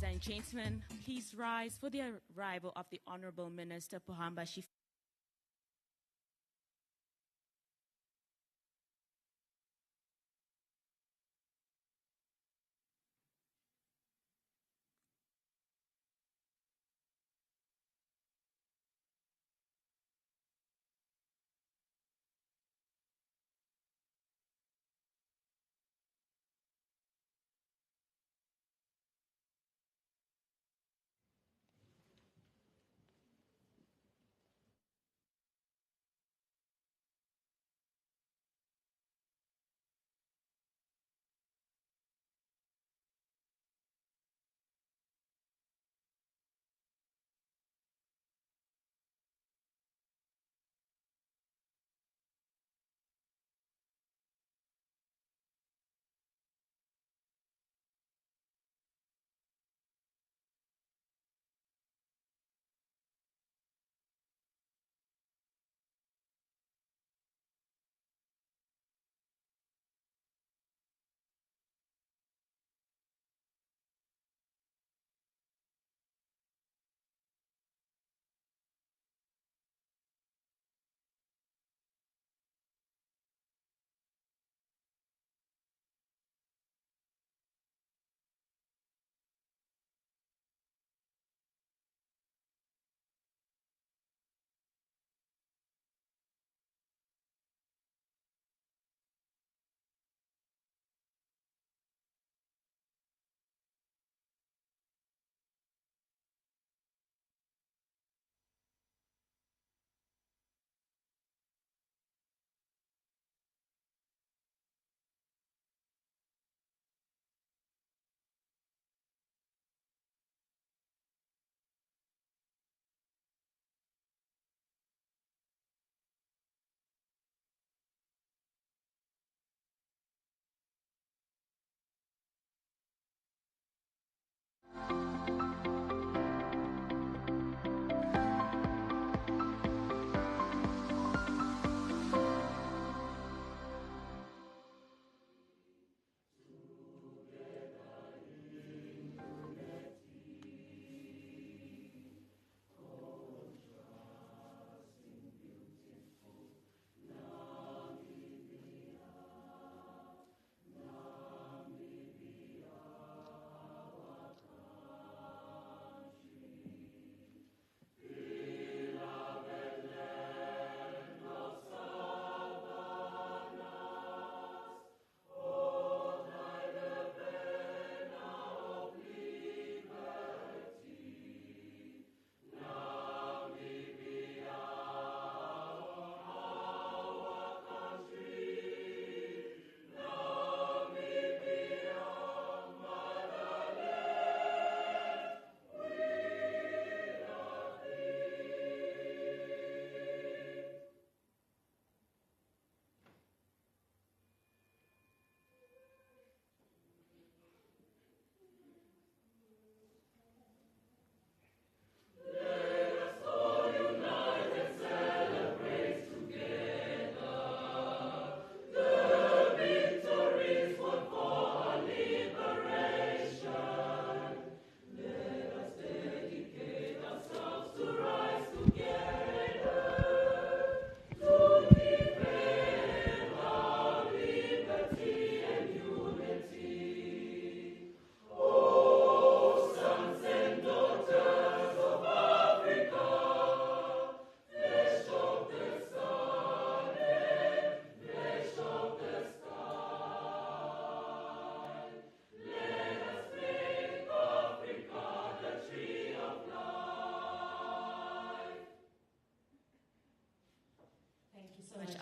Ladies and gentlemen, please rise for the arrival of the Honorable Minister Pohamba Shifeta.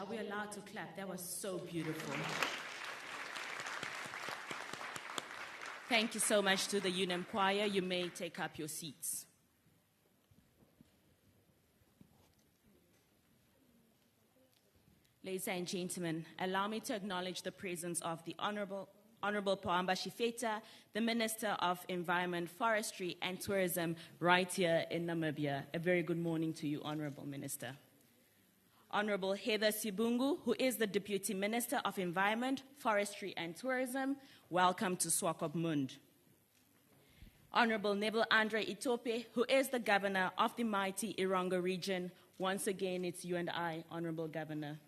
Are we allowed to clap? That was so beautiful. Thank you so much to the UNM Choir. You may take up your seats. Ladies and gentlemen, allow me to acknowledge the presence of the Honorable Pohamba Shifeta, the Minister of Environment, Forestry and Tourism right here in Namibia. A very good morning to you, Honorable Minister. Honorable Heather Sibungu, who is the Deputy Minister of Environment, Forestry and Tourism, welcome to Swakopmund. Honorable Neville Andre Itope, who is the governor of the mighty Irongo region. Once again, it's you and I, Honorable Governor.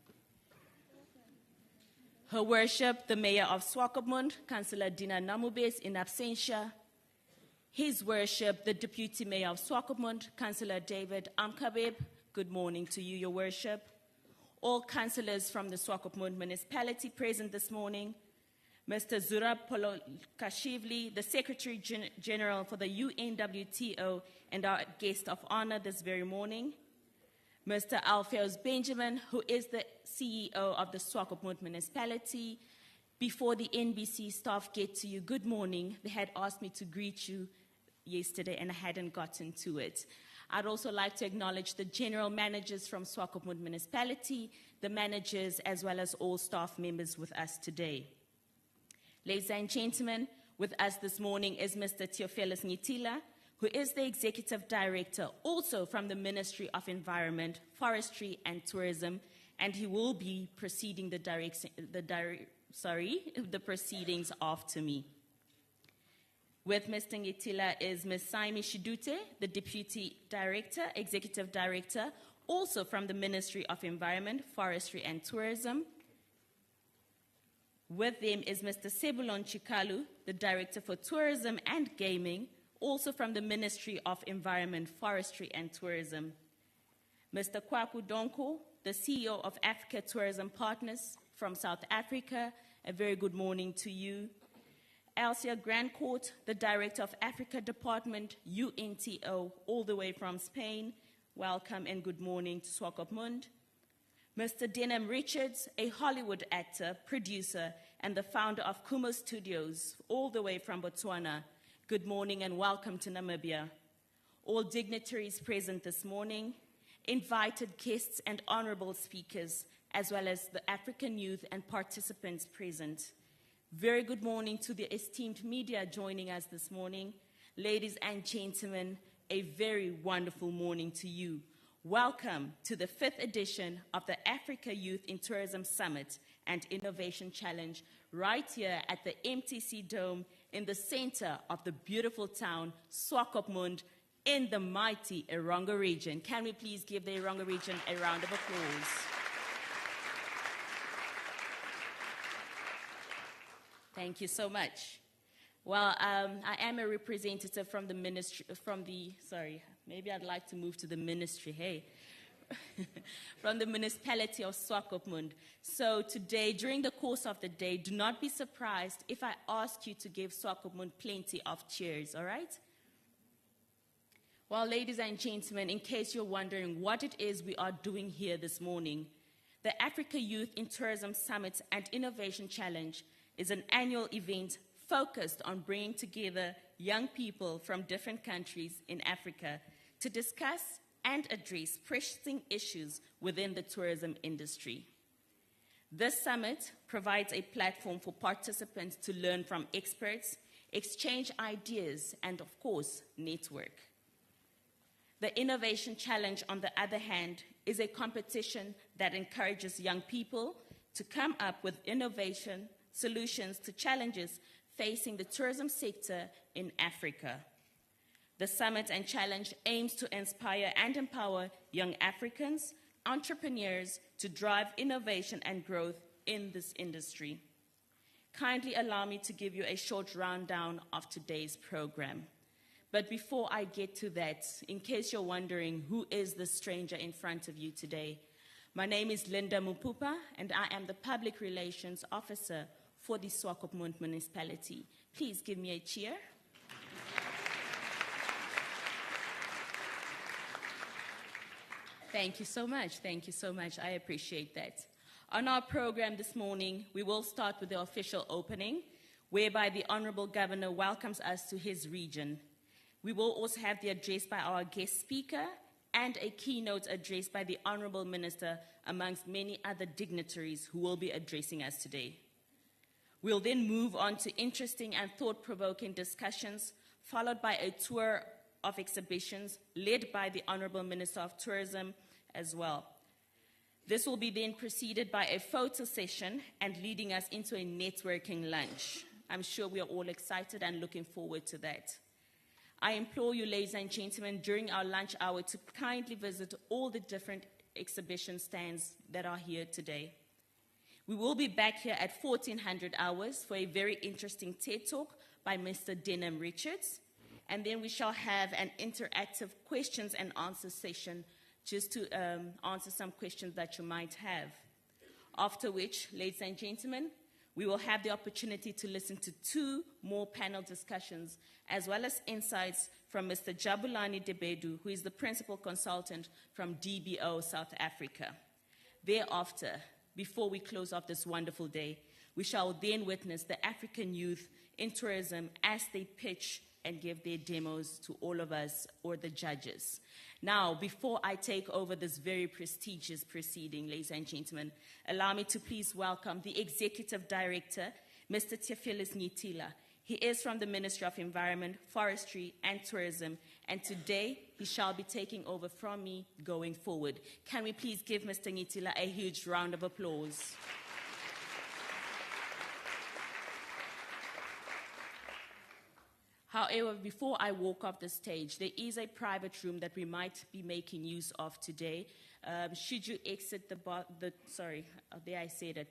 Her Worship, the Mayor of Swakopmund, Councillor Dina Namubes, in absentia. His Worship, the Deputy Mayor of Swakopmund, Councillor David Amkabeb. Good morning to you, Your Worship. All councillors from the Swakopmund municipality present this morning. Mr. Zurab Polokashvili, the Secretary General for the UNWTO and our guest of honor this very morning. Mr. Alpheus Benjamin, who is the CEO of the Swakopmund municipality. Before the NBC staff get to you, good morning. They had asked me to greet you yesterday and I hadn't gotten to it. I'd also like to acknowledge the general managers from Swakopmund municipality, the managers, as well as all staff members with us today. Ladies and gentlemen, with us this morning is Mr. Theophilus Nyitila, who is the Executive Director, also from the Ministry of Environment, Forestry and Tourism, and he will be preceding the proceedings after me. With Mr. Nyitila is Ms. Saimi Shidute, the Deputy Director, Executive Director, also from the Ministry of Environment, Forestry and Tourism. With them is Mr. Sebulon Chikalu, the Director for Tourism and Gaming, also from the Ministry of Environment, Forestry and Tourism. Mr. Kwaku Donko, the CEO of Africa Tourism Partners from South Africa. A very good morning to you. Elsia Grandcourt, the Director of Africa Department, UNWTO, all the way from Spain. Welcome and good morning to Swakopmund. Mr. Denham Richards, a Hollywood actor, producer, and the founder of Kumo Studios, all the way from Botswana. Good morning and welcome to Namibia. All dignitaries present this morning, invited guests and honorable speakers, as well as the African youth and participants present. Very good morning to the esteemed media joining us this morning. Ladies and gentlemen, a very wonderful morning to you. Welcome to the 5th edition of the Africa Youth in Tourism Summit and Innovation Challenge right here at the MTC Dome in the center of the beautiful town, Swakopmund, in the mighty Irongo region. Can we please give the Irongo region a round of applause? Thank you so much. Well, I am a representative from the ministry, maybe I'd like to move to the ministry, hey. From the municipality of Swakopmund. So today, during the course of the day, do not be surprised if I ask you to give Swakopmund plenty of cheers, all right? Well, ladies and gentlemen, in case you're wondering what it is we are doing here this morning, the Africa Youth in Tourism Summit and Innovation Challenge is an annual event focused on bringing together young people from different countries in Africa to discuss and address pressing issues within the tourism industry. This summit provides a platform for participants to learn from experts, exchange ideas, and of course, network. The Innovation Challenge, on the other hand, is a competition that encourages young people to come up with innovation solutions to challenges facing the tourism sector in Africa. The Summit and Challenge aims to inspire and empower young Africans, entrepreneurs, to drive innovation and growth in this industry. Kindly allow me to give you a short rundown of today's program. But before I get to that, in case you're wondering who is the stranger in front of you today, my name is Linda Mupupa, and I am the Public Relations Officer for the Swakopmund municipality. Please give me a cheer. Thank you so much. Thank you so much. I appreciate that. On our program this morning, we will start with the official opening, whereby the Honorable Governor welcomes us to his region. We will also have the address by our guest speaker and a keynote address by the Honorable Minister, amongst many other dignitaries who will be addressing us today. We'll then move on to interesting and thought-provoking discussions, followed by a tour of exhibitions led by the Honorable Minister of Tourism as well. This will be then preceded by a photo session and leading us into a networking lunch. I'm sure we are all excited and looking forward to that. I implore you, ladies and gentlemen, during our lunch hour to kindly visit all the different exhibition stands that are here today. We will be back here at 1400 hours for a very interesting TED Talk by Mr. Denham Richards. And then we shall have an interactive questions and answer session just to answer some questions that you might have. After which, ladies and gentlemen, we will have the opportunity to listen to 2 more panel discussions, as well as insights from Mr. Jabulani Debedu, who is the principal consultant from DBO South Africa. Thereafter, before we close off this wonderful day, we shall then witness the African youth in tourism as they pitch and give their demos to all of us or the judges. Now, before I take over this very prestigious proceeding, ladies and gentlemen, allow me to please welcome the Executive Director, Mr. Theophilus Ngitila. He is from the Ministry of Environment, Forestry, and Tourism, and today he shall be taking over from me going forward. Can we please give Mr. Ngitila a huge round of applause? However, before I walk off the stage, there is a private room that we might be making use of today. Should you exit the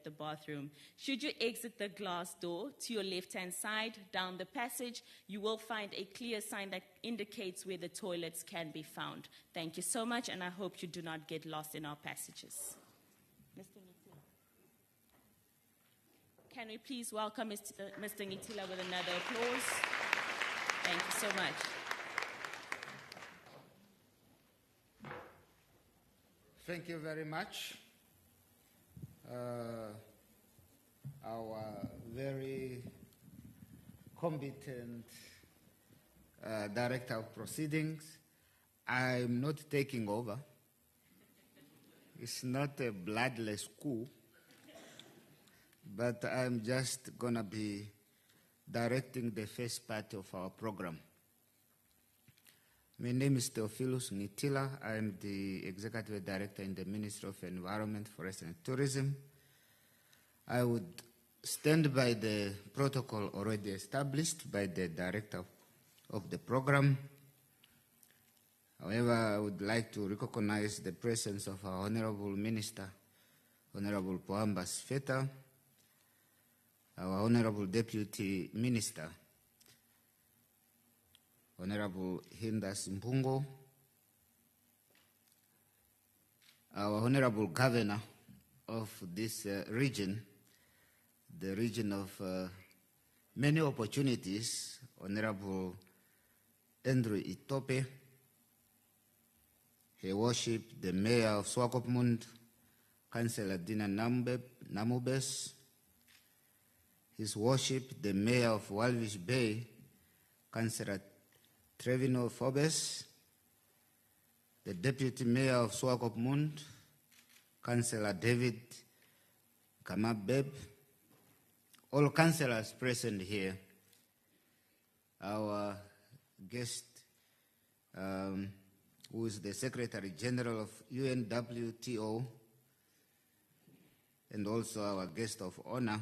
bathroom. Should you exit the glass door to your left-hand side, down the passage, you will find a clear sign that indicates where the toilets can be found. Thank you so much, and I hope you do not get lost in our passages. Mr. Ngitila. Can we please welcome Mr. Ngitila with another applause? Thank you so much. Thank you very much. Our very competent Director of Proceedings. I'm not taking over. It's not a bloodless coup, but I'm just going to be directing the first part of our program. My name is Theophilus Ngitila. I am the Executive Director in the Ministry of Environment, Forest and Tourism. I would stand by the protocol already established by the Director of the program. However, I would like to recognize the presence of our Honorable Minister, Honorable Pohamba Sifeta, our Honorable Deputy Minister, Honorable Hinda Simpungo, our Honorable Governor of this region, the region of many opportunities, Honorable Andrew Itope, Her Worship, the Mayor of Swakopmund, Councillor Dina Namubes, His Worship, the Mayor of Walvis Bay, Councillor Trevino Forbes, the Deputy Mayor of Swakopmund, Councillor David Kamabeb, all councillors present here, our guest, who is the Secretary General of UNWTO, and also our guest of honor.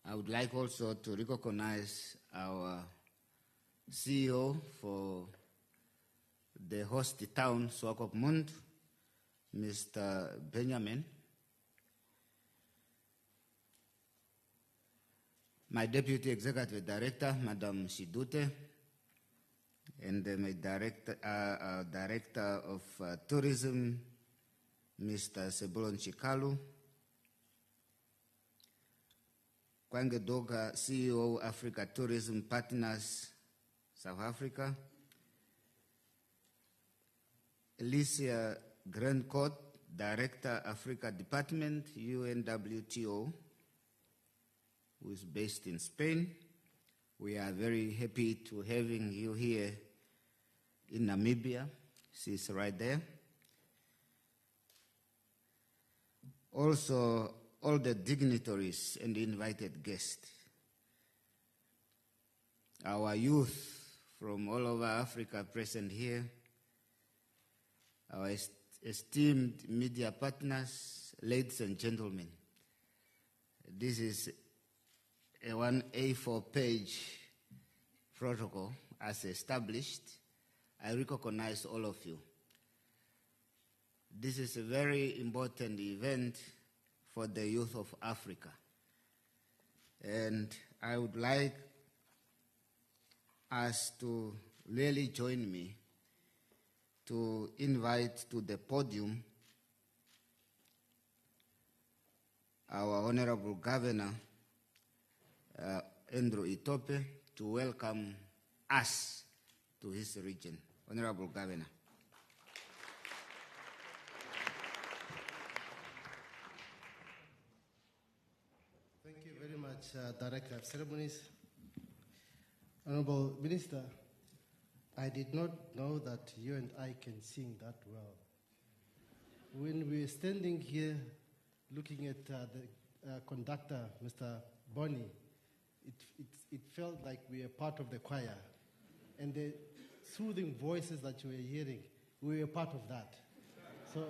I would like also to recognize our CEO for the host town, Swakopmund, Mr. Benjamin. My Deputy Executive Director, Madam Shidute, and my Director of Tourism, Mr. Sebulon Chikalu, Kwange Doga, CEO, Africa Tourism Partners, South Africa, Alicia Grandcourt, Director, Africa Department, UNWTO, who is based in Spain. We are very happy to having you here in Namibia. She's right there. Also, all the dignitaries and invited guests. Our youth from all over Africa present here. Our esteemed media partners, ladies and gentlemen. This is a 1 A4 page protocol as established, I recognize all of you. This is a very important event for the youth of Africa. And I would like us to really join me to invite to the podium our Honorable Governor, Andrew Itope, to welcome us to his region. Honorable Governor. Thank you very much, Director of Ceremonies. Honorable Minister, I did not know that you and I can sing that well. When we were standing here looking at the conductor, Mr. Bonnie, it felt like we were part of the choir. And the soothing voices that you were hearing, we were part of that. So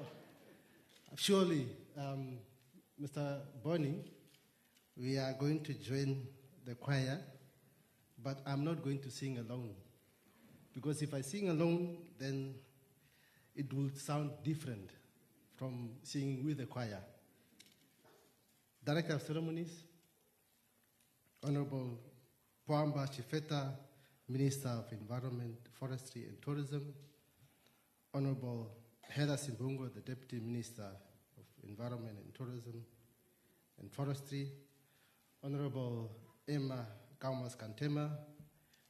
surely, Mr. Bonnie, we are going to join the choir, but I'm not going to sing alone. Because if I sing alone, then it will sound different from singing with the choir. Director of Ceremonies, Honorable Poamba Chifeta, Minister of Environment, Forestry and Tourism, Honorable Hera Simbungo, the Deputy Minister of Environment and Tourism and Forestry, Honorable Emma Kaumas Kantema,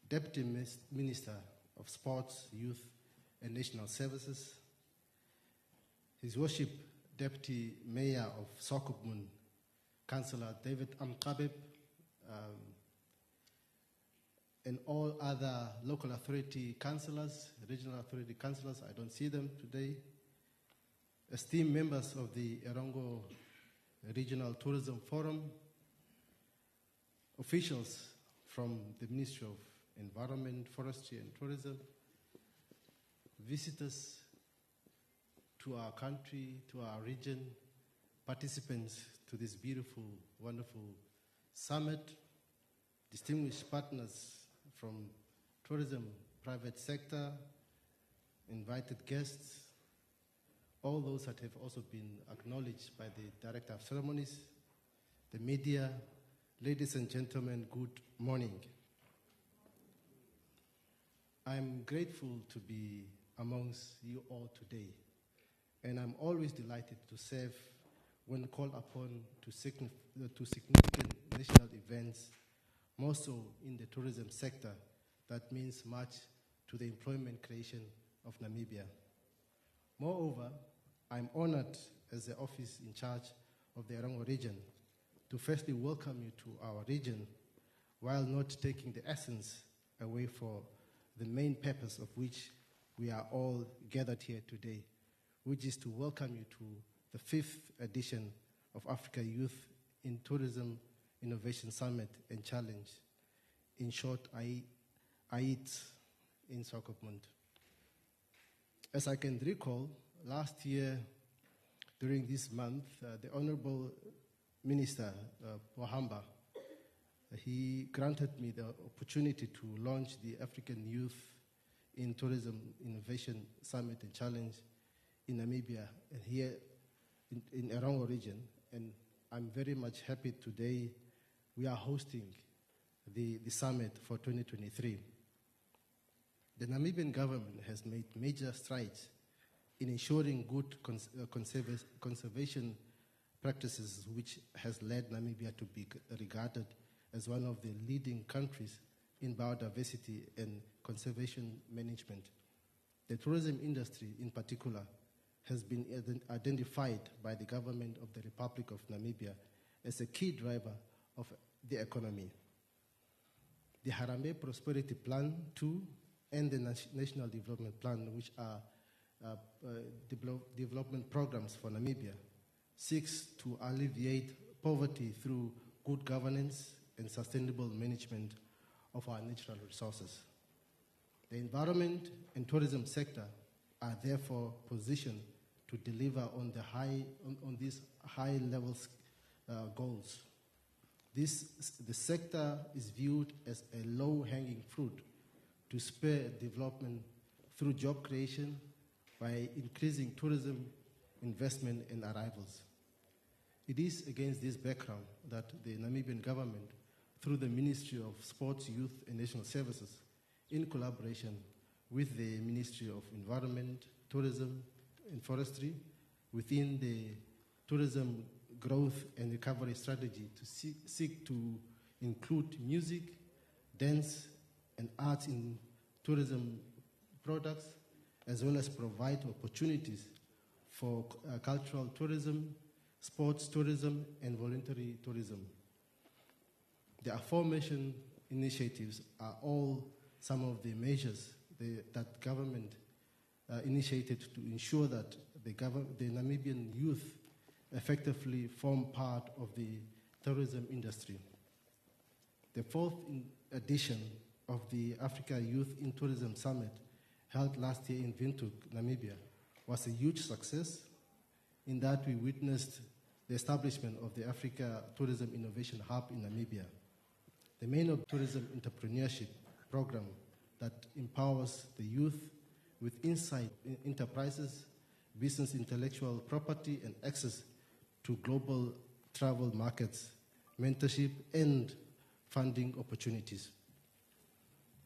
Deputy Minister of Sports, Youth and National Services, His Worship Deputy Mayor of Sokopmun, Councillor David Amkabib, and all other local authority councillors, regional authority councillors, I don't see them today, esteemed members of the Erongo Regional Tourism Forum, officials from the Ministry of Environment, Forestry and Tourism, visitors to our country, to our region, participants to this beautiful, wonderful summit, distinguished partners from tourism, private sector, invited guests, all those that have also been acknowledged by the Director of Ceremonies, the media, ladies and gentlemen, good morning. I'm grateful to be amongst you all today, and I'm always delighted to serve when called upon to significant national events, more so in the tourism sector that means much to the employment creation of Namibia. Moreover, I'm honored as the office in charge of the Erongo region to firstly welcome you to our region while not taking the essence away for the main purpose of which we are all gathered here today, which is to welcome you to the 5th edition of Africa Youth in Tourism Innovation Summit and Challenge, in short, AIT in Swakopmund. As I can recall, last year during this month, the Honorable Minister Pohamba, he granted me the opportunity to launch the African Youth in Tourism Innovation Summit and Challenge in Namibia and here in Erongo region. And I'm very much happy today we are hosting the summit for 2023. The Namibian government has made major strides in ensuring good conservation practices, which has led Namibia to be regarded as one of the leading countries in biodiversity and conservation management. The tourism industry in particular has been identified by the government of the Republic of Namibia as a key driver of the economy. The Harambe Prosperity Plan 2 and the National Development Plan, which are development programs for Namibia, seeks to alleviate poverty through good governance and sustainable management of our natural resources. The environment and tourism sector are therefore positioned to deliver on these high levels goals. The sector is viewed as a low-hanging fruit to spur development through job creation by increasing tourism investment and arrivals. It is against this background that the Namibian government, through the Ministry of Sports, Youth and National Services, in collaboration with the Ministry of Environment, Tourism and Forestry, within the Tourism Growth and Recovery Strategy, to seek to include music, dance, and arts in tourism products, as well as provide opportunities for cultural tourism, sports tourism, and voluntary tourism. The aforementioned initiatives are all some of the measures that government initiated to ensure that the Namibian youth effectively form part of the tourism industry. The fourth edition of the Africa Youth in Tourism Summit, held last year in Windhoek, Namibia, was a huge success in that we witnessed the establishment of the Africa Tourism Innovation Hub in Namibia, the main tourism entrepreneurship program that empowers the youth with insight in enterprises, business intellectual property, and access to global travel markets, mentorship, and funding opportunities.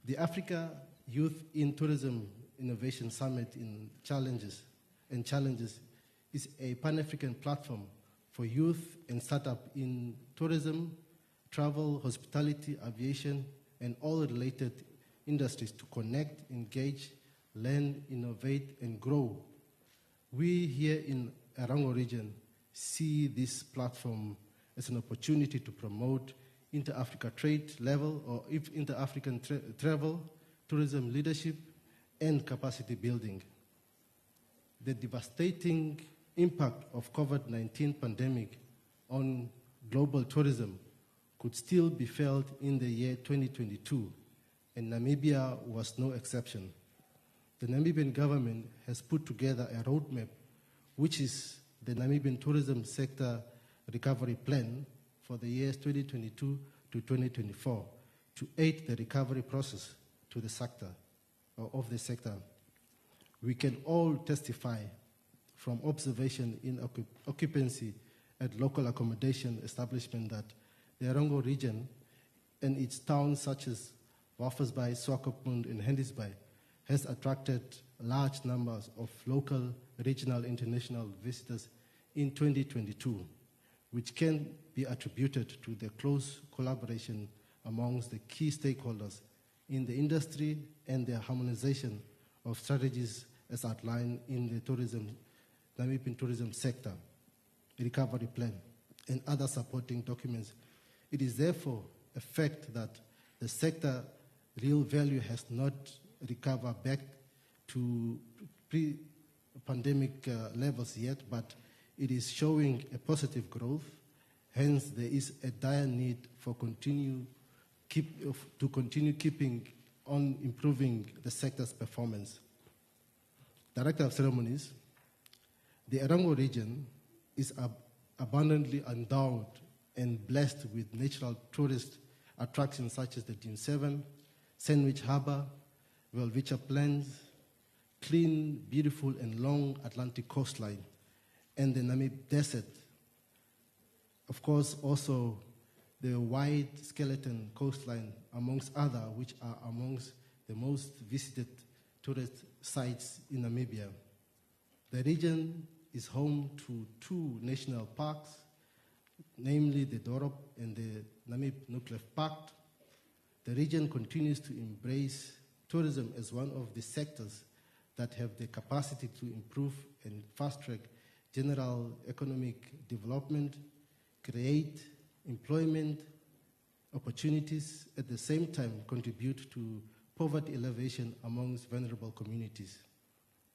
The Africa Youth in Tourism Innovation Summit in Challenges is a Pan-African platform for youth and startup in tourism, travel, hospitality, aviation, and all related industries to connect, engage, learn, innovate, and grow. We here in Erango region see this platform as an opportunity to promote inter-Africa trade level or inter-African travel, tourism leadership, and capacity building. The devastating impact of COVID-19 pandemic on global tourism could still be felt in the year 2022, and Namibia was no exception. The Namibian government has put together a roadmap, which is the Namibian Tourism Sector Recovery Plan for the years 2022 to 2024 to aid the recovery process to the sector, or of the sector. We can all testify from observation in occupancy at local accommodation establishment that the Erango region and its towns such as Walvisbay, Swakopmund, and Handisbay has attracted large numbers of local, regional, international visitors in 2022, which can be attributed to the close collaboration amongst the key stakeholders in the industry and the harmonization of strategies as outlined in the Namibian tourism sector recovery plan and other supporting documents. It is therefore a fact that the sector real value has not recovered back to pre-pandemic levels yet, but it is showing a positive growth. Hence, there is a dire need for continue keeping on improving the sector's performance. Director of Ceremonies, the Erango region is abundantly endowed and blessed with natural tourist attractions such as the Dune 7, Sandwich Harbour, Welwitschia Plains, clean, beautiful, and long Atlantic coastline, and the Namib Desert. Of course, also the wide skeleton coastline, amongst other, which are amongst the most visited tourist sites in Namibia. The region is home to 2 national parks, namely the Dorop and the Namib Nuclear Park. The region continues to embrace tourism as one of the sectors that have the capacity to improve and fast-track general economic development, create employment opportunities, at the same time contribute to poverty alleviation amongst vulnerable communities.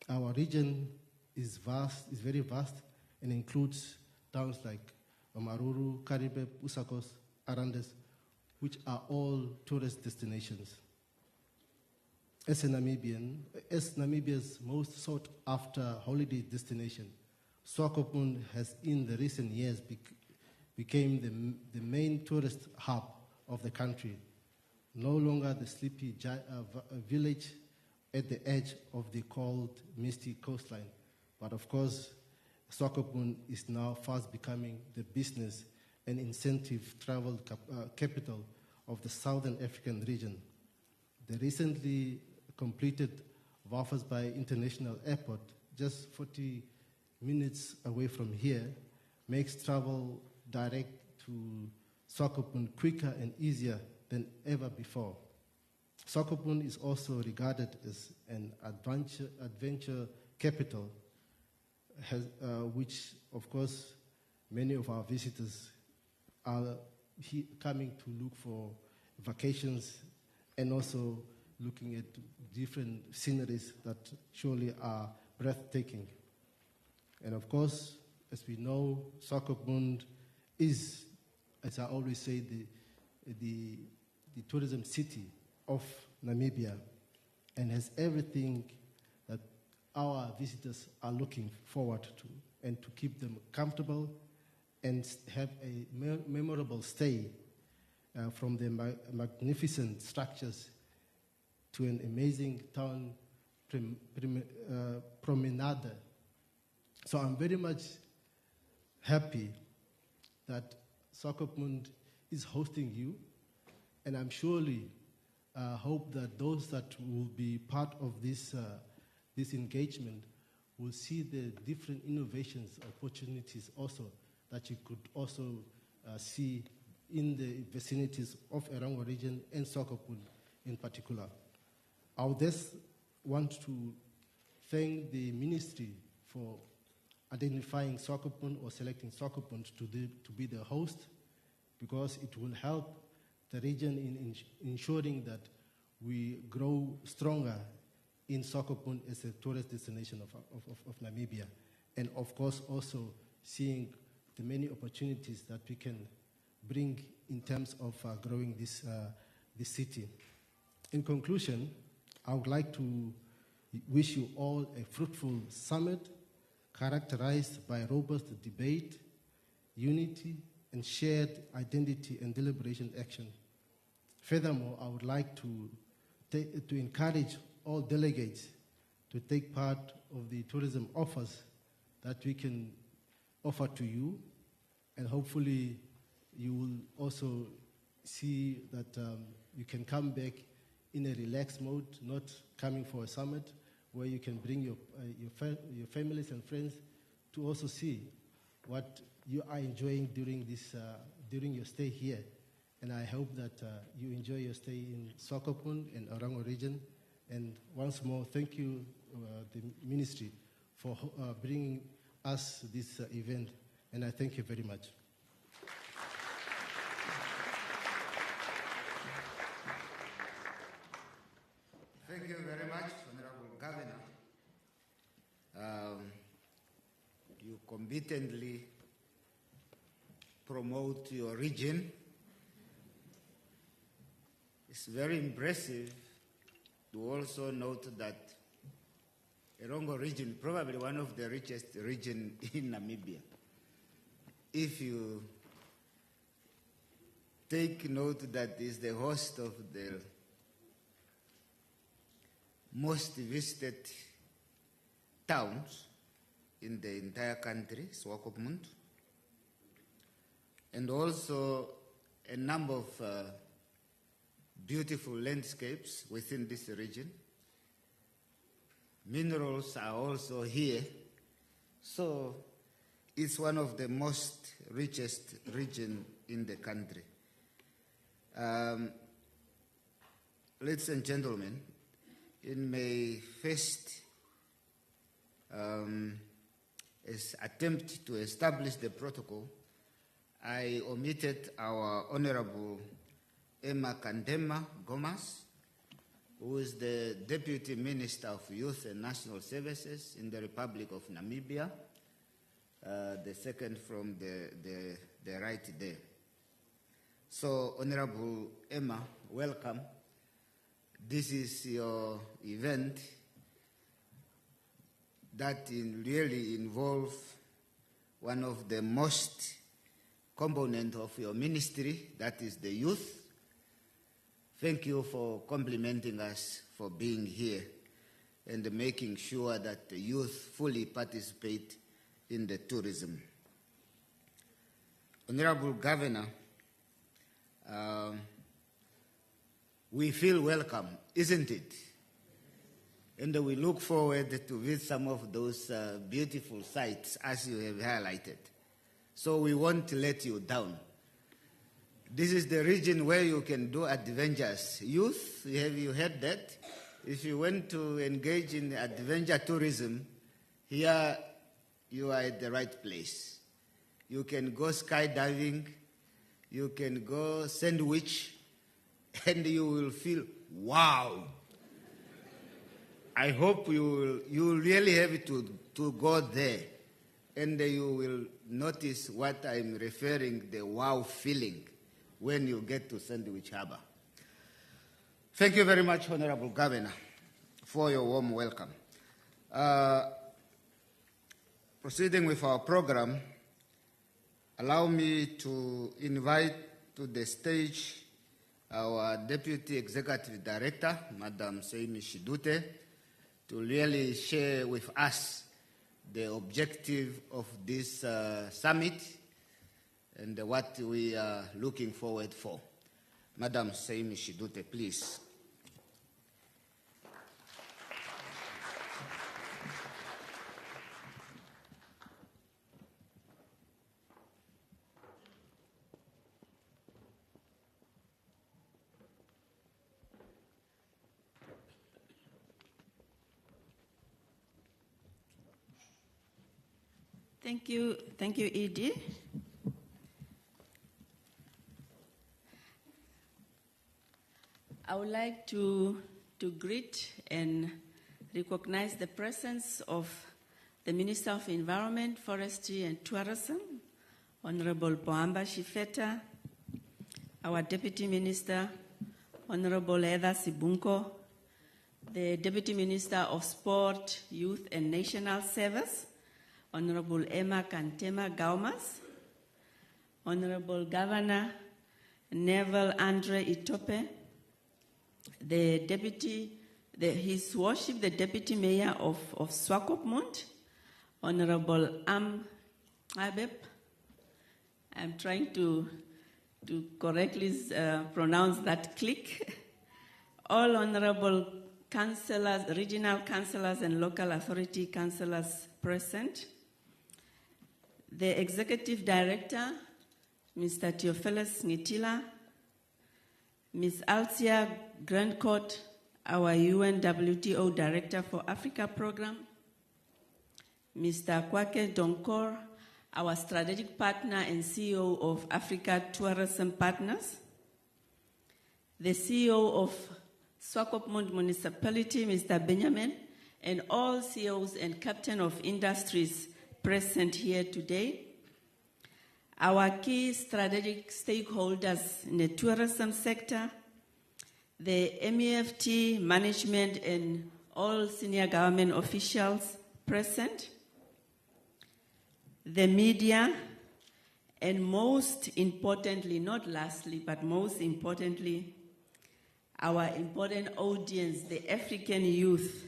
Our region is very vast, and includes towns like Omaruru, Karibe, Usakos, Arandes, which are all tourist destinations. As Namibia's most sought after holiday destination, Swakopmund has in the recent years became the main tourist hub of the country, no longer the sleepy village at the edge of the cold, misty coastline. But of course, Swakopmund is now fast becoming the business and incentive travel capital of the Southern African region. The recently completed Walvis Bay International Airport, just 40 minutes away from here, makes travel direct to Swakopmund quicker and easier than ever before. Swakopmund is also regarded as an adventure capital, which, of course, many of our visitors are coming to look for vacations and also looking at different sceneries that surely are breathtaking. And of course, as we know, Swakopmund is, as I always say, the tourism city of Namibia, and has everything that our visitors are looking forward to, and to keep them comfortable and have a memorable stay, from the magnificent structures to an amazing town promenade. So I'm very much happy that Swakopmund is hosting you, and I'm surely hope that those that will be part of this engagement will see the different innovations, opportunities also that you could also see in the vicinities of Erongo region and Swakopmund in particular. I would just want to thank the ministry for identifying Swakopmund or selecting Swakopmund to be the host, because it will help the region in ensuring that we grow stronger in Swakopmund as a tourist destination of Namibia, and of course also seeing the many opportunities that we can bring in terms of growing this city. In conclusion, I would like to wish you all a fruitful summit characterized by robust debate, unity, and shared identity and deliberation action. Furthermore, I would like to encourage all delegates to take part of the tourism offers that we can offer to you, and hopefully you will also see that you can come back in a relaxed mode, not coming for a summit, where you can bring your families and friends to also see what you are enjoying during your stay here. And I hope that you enjoy your stay in Swakopmund and Erongo region. And once more, thank you, the ministry, for bringing us this event. And I thank you very much. Thank you very much, Honorable Governor. You competently promote your region. It's very impressive to also note that Erongo region, probably one of the richest regions in Namibia. If you take note that is the host of the most visited towns in the entire country, Swakopmund, and also a number of beautiful landscapes within this region. Minerals are also here, so it's one of the most richest regions in the country. Ladies and gentlemen, in my first attempt to establish the protocol, I omitted our Honorable Emma Kandema Gomas, who is the Deputy Minister of Youth and National Services in the Republic of Namibia, the second from the right there. So, Honorable Emma, welcome. This is your event that really involves one of the most component of your ministry, that is the youth. thank you for complimenting us for being here and making sure that the youth fully participate in the tourism. Honorable Governor, we feel welcome, isn't it? And we look forward to visit some of those beautiful sites as you have highlighted. So we won't let you down. This is the region where you can do adventures. Youth, have you heard that? If you want to engage in adventure tourism, here you are at the right place. You can go skydiving, you can go sandwich, and you will feel, wow. I hope you will really have to go there, and you will notice what I'm referring, the wow feeling, when you get to Sandwich Harbor. Thank you very much, Honorable Governor, for your warm welcome. Proceeding with our program, allow me to invite to the stage our Deputy Executive Director, Madam Seimi Shidute, to really share with us the objective of this summit and what we are looking forward for. Madam Seimi Shidute, please. Thank you, Edie. I would like to greet and recognize the presence of the Minister of Environment, Forestry and Tourism, Honorable Boamba Shifeta, our Deputy Minister, Honorable Heather Sibunko, the Deputy Minister of Sport, Youth and National Service, Honorable Emma Kantema Gaumas, Honorable Governor Neville Andre Itope, His Worship, the Deputy Mayor of Swakopmund, Honorable Abeb. I'm trying to correctly pronounce that click. All honorable councillors, regional councillors and local authority councillors present. The Executive Director, Mr. Theophilus Ngitila, Ms. Alcia Grandcourt, our UNWTO Director for Africa Program, Mr. Kwake Donkor, our strategic partner and CEO of Africa Tourism Partners, the CEO of Swakopmund Municipality, Mr. Benjamin, and all CEOs and captain of industries present here today, our key strategic stakeholders in the tourism sector, the MEFT management and all senior government officials present, the media, and most importantly, not lastly, but most importantly, our important audience, the African youth,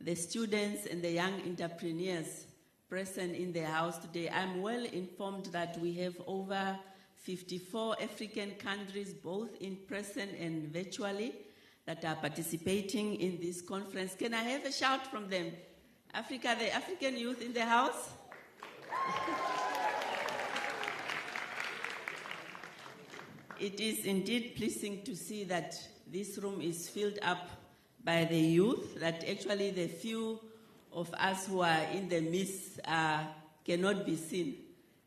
the students and the young entrepreneurs present in the house today. I'm well informed that we have over 54 African countries, both in person and virtually, that are participating in this conference. Can I have a shout from them? Africa, the African youth in the house? It is indeed pleasing to see that this room is filled up by the youth, that actually the few of us who are in the midst cannot be seen.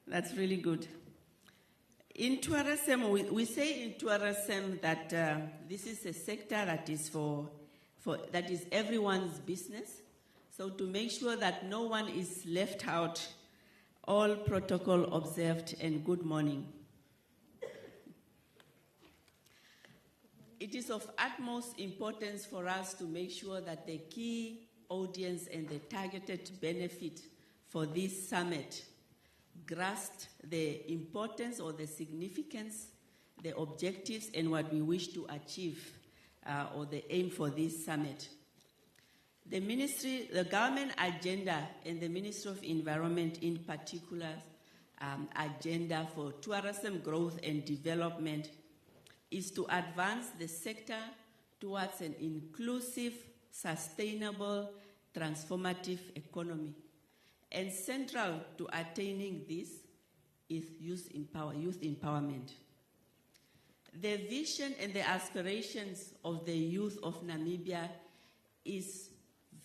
That's really good. In tourism, we say in tourism that this is a sector that is that is everyone's business. So to make sure that no one is left out, all protocol observed, and good morning. It is of utmost importance for us to make sure that the key audience and the targeted benefit for this summit grasp the importance or the significance, the objectives and what we wish to achieve, or the aim for this summit. The government agenda and the Ministry of Environment in particular agenda for tourism growth and development is to advance the sector towards an inclusive, sustainable, transformative economy. And central to attaining this is youth empowerment. The vision and the aspirations of the youth of Namibia is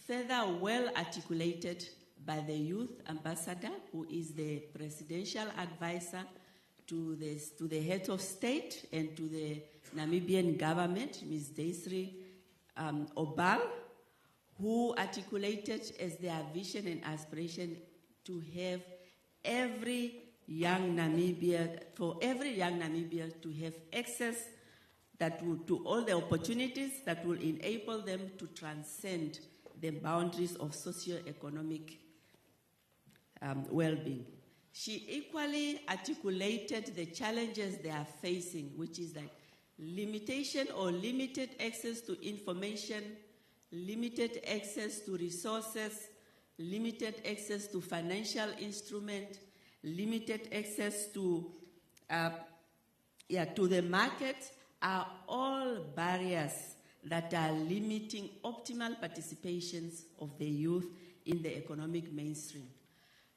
further well articulated by the youth ambassador, who is the presidential advisor to the head of state and to the Namibian government, Ms. Daisy Obal, who articulated as their vision and aspiration to have every young Namibia to have access to all the opportunities that will enable them to transcend the boundaries of socio-economic well-being. She equally articulated the challenges they are facing, which is like limitation or limited access to information, limited access to resources, limited access to financial instruments, limited access to the market are all barriers that are limiting optimal participations of the youth in the economic mainstream.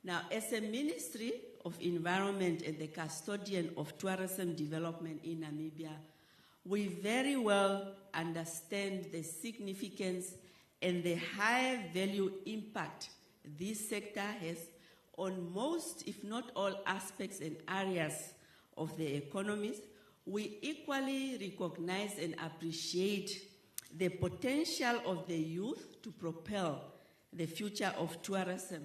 Now, as a Ministry of Environment and the custodian of tourism development in Namibia, we very well understand the significance and the high value impact this sector has on most, if not all, aspects and areas of the economies. We equally recognize and appreciate the potential of the youth to propel the future of tourism.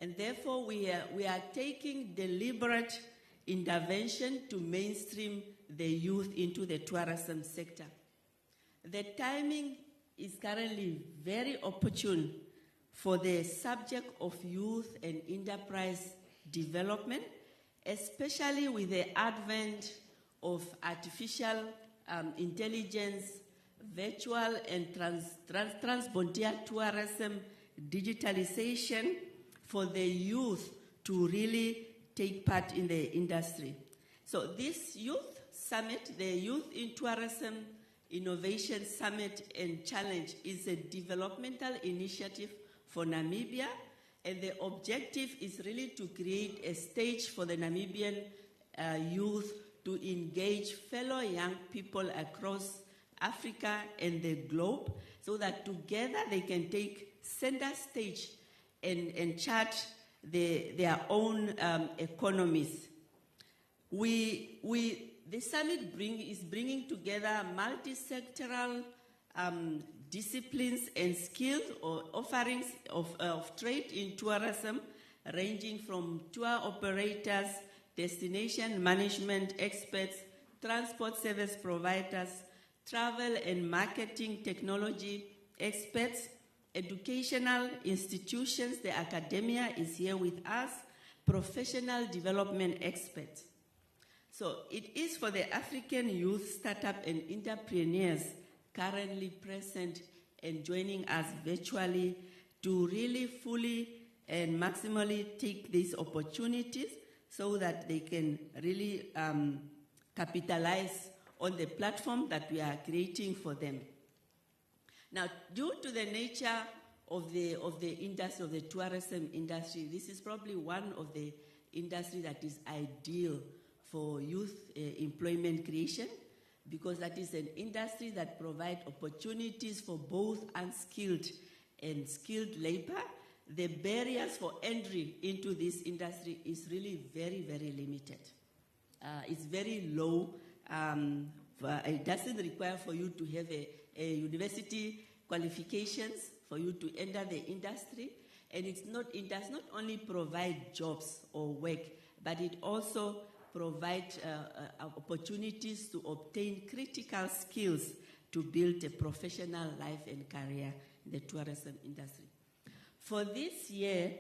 And therefore, we are taking deliberate intervention to mainstream the youth into the tourism sector. The timing is currently very opportune for the subject of youth and enterprise development, especially with the advent of artificial intelligence, virtual and transborder tourism, digitalization, for the youth to really take part in the industry. So this youth summit, the Youth in Tourism Innovation Summit and Challenge, is a developmental initiative for Namibia, and the objective is really to create a stage for the Namibian youth to engage fellow young people across Africa and the globe, so that together they can take center stage and chart their own economies. The summit is bringing together multi-sectoral disciplines and skills or offerings of trade in tourism, ranging from tour operators, destination management experts, transport service providers, travel and marketing technology experts, educational institutions, the academia is here with us, professional development experts. So it is for the African youth startup and entrepreneurs currently present and joining us virtually to really fully and maximally take these opportunities so that they can really capitalize on the platform that we are creating for them. Now, due to the nature of the industry, of the tourism industry, this is probably one of the industries that is ideal for youth employment creation, because that is an industry that provides opportunities for both unskilled and skilled labor. The barriers for entry into this industry is really very, very limited. It's very low. It doesn't require for you to have a university qualifications for you to enter the industry, and it does not only provide jobs or work, but it also provides opportunities to obtain critical skills to build a professional life and career in the tourism industry. For this year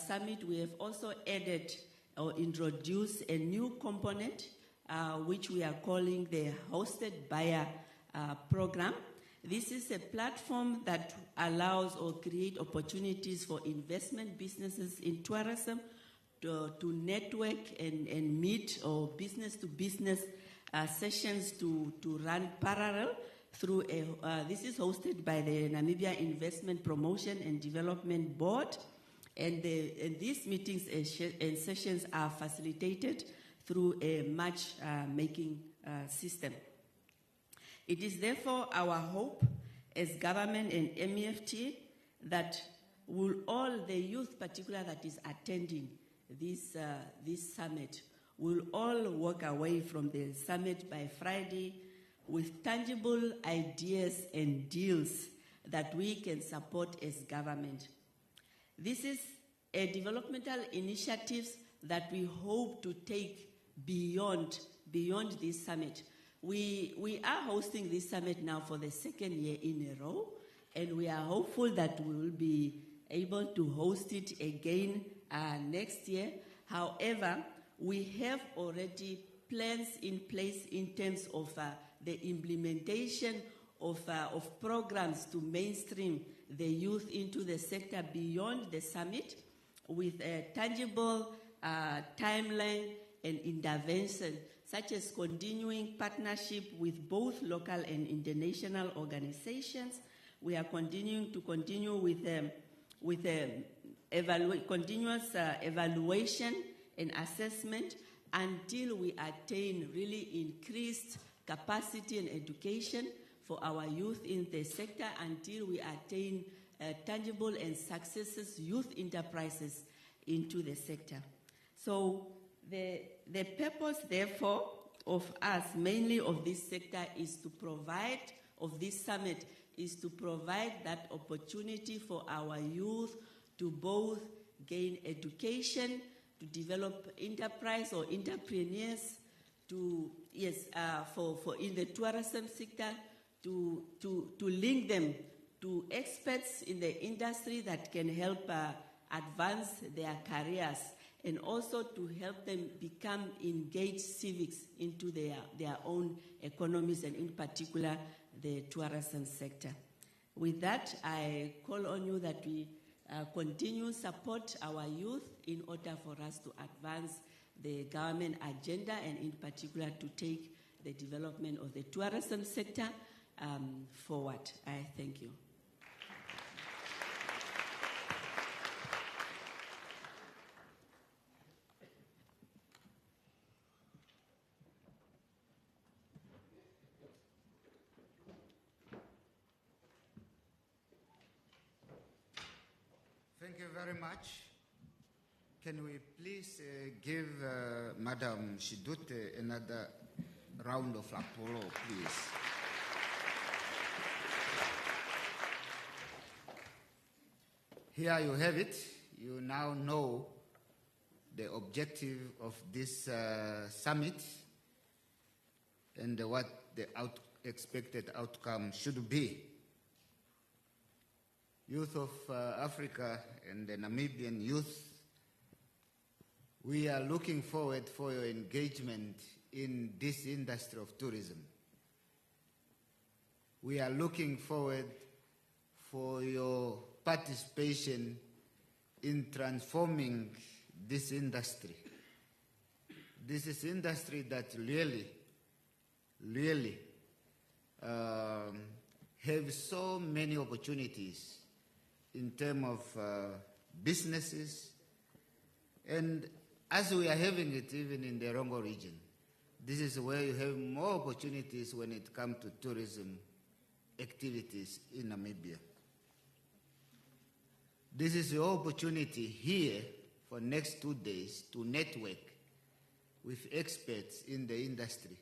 summit, we have also added or introduced a new component which we are calling the Hosted Buyer Program. This is a platform that allows or create opportunities for investment businesses in tourism to network and meet, or business-to-business sessions to run parallel through this is hosted by the Namibia Investment Promotion and Development Board, and these meetings and sessions are facilitated through a match-making system. It is therefore our hope as government and MEFT that all the youth particular that is attending this summit will all walk away from the summit by Friday with tangible ideas and deals that we can support as government. This is a developmental initiative that we hope to take beyond this summit. We are hosting this summit now for the second year in a row, and we are hopeful that we will be able to host it again next year. However, we have already plans in place in terms of the implementation of programs to mainstream the youth into the sector beyond the summit, with a tangible timeline and intervention, such as continuing partnership with both local and international organizations. We are continuing with continuous evaluation and assessment until we attain really increased capacity and education for our youth in the sector, until we attain tangible and successes youth enterprises into the sector. So the purpose, therefore, of us, mainly of this sector, is to provide, of this summit, is to provide that opportunity for our youth to both gain education, to develop enterprise or entrepreneurs, to for in the tourism sector, to link them to experts in the industry that can help advance their careers, and also to help them become engaged civics into their own economies, and in particular the tourism sector. With that, I call on you that we continue support our youth in order for us to advance the government agenda, and in particular to take the development of the tourism sector forward. I thank you. Thank you very much. Can we please give Madam Shidute another round of applause, please? Here you have it. You now know the objective of this summit and what the expected outcome should be. Youth of Africa and the Namibian youth, we are looking forward for your engagement in this industry of tourism. We are looking forward for your participation in transforming this industry. This is industry that really have so many opportunities in terms of businesses, and as we are having it even in the Rongo region, this is where you have more opportunities when it comes to tourism activities in Namibia. This is your opportunity here for next 2 days to network with experts in the industry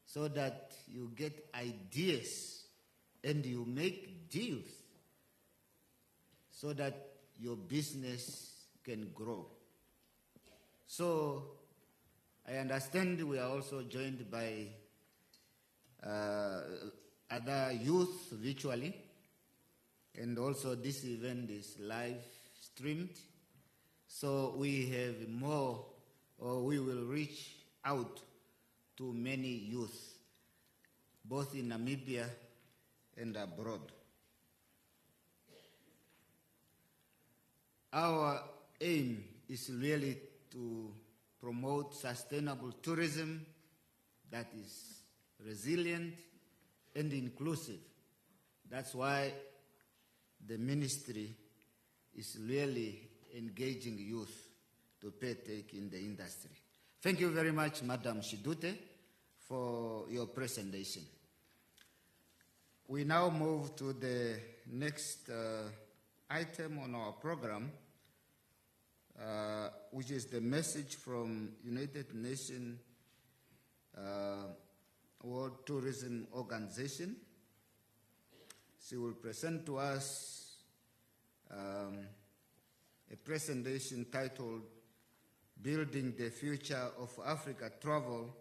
so that you get ideas and you make deals so that your business can grow. So I understand we are also joined by other youth virtually, and also this event is live streamed. So we have more, or we will reach out to many youth, both in Namibia and abroad. Our aim is really to promote sustainable tourism that is resilient and inclusive. That's why the ministry is really engaging youth to partake in the industry. Thank you very much, Madam Shidute, for your presentation. We now move to the next item on our program, which is the message from United Nations World Tourism Organization. She will present to us a presentation titled Building the Future of Africa Travel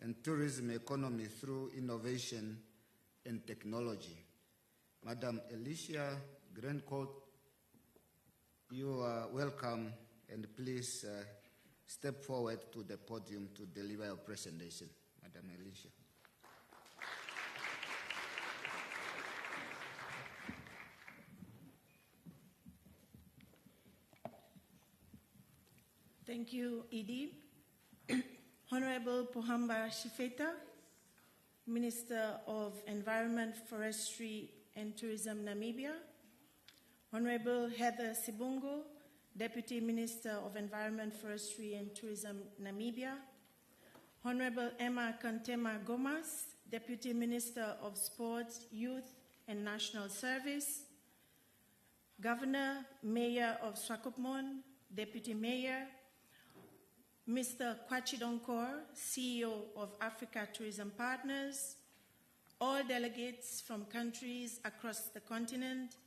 and Tourism Economy Through Innovation and Technology. Madam Alicia Grandcourt, you are welcome, and please step forward to the podium to deliver your presentation. Madam Alicia. Thank you, Edie. Honorable Pohamba Shifeta, Minister of Environment, Forestry and Tourism, Namibia. Honorable Heather Sibungu, Deputy Minister of Environment, Forestry and Tourism, Namibia. Honorable Emma Kantema Gomas, Deputy Minister of Sports, Youth and National Service. Governor, Mayor of Swakopmund, Deputy Mayor. Mr. Kwachi Donkor, CEO of Africa Tourism Partners, all delegates from countries across the continent,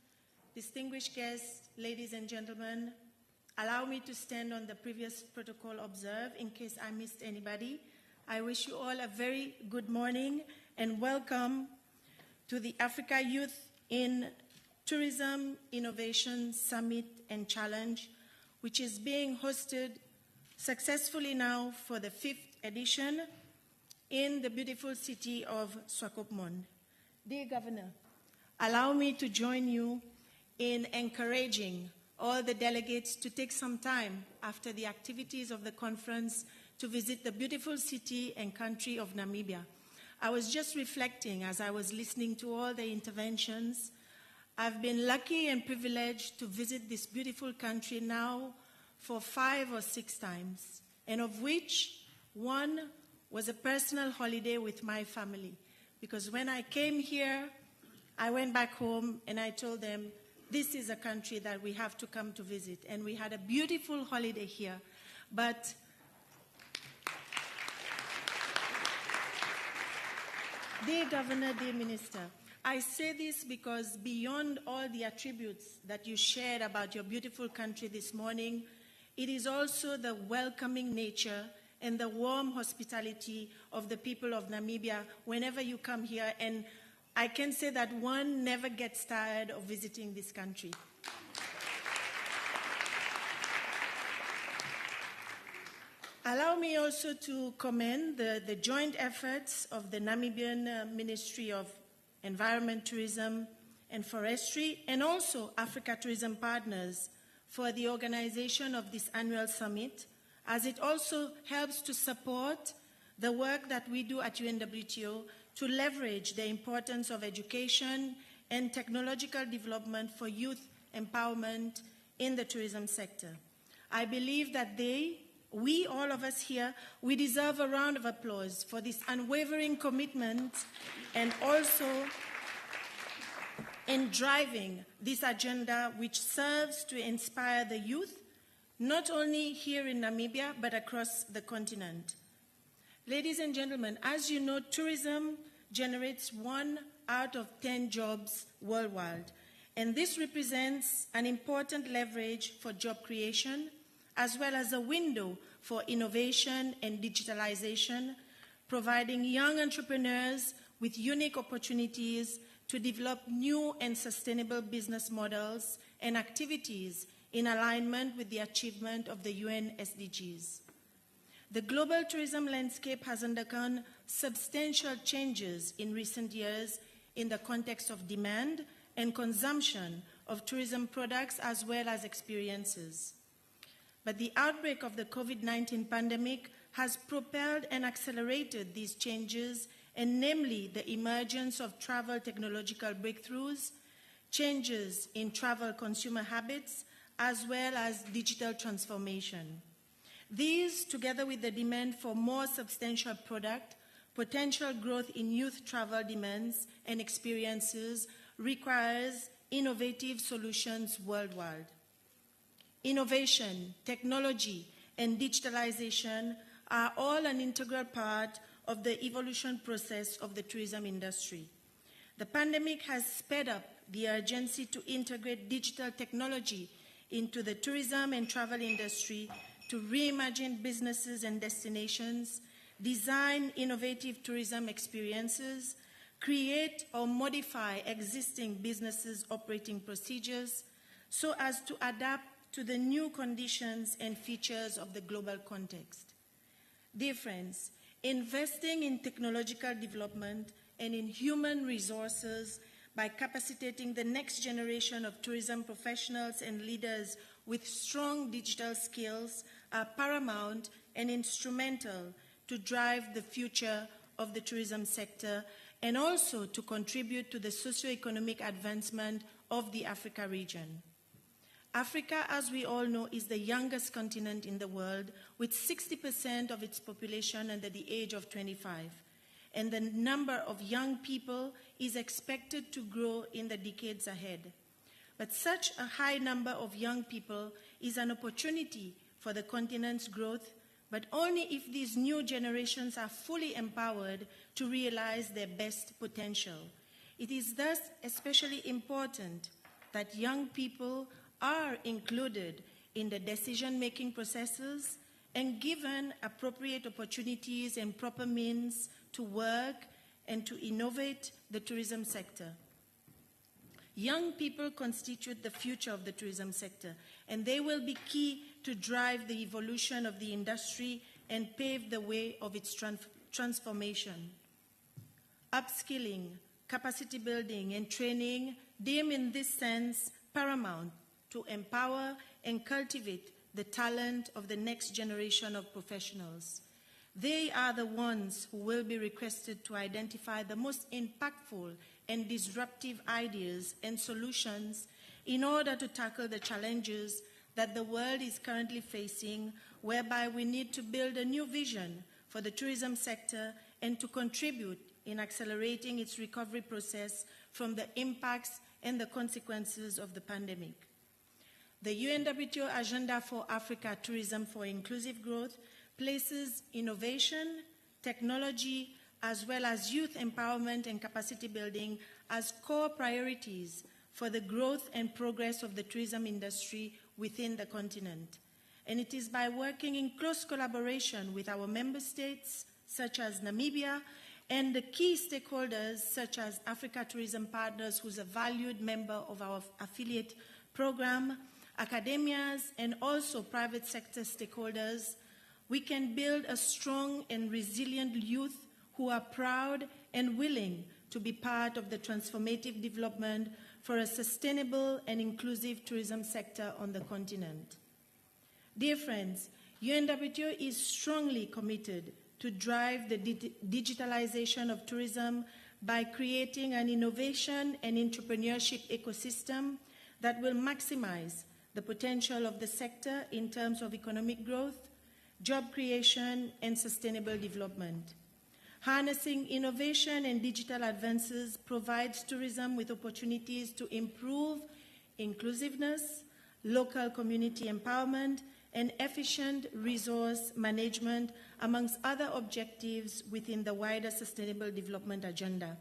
distinguished guests, ladies and gentlemen, allow me to stand on the previous protocol observed in case I missed anybody. I wish you all a very good morning and welcome to the Africa Youth in Tourism Innovation Summit and Challenge, which is being hosted successfully now for the 5th edition in the beautiful city of Swakopmund. Dear Governor, allow me to join you in encouraging all the delegates to take some time after the activities of the conference to visit the beautiful city and country of Namibia. I was just reflecting as I was listening to all the interventions. I've been lucky and privileged to visit this beautiful country now for 5 or 6 times, and of which one was a personal holiday with my family. Because when I came here, I went back home and I told them, this is a country that we have to come to visit. And we had a beautiful holiday here. But dear Governor, dear Minister, I say this because beyond all the attributes that you shared about your beautiful country this morning, it is also the welcoming nature and the warm hospitality of the people of Namibia whenever you come here. And I can say that one never gets tired of visiting this country. Allow me also to commend the joint efforts of the Namibian Ministry of Environment, Tourism and Forestry, and also Africa Tourism Partners for the organization of this annual summit, as it also helps to support the work that we do at UNWTO to leverage the importance of education and technological development for youth empowerment in the tourism sector. I believe that we, all of us here, we deserve a round of applause for this unwavering commitment and also in driving this agenda which serves to inspire the youth, not only here in Namibia, but across the continent. Ladies and gentlemen, as you know, tourism generates 1 out of 10 jobs worldwide, and this represents an important leverage for job creation, as well as a window for innovation and digitalization, providing young entrepreneurs with unique opportunities to develop new and sustainable business models and activities in alignment with the achievement of the UN SDGs. The global tourism landscape has undergone substantial changes in recent years in the context of demand and consumption of tourism products as well as experiences. But the outbreak of the COVID-19 pandemic has propelled and accelerated these changes, and namely the emergence of travel technological breakthroughs, changes in travel consumer habits, as well as digital transformation. These, together with the demand for more substantial product, potential growth in youth travel demands and experiences, requires innovative solutions worldwide. Innovation, technology, and digitalization are all an integral part of the evolution process of the tourism industry. The pandemic has sped up the urgency to integrate digital technology into the tourism and travel industry to reimagine businesses and destinations, design innovative tourism experiences, create or modify existing businesses' operating procedures so as to adapt to the new conditions and features of the global context. Dear friends, investing in technological development and in human resources by capacitating the next generation of tourism professionals and leaders with strong digital skills are paramount and instrumental to drive the future of the tourism sector and also to contribute to the socio-economic advancement of the Africa region. Africa, as we all know, is the youngest continent in the world, with 60% of its population under the age of 25. And the number of young people is expected to grow in the decades ahead. But such a high number of young people is an opportunity for the continent's growth, but only if these new generations are fully empowered to realize their best potential. It is thus especially important that young people are included in the decision-making processes and given appropriate opportunities and proper means to work and to innovate the tourism sector. Young people constitute the future of the tourism sector, and they will be key to drive the evolution of the industry and pave the way of its transformation. Upskilling, capacity building, and training deem in this sense paramount to empower and cultivate the talent of the next generation of professionals. They are the ones who will be requested to identify the most impactful and disruptive ideas and solutions in order to tackle the challenges that the world is currently facing, whereby we need to build a new vision for the tourism sector and to contribute in accelerating its recovery process from the impacts and the consequences of the pandemic. The UNWTO Agenda for Africa Tourism for Inclusive Growth places innovation, technology, as well as youth empowerment and capacity building as core priorities for the growth and progress of the tourism industry within the continent. And it is by working in close collaboration with our member states, such as Namibia, and the key stakeholders, such as Africa Tourism Partners, who's a valued member of our affiliate program, academias, and also private sector stakeholders, we can build a strong and resilient youth who are proud and willing to be part of the transformative development for a sustainable and inclusive tourism sector on the continent. Dear friends, UNWTO is strongly committed to drive the digitalization of tourism by creating an innovation and entrepreneurship ecosystem that will maximize the potential of the sector in terms of economic growth, job creation, and sustainable development. Harnessing innovation and digital advances provides tourism with opportunities to improve inclusiveness, local community empowerment, and efficient resource management, amongst other objectives within the wider Sustainable Development Agenda.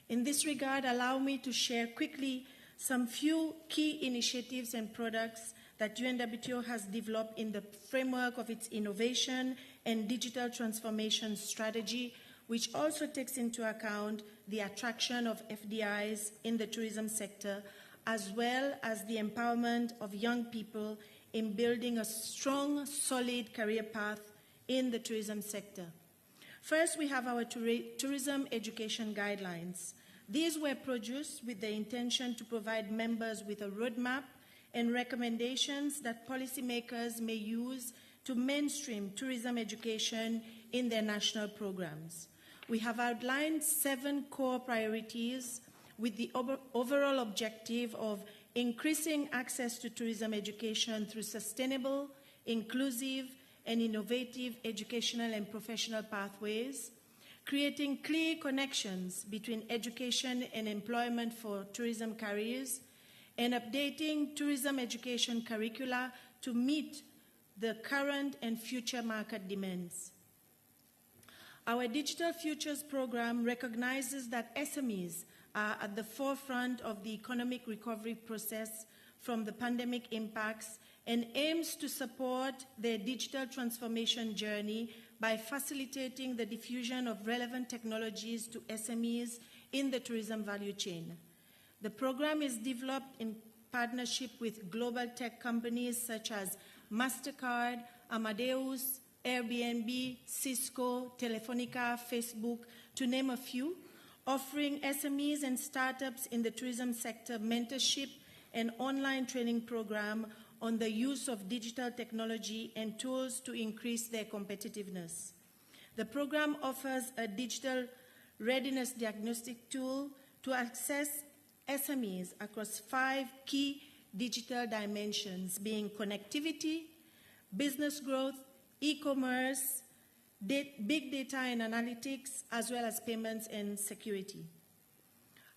In this regard, allow me to share quickly some few key initiatives and products that UNWTO has developed in the framework of its innovation and digital transformation strategy, which also takes into account the attraction of FDIs in the tourism sector, as well as the empowerment of young people in building a strong, solid career path in the tourism sector. First, we have our tourism education guidelines. These were produced with the intention to provide members with a roadmap and recommendations that policymakers may use to mainstream tourism education in their national programs. We have outlined 7 core priorities with the overall objective of increasing access to tourism education through sustainable, inclusive, and innovative educational and professional pathways, creating clear connections between education and employment for tourism careers, and updating tourism education curricula to meet the current and future market demands. Our Digital Futures program recognizes that SMEs are at the forefront of the economic recovery process from the pandemic impacts and aims to support their digital transformation journey by facilitating the diffusion of relevant technologies to SMEs in the tourism value chain. The program is developed in partnership with global tech companies such as MasterCard, Amadeus, Airbnb, Cisco, Telefonica, Facebook, to name a few, offering SMEs and startups in the tourism sector mentorship and online training program on the use of digital technology and tools to increase their competitiveness. The program offers a digital readiness diagnostic tool to assess SMEs across 5 key digital dimensions, being connectivity, business growth, e-commerce, big data and analytics, as well as payments and security.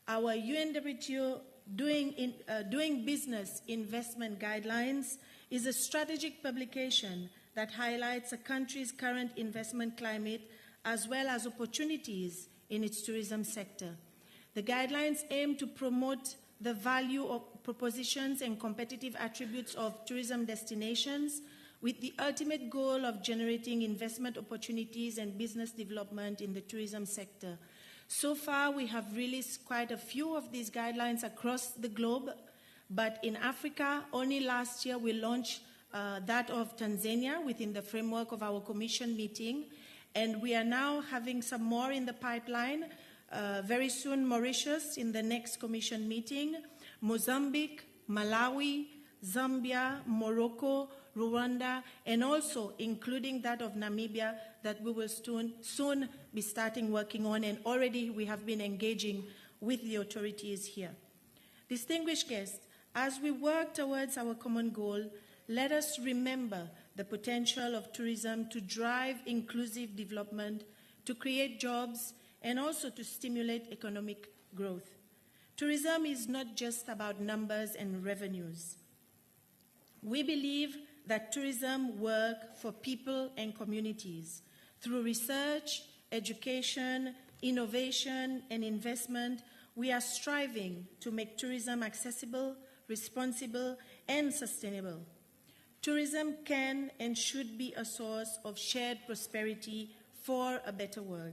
Our UNWTO Doing Business Investment Guidelines is a strategic publication that highlights a country's current investment climate as well as opportunities in its tourism sector. The guidelines aim to promote the value of propositions and competitive attributes of tourism destinations with the ultimate goal of generating investment opportunities and business development in the tourism sector. So far, we have released quite a few of these guidelines across the globe, but in Africa, only last year we launched that of Tanzania within the framework of our commission meeting, and we are now having some more in the pipeline. Very soon, Mauritius in the next commission meeting, Mozambique, Malawi, Zambia, Morocco, Rwanda, and also including that of Namibia that we will soon be starting working on, and already we have been engaging with the authorities here. Distinguished guests, as we work towards our common goal, let us remember the potential of tourism to drive inclusive development, to create jobs, and also to stimulate economic growth. Tourism is not just about numbers and revenues. We believe that tourism works for people and communities. Through research, education, innovation, and investment, we are striving to make tourism accessible, responsible, and sustainable. Tourism can and should be a source of shared prosperity for a better world.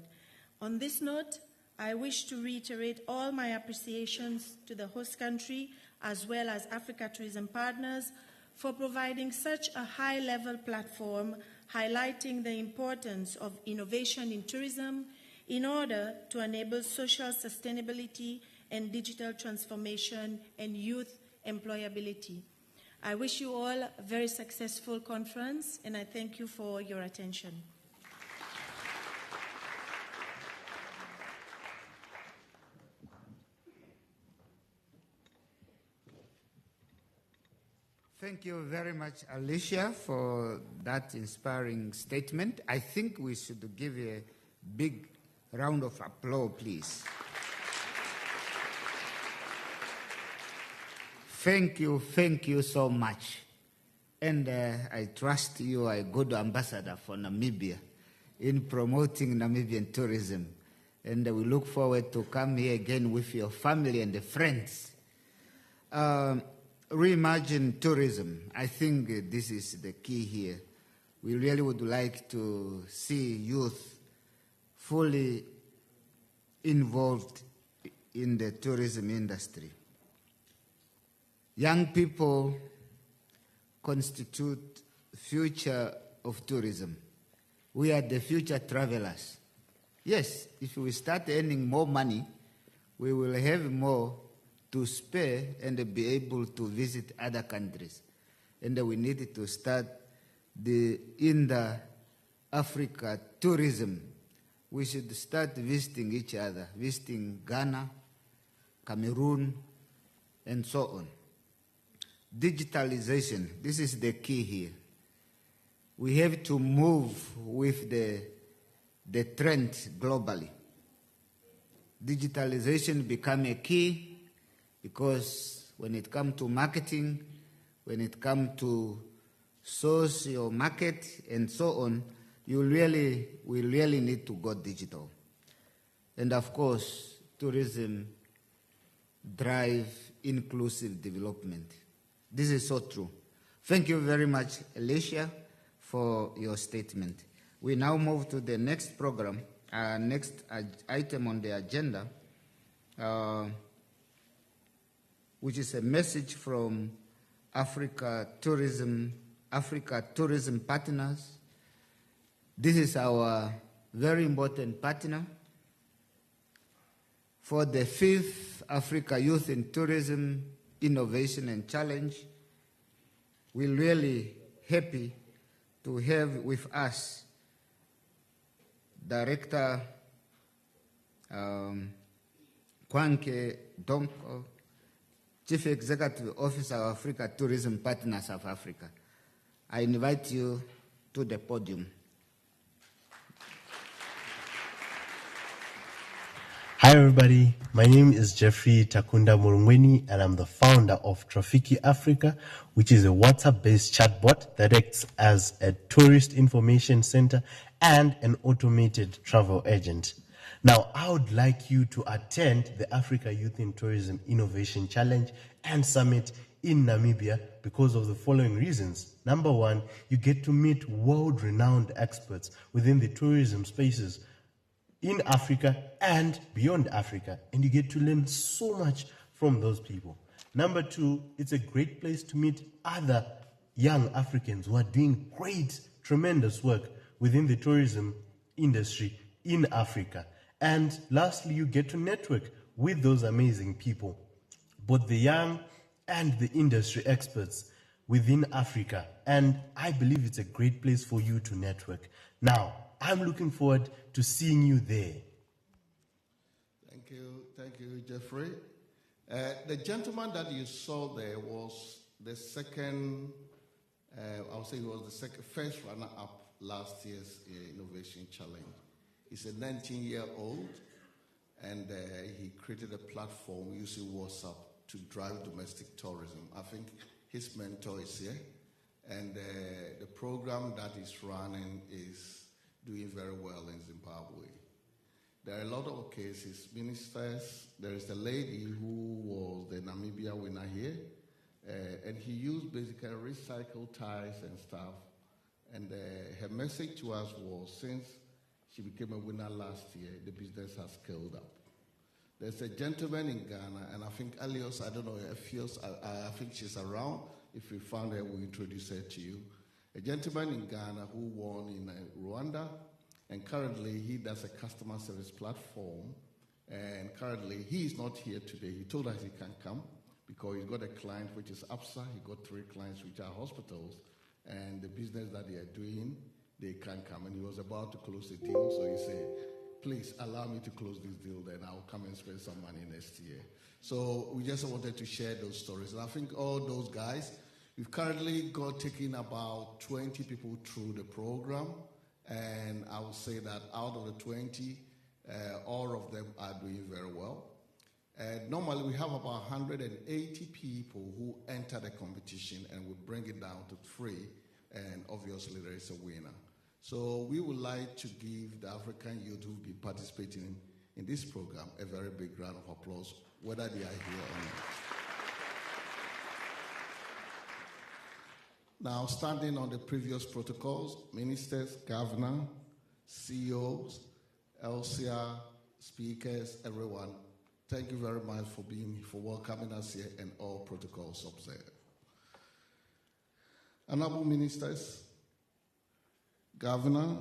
On this note, I wish to reiterate all my appreciations to the host country as well as Africa Tourism Partners for providing such a high-level platform highlighting the importance of innovation in tourism in order to enable social sustainability and digital transformation and youth employability. I wish you all a very successful conference, and I thank you for your attention. Thank you very much, Alicia, for that inspiring statement. I think we should give you a big round of applause, please. Thank you so much. And I trust you are a good ambassador for Namibia in promoting Namibian tourism. And we look forward to come here again with your family and friends. Reimagine tourism. I think this is the key here. We really would like to see youth fully involved in the tourism industry. Young people constitute the future of tourism. We are the future travelers. Yes, if we start earning more money, we will have more to spare and be able to visit other countries. And we need to start in the Africa tourism. We should start visiting each other, visiting Ghana, Cameroon, and so on. Digitalization, this is the key here. We have to move with the trend globally. Digitalization become a key because when it comes to marketing, when it comes to source your market and so on, we really need to go digital. And of course, tourism drive inclusive development. This is so true. Thank you very much, Alicia, for your statement. We now move to the next program, next item on the agenda, which is a message from Africa Tourism Partners. This is our very important partner for the 5th Africa Youth in Tourism Innovation and Challenge. We're really happy to have with us Director Kwanke Donko, Chief Executive Officer of Africa Tourism Partners of Africa. I invite you to the podium. Hi everybody, my name is Jeffrey Takunda Murungweni and I'm the founder of Trafiki Africa, which is a WhatsApp-based chatbot that acts as a tourist information center and an automated travel agent. Now, I would like you to attend the Africa Youth in Tourism Innovation Challenge and Summit in Namibia because of the following reasons. Number one, you get to meet world-renowned experts within the tourism spaces in Africa and beyond Africa, and you get to learn so much from those people. Number two, it's a great place to meet other young Africans who are doing great, tremendous work within the tourism industry in Africa. And lastly, you get to network with those amazing people, both the young and the industry experts within Africa. And I believe it's a great place for you to network. Now, I'm looking forward to seeing you there. Thank you, Jeffrey. The gentleman that you saw there was the second, I would say he was the first runner-up last year's Innovation Challenge. He's a 19-year-old, and he created a platform using WhatsApp to drive domestic tourism. I think his mentor is here, and the program that he's running is doing very well in Zimbabwe. There are a lot of cases, ministers. There is a lady who was the Namibia winner here, and he used basically recycled tires and stuff. And her message to us was, since she became a winner last year, the business has scaled up. There's a gentleman in Ghana, and I think Alios, I don't know if I think she's around. If we found her, we'll introduce her to you. A gentleman in Ghana who won in Rwanda, and currently he does a customer service platform, and currently he is not here today. He told us he can't come because he's got a client which is APSA, he got 3 clients which are hospitals, and the business that they are doing, they can't come, and he was about to close the deal, so he said, please allow me to close this deal, then I'll come and spend some money next year. So we just wanted to share those stories, and I think all those guys, we've currently taken about 20 people through the program, and I would say that out of the 20, all of them are doing very well. Normally, we have about 180 people who enter the competition, and we bring it down to 3, and obviously there is a winner. So we would like to give the African youth who will be participating in this program a very big round of applause, whether they are here or not. Now, standing on the previous protocols, ministers, governor, CEOs, LCR, speakers, everyone, thank you very much for welcoming us here, and all protocols observed. Honorable ministers, governor,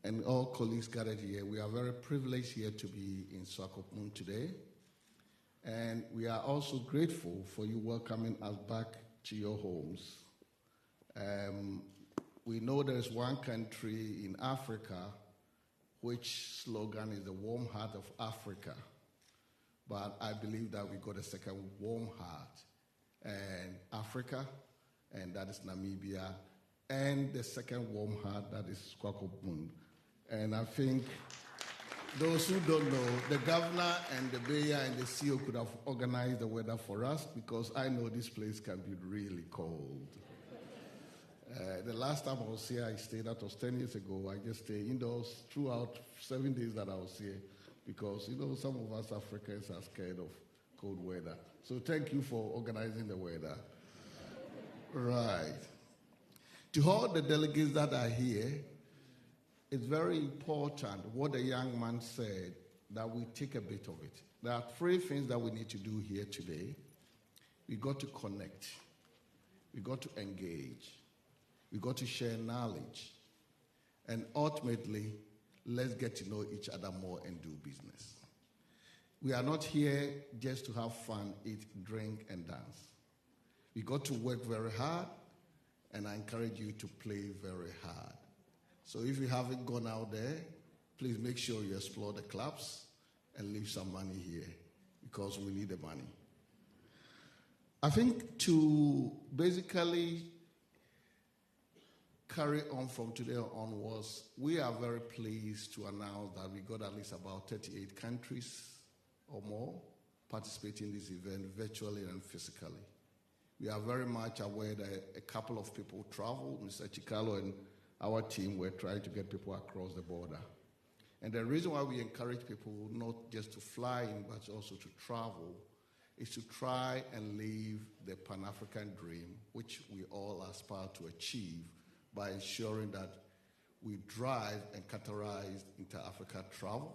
and all colleagues gathered here, we are very privileged here to be in Swakopmund today. And we are also grateful for you welcoming us back to your homes. We know there is one country in Africa which slogan is the warm heart of Africa. But I believe that we got a second warm heart in Africa, and that is Namibia, and the second warm heart, that is Swakopmund. And I think those who don't know, the governor and the mayor and the CEO could have organized the weather for us, because I know this place can be really cold. The last time I was here, I stayed, that was 10 years ago. I just stayed indoors throughout 7 days that I was here, because, you know, some of us Africans are scared of cold weather. So thank you for organizing the weather. Right. To all the delegates that are here, it's very important what the young man said, that we take a bit of it. There are 3 things that we need to do here today. We got to connect. We got to engage. We got to share knowledge. And ultimately, let's get to know each other more and do business. We are not here just to have fun, eat, drink, and dance. We got to work very hard, and I encourage you to play very hard. So if you haven't gone out there, please make sure you explore the clubs and leave some money here, because we need the money. I think to basically carry on from today onwards, we are very pleased to announce that we got at least about 38 countries or more participating in this event virtually and physically. We are very much aware that a couple of people traveled. Mr. Chikalo and our team were trying to get people across the border. And the reason why we encourage people not just to fly in, but also to travel, is to try and live the Pan-African dream, which we all aspire to achieve, by ensuring that we drive and catalyze inter-Africa travel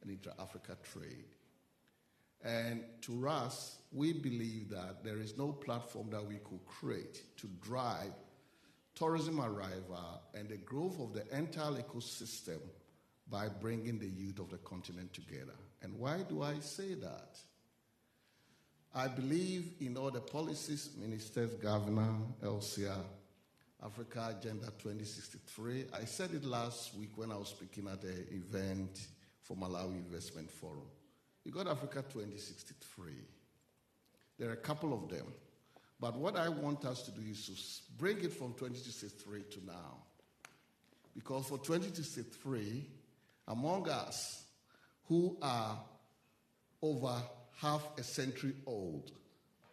and inter-Africa trade. And to us, we believe that there is no platform that we could create to drive tourism arrival and the growth of the entire ecosystem by bringing the youth of the continent together. And why do I say that? I believe in all the policies, ministers, governor, LCR, Africa Agenda 2063. I said it last week when I was speaking at an event for Malawi Investment Forum. You got Africa 2063. There are a couple of them. But what I want us to do is to bring it from 2063 to now. Because for 2063, among us who are over half a century old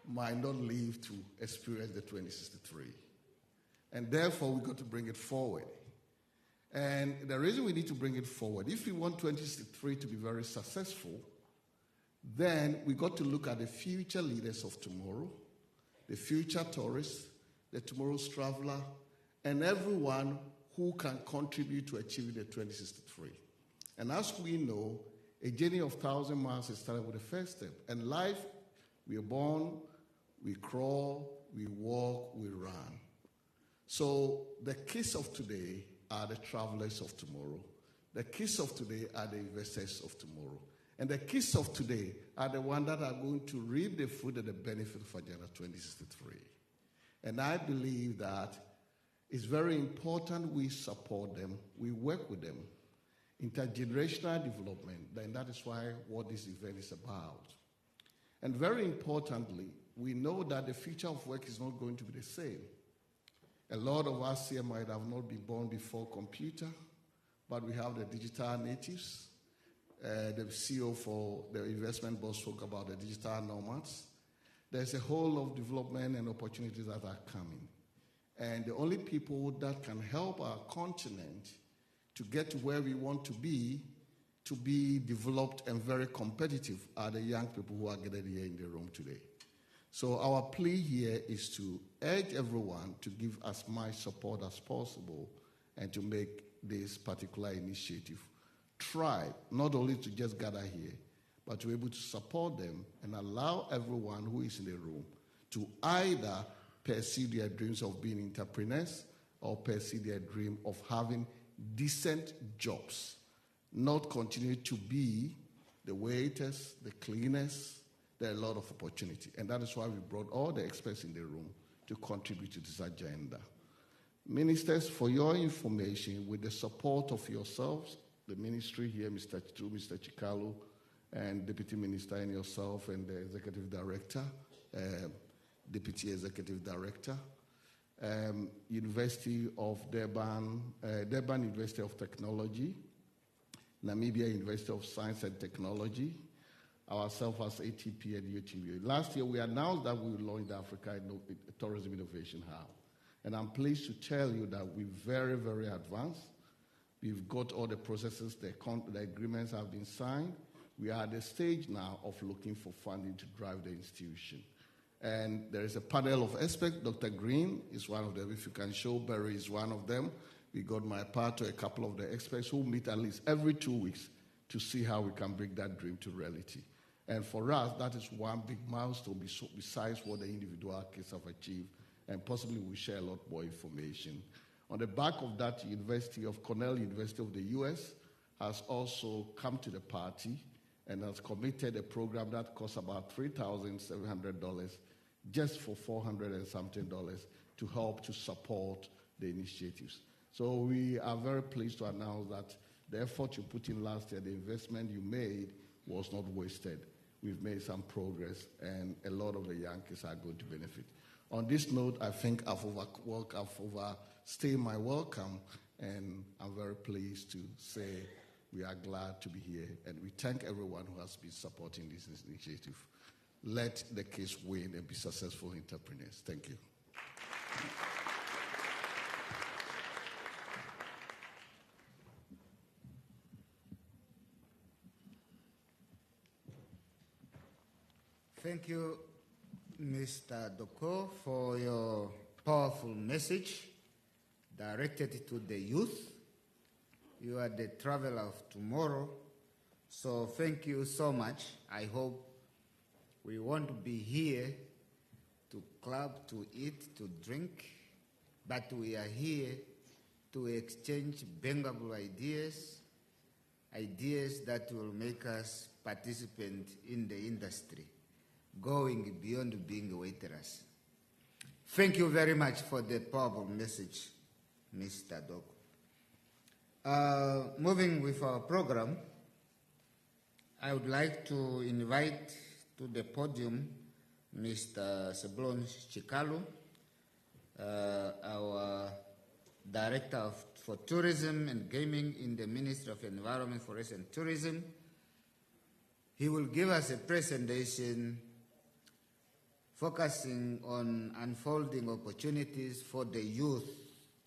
might not live to experience the 2063. And therefore, we've got to bring it forward. And the reason we need to bring it forward, if we want 2063 to be very successful, then we got to look at the future leaders of tomorrow, the future tourists, the tomorrow's traveler, and everyone who can contribute to achieving the 2063. And as we know, a journey of 1,000 miles is started with the first step. And life, we are born, we crawl, we walk, we run. So the kids of today are the travelers of tomorrow. The kids of today are the investors of tomorrow. And the kids of today are the ones that are going to reap the fruit and the benefit of Agenda 2063. And I believe that it's very important we support them, we work with them. Intergenerational development, then that is why what this event is about. And very importantly, we know that the future of work is not going to be the same. A lot of us here might have not been born before computer, but we have the digital natives. The CEO for the investment board spoke about the digital nomads. There's a whole lot of development and opportunities that are coming. And the only people that can help our continent to get to where we want to be developed and very competitive, are the young people who are gathered here in the room today. So our plea here is to urge everyone to give as much support as possible and to make this particular initiative try not only to just gather here, but to be able to support them and allow everyone who is in the room to either pursue their dreams of being entrepreneurs or pursue their dream of having decent jobs, not continue to be the waiters, the cleaners. There are a lot of opportunity. And that is why we brought all the experts in the room to contribute to this agenda. Ministers, for your information, with the support of yourselves, the ministry here, Mr. Chikalu, and Deputy Minister and yourself, and the Executive Director, Deputy Executive Director, University of Durban, Durban University of Technology, Namibia University of Science and Technology, ourselves as ATP and UTV. Last year, we announced that we would launch the Africa Tourism Innovation Hub. And I'm pleased to tell you that we're very, very advanced. We've got all the processes, the agreements have been signed. We are at the stage now of looking for funding to drive the institution. And there is a panel of experts. Dr. Green is one of them. If you can show, Barry is one of them. We got my part to a couple of the experts who meet at least every 2 weeks to see how we can bring that dream to reality. And for us, that is one big milestone besides what the individual kids have achieved, and possibly we'll share a lot more information. On the back of that, Cornell University of the US has also come to the party and has committed a program that costs about $3,700 just for $400 and something to help to support the initiatives. So we are very pleased to announce that the effort you put in last year, the investment you made was not wasted. We've made some progress, and a lot of the young kids are going to benefit. On this note, I think I've overstayed my welcome, and I'm very pleased to say we are glad to be here, and we thank everyone who has been supporting this initiative. Let the kids win and be successful entrepreneurs. Thank you. Thank you, Mr. Doko, for your powerful message directed to the youth. You are the traveler of tomorrow, so thank you so much. I hope we won't be here to club, to eat, to drink, but we are here to exchange bangable ideas that will make us participant in the industry, going beyond being waiters. Thank you very much for the powerful message, Mr. Doko. Moving with our program, I would like to invite to the podium Mr. Seblon Chikalu, our Director for Tourism and Gaming in the Ministry of Environment, Forest and Tourism. He will give us a presentation focusing on unfolding opportunities for the youth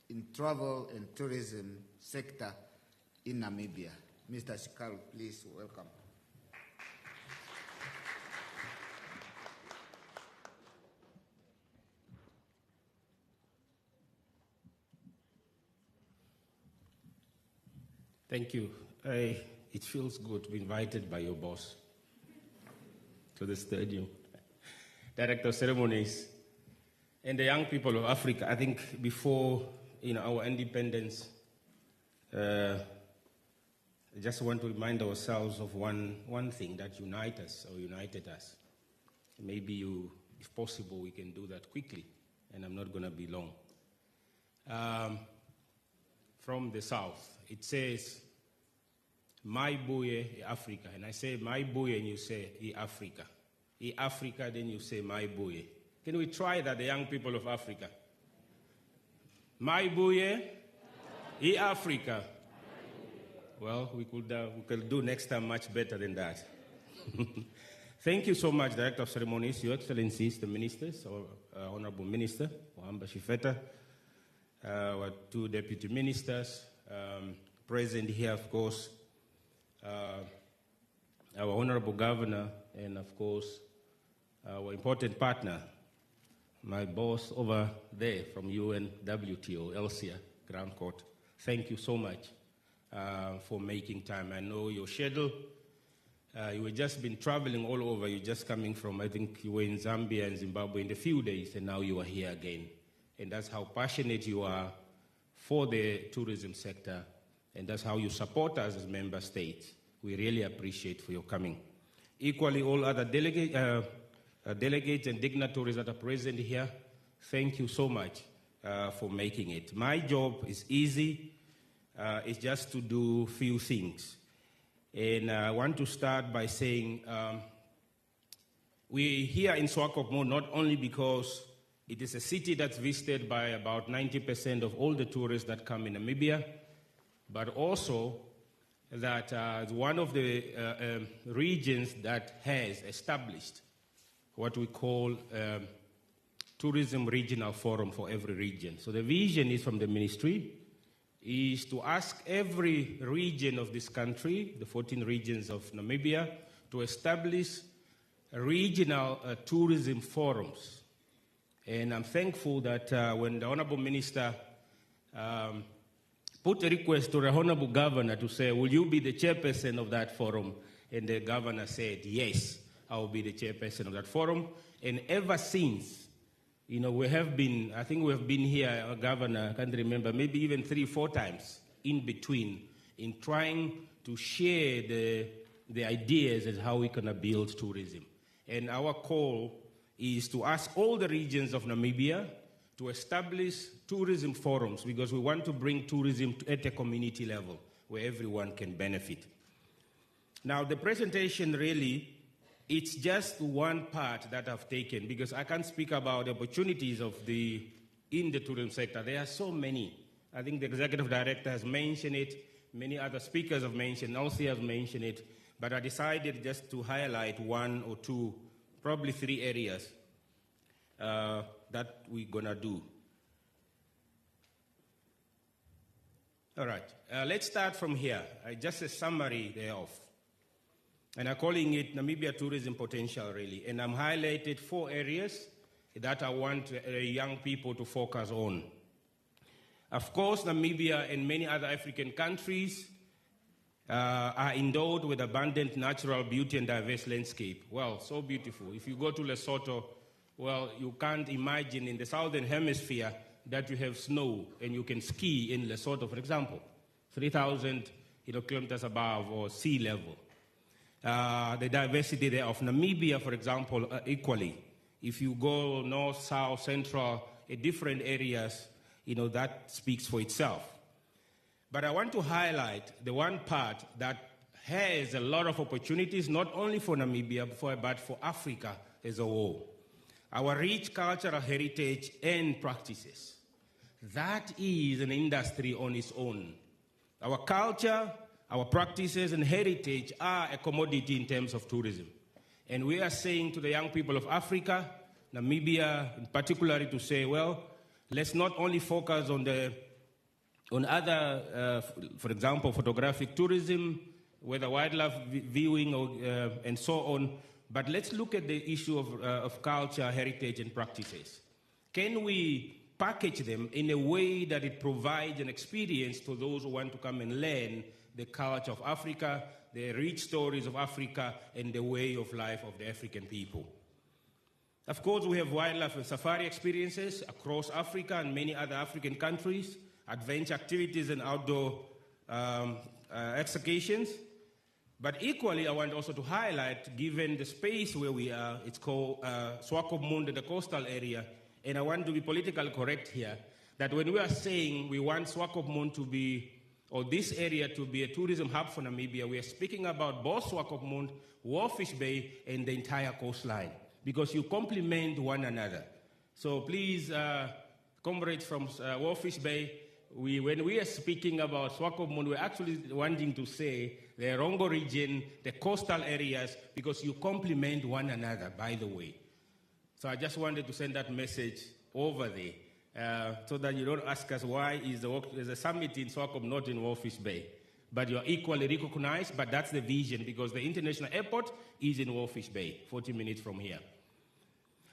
in travel and tourism sector in Namibia. Mr. Chikalu, please welcome. Thank you. It feels good to be invited by your boss to the stadium. Director of Ceremonies and the young people of Africa. I think before our independence, I just want to remind ourselves of one thing that united us. Maybe if possible, we can do that quickly, and I'm not going to be long. From the south, it says, "My boy, Africa," and I say "my boy," and you say Africa. Africa, then you say "my boy." Can we try that, the young people of Africa? My boy, Africa. Well, we could do next time much better than that. Thank you so much, Director of Ceremonies, Your Excellencies, the ministers, Honorable Minister, Wahamba Shifeta, our two deputy ministers, present here, of course, our Honorable Governor, and of course, our important partner, my boss over there from UNWTO, Elsia, Grand Court. Thank you so much for making time. I know your schedule. You were just been traveling all over. You're just coming from, I think you were in Zambia and Zimbabwe in a few days, and now you are here again. And that's how passionate you are for the tourism sector And that's how you support us as member states. We really appreciate for your coming. Equally, all other delegates and dignitaries that are present here, thank you so much for making it. My job is easy. It's just to do few things. And I want to start by saying we're here in Swakopmund not only because it is a city that's visited by about 90% of all the tourists that come in Namibia, but also that it's one of the regions that has established what we call Tourism Regional Forum for every region. So the vision is from the ministry is to ask every region of this country, the 14 regions of Namibia, to establish regional tourism forums. And I'm thankful that when the Honorable Minister put a request to the Honorable Governor to say, will you be the chairperson of that forum? And the Governor said, yes, I will be the chairperson of that forum. And ever since, we have been, I think we have been here, Governor, I can't remember, maybe even 3-4 times in between in trying to share the ideas as how we can build tourism. And our call is to ask all the regions of Namibia to establish tourism forums because we want to bring tourism at a community level where everyone can benefit. Now, the presentation really, it's just one part that I've taken because I can't speak about the opportunities in the tourism sector. There are so many. I think the executive director has mentioned it. Many other speakers have mentioned, Elsie has mentioned it. But I decided just to highlight 1 or 2, probably 3 areas that we're going to do. All right, let's start from here. Just a summary thereof. And I'm calling it Namibia Tourism Potential, really. And I'm highlighted 4 areas that I want young people to focus on. Of course, Namibia and many other African countries are endowed with abundant natural beauty and diverse landscape. Well, so beautiful. If you go to Lesotho, well, you can't imagine in the southern hemisphere that you have snow and you can ski in Lesotho, for example, 3,000 kilometers above or sea level. The diversity there of Namibia, for example, equally. If you go north, south, central, different areas, that speaks for itself. But I want to highlight the one part that has a lot of opportunities, not only for Namibia, but for Africa as a whole. Our rich cultural heritage and practices. That is an industry on its own. Our culture, our practices and heritage are a commodity in terms of tourism. And we are saying to the young people of Africa, Namibia in particular, to say, well, let's not only focus on other, for example, photographic tourism, whether wildlife viewing and so on, but let's look at the issue of culture, heritage, and practices. Can we package them in a way that it provides an experience to those who want to come and learn the culture of Africa, the rich stories of Africa, and the way of life of the African people? Of course, we have wildlife and safari experiences across Africa and many other African countries, adventure activities and outdoor excursions. But equally, I want also to highlight, given the space where we are, it's called Swakopmund, the coastal area, and I want to be politically correct here, that when we are saying we want Swakopmund to be, or this area to be a tourism hub for Namibia, we are speaking about both Swakopmund, Walvis Bay, and the entire coastline, because you complement one another. So please, comrades from Walvis Bay, when we are speaking about Swakopmund, we're actually wanting to say the Rongo region, the coastal areas, because you complement one another, by the way. So I just wanted to send that message over there so that you don't ask us why is there's a summit in Swakopmund, not in Walvis Bay. But you're equally recognized, but that's the vision, because the international airport is in Walvis Bay, 40 minutes from here.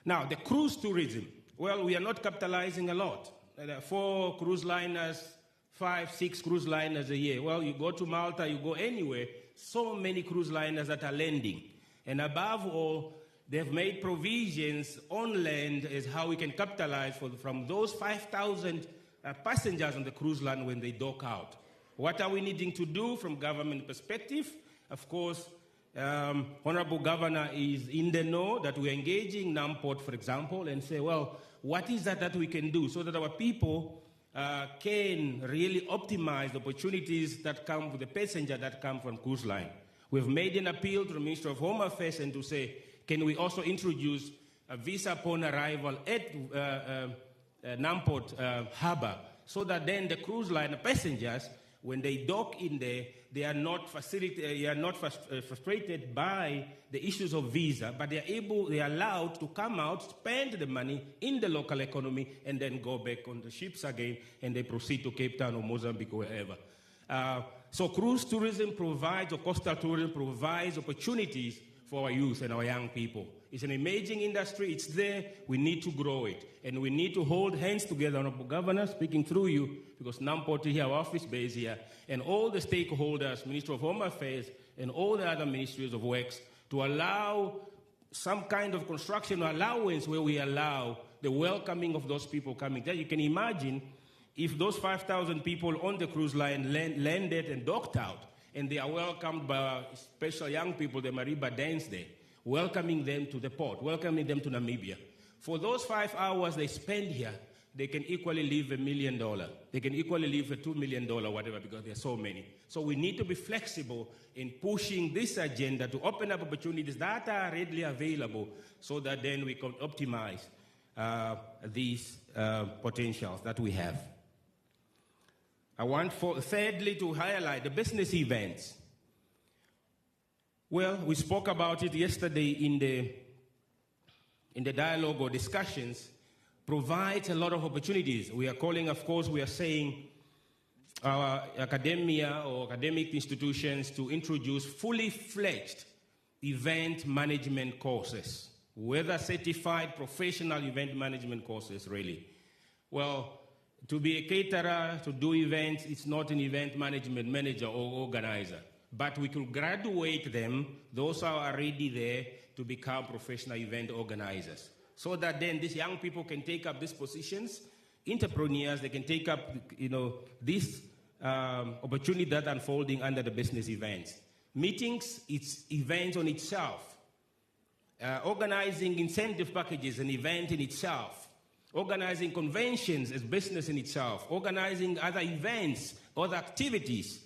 Now, the cruise tourism. Well, we are not capitalizing a lot. There are 4 cruise liners, 5, 6 cruise liners a year. Well, you go to Malta, you go anywhere, so many cruise liners that are landing. And above all, they've made provisions on land as how we can capitalize from those 5,000 passengers on the cruise line when they dock out. What are we needing to do from government perspective? Of course, Honorable Governor is in the know that we're engaging NAMPORT, for example, and say, well, what is that we can do so that our people can really optimize the opportunities that come with the passenger that come from cruise line. We've made an appeal to the Minister of Home Affairs and to say, can we also introduce a visa upon arrival at NAMPORT Harbour, so that then the cruise line passengers, when they dock in there, they are not frustrated by the issues of visa, but they are allowed to come out, spend the money in the local economy, and then go back on the ships again, and they proceed to Cape Town or Mozambique or wherever. So cruise tourism provides, or coastal tourism provides opportunities for our youth and our young people. It's an emerging industry. It's there. We need to grow it. And we need to hold hands together, Honorable Governor, speaking through you, because NAMPORT here, our office base here, and all the stakeholders, Minister of Home Affairs, and all the other ministries of works, to allow some kind of construction allowance where we allow the welcoming of those people coming there. You can imagine if those 5,000 people on the cruise line landed and docked out, and they are welcomed by special young people, the Mariba dance there, welcoming them to the port, welcoming them to Namibia. For those 5 hours they spend here, they can equally live $1 million. They can equally live $2 million, whatever, because there are so many. So we need to be flexible in pushing this agenda to open up opportunities that are readily available, so that then we can optimize these potentials that we have. I want, thirdly, to highlight the business events. Well, we spoke about it yesterday in the dialogue or discussions. Provides a lot of opportunities. We are calling, of course, we are saying our academia or academic institutions to introduce fully fledged event management courses, whether certified professional event management courses, really. Well, to be a caterer, to do events, it's not an event management manager or organizer. But we could graduate them, those are already there, to become professional event organizers. So that then these young people can take up these positions, entrepreneurs, they can take up, this opportunity that unfolding under the business events. Meetings, it's events on itself. Organizing incentive packages, an event in itself. Organizing conventions is business in itself. Organizing other events, other activities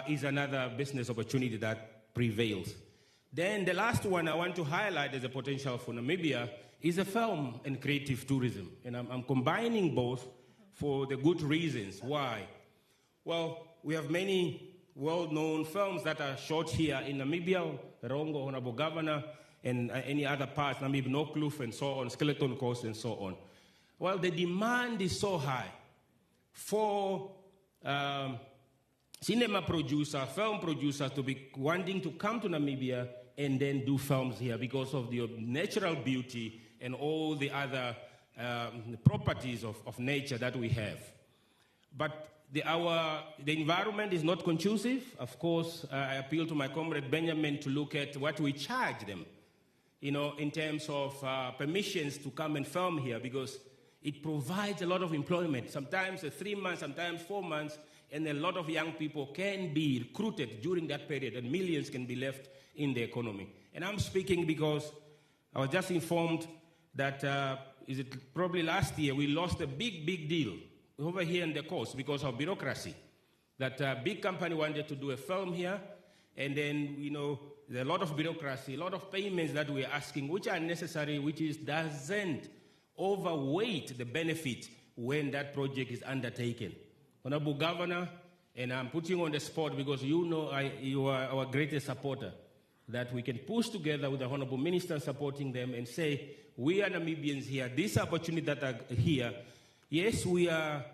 is another business opportunity that prevails. Then the last one I want to highlight as a potential for Namibia is a film and creative tourism. And I'm combining both for the good reasons. Why? Well, we have many well-known films that are shot here in Namibia, Rongo, Honorable Governor, and any other parts, Namib Nokloof and so on, Skeleton Coast and so on. Well, the demand is so high for cinema producers, film producers to be wanting to come to Namibia and then do films here because of the natural beauty and all the other properties of nature that we have. But the environment is not conducive. Of course, I appeal to my comrade Benjamin to look at what we charge them, in terms of permissions to come and film here, because it provides a lot of employment, sometimes 3 months, sometimes 4 months, and a lot of young people can be recruited during that period, and millions can be left in the economy. And I'm speaking because I was just informed that, probably last year, we lost a big deal over here in the coast because of bureaucracy. That a big company wanted to do a film here, and then, there's a lot of bureaucracy, a lot of payments that we're asking, which are necessary, which doesn't overweight the benefit when that project is undertaken. Honorable Governor, and I'm putting you on the spot because you are our greatest supporter, that we can push together with the Honorable Minister supporting them and say, we are Namibians here, these opportunities that are here, yes, we are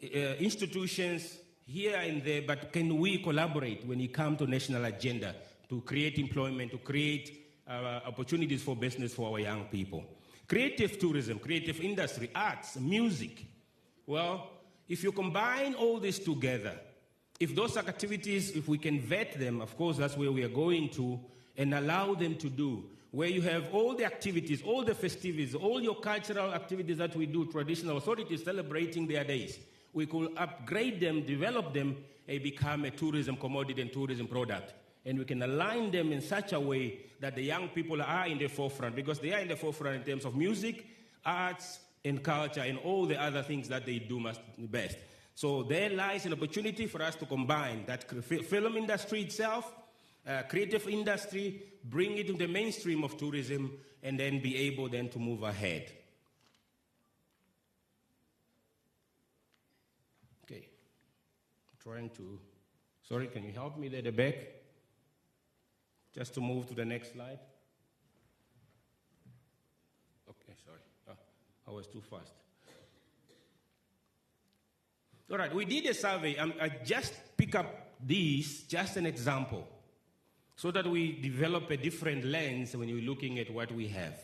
institutions here and there, but can we collaborate when it comes to national agenda to create employment, to create opportunities for business for our young people? Creative tourism, creative industry, arts, music. Well, if you combine all this together, if those activities, if we can vet them, of course, that's where we are going to, and allow them to do, where you have all the activities, all the festivities, all your cultural activities that we do, traditional authorities celebrating their days. we could upgrade them, develop them, and become a tourism commodity and tourism product. And we can align them in such a way that the young people are in the forefront, because they are in the forefront in terms of music, arts, and culture, and all the other things that they do best. So there lies an opportunity for us to combine that film industry itself, creative industry, bring it to the mainstream of tourism, and then be able then to move ahead. Okay. Trying to, sorry, can you help me there at the back? Just to move to the next slide. Okay, sorry. I was too fast. All right, we did a survey. I just pick up these, just an example, so that we develop a different lens when you're looking at what we have.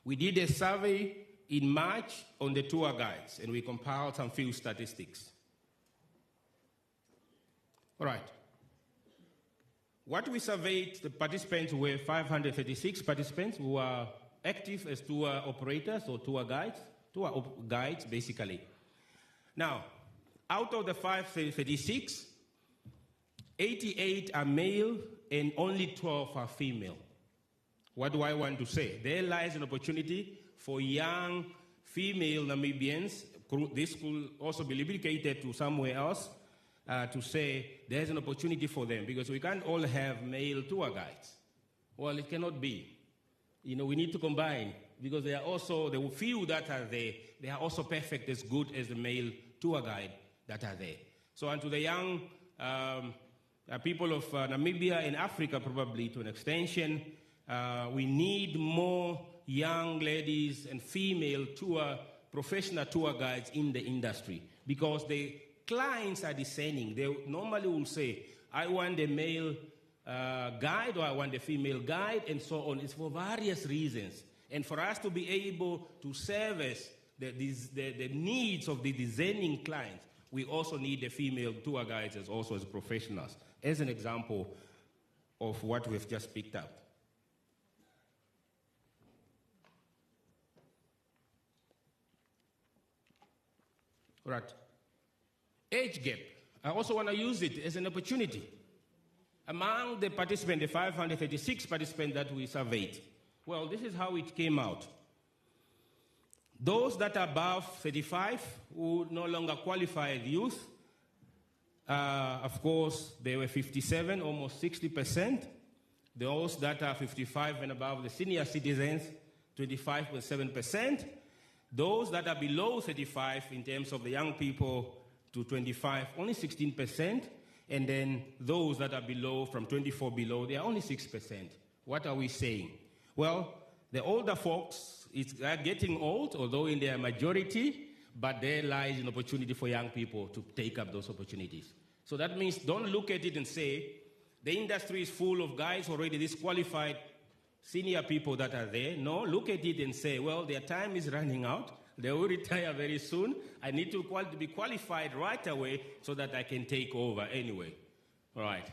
We did a survey in March on the tour guides, and we compiled some few statistics. All right. What we surveyed, the participants were 536 participants who are active as tour operators or tour guides basically. Now, out of the 536, 88 are male and only 12 are female. What do I want to say? There lies an opportunity for young female Namibians. This could also be replicated to somewhere else to say there's an opportunity for them, because we can't all have male tour guides. Well, it cannot be. You know, we need to combine, because they are also, the few that are there, they are also perfect as good as the male tour guide that are there. So, and to the young people of Namibia and Africa, probably to an extension, we need more young ladies and female professional tour guides in the industry, because the clients are discerning. They normally will say, I want a male guide, or I want a female guide, and so on. It's for various reasons. And for us to be able to service the needs of the discerning clients, we also need the female tour guides as professionals, as an example of what we've just picked up. Right. Age gap. I also want to use it as an opportunity. Among the participants, the 536 participants that we surveyed, well, this is how it came out. Those that are above 35 who no longer qualify as youth, of course, they were 57, almost 60%. Those that are 55 and above, the senior citizens, 25.7%. Those that are below 35 in terms of the young people to 25, only 16%. And then those that are below, from 24 below, they are only 6%. What are we saying? Well, the older folks are getting old, although in their majority, but there lies an opportunity for young people to take up those opportunities. So that means don't look at it and say, the industry is full of guys already disqualified, senior people that are there. No, look at it and say, well, their time is running out. They will retire very soon. I need to be qualified right away so that I can take over anyway. All right.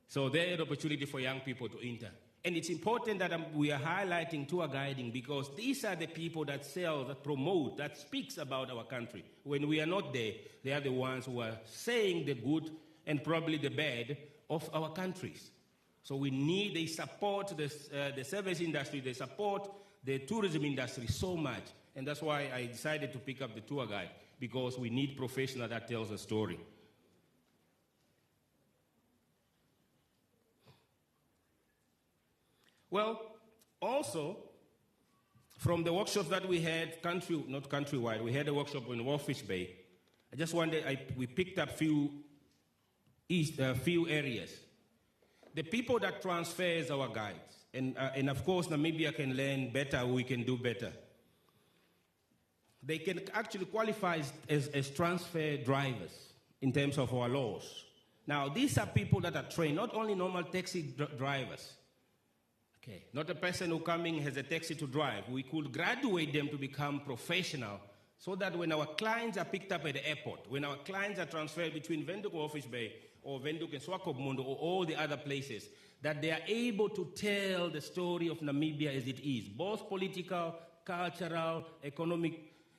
So there is an opportunity for young people to enter. And it's important that we are highlighting tour guiding, because these are the people that sell, that promote, that speaks about our country. When we are not there, they are the ones who are saying the good and probably the bad of our countries. So they support the service industry, they support the tourism industry so much. And that's why I decided to pick up the tour guide, because we need professional that tells a story. Well, also, from the workshops that we had, not countrywide, we had a workshop in Walfish Bay. I just wanted, we picked up few areas. The people that transfers our guides, and of course Namibia can learn better, we can do better. They can actually qualify as transfer drivers in terms of our laws. Now, these are people that are trained, not only normal taxi drivers. Okay, not a person who coming has a taxi to drive. We could graduate them to become professional, so that when our clients are picked up at the airport, when our clients are transferred between Windhoek Walfish Bay or Windhoek and Swakopmund or all the other places, that they are able to tell the story of Namibia as it is, both political, cultural, economic,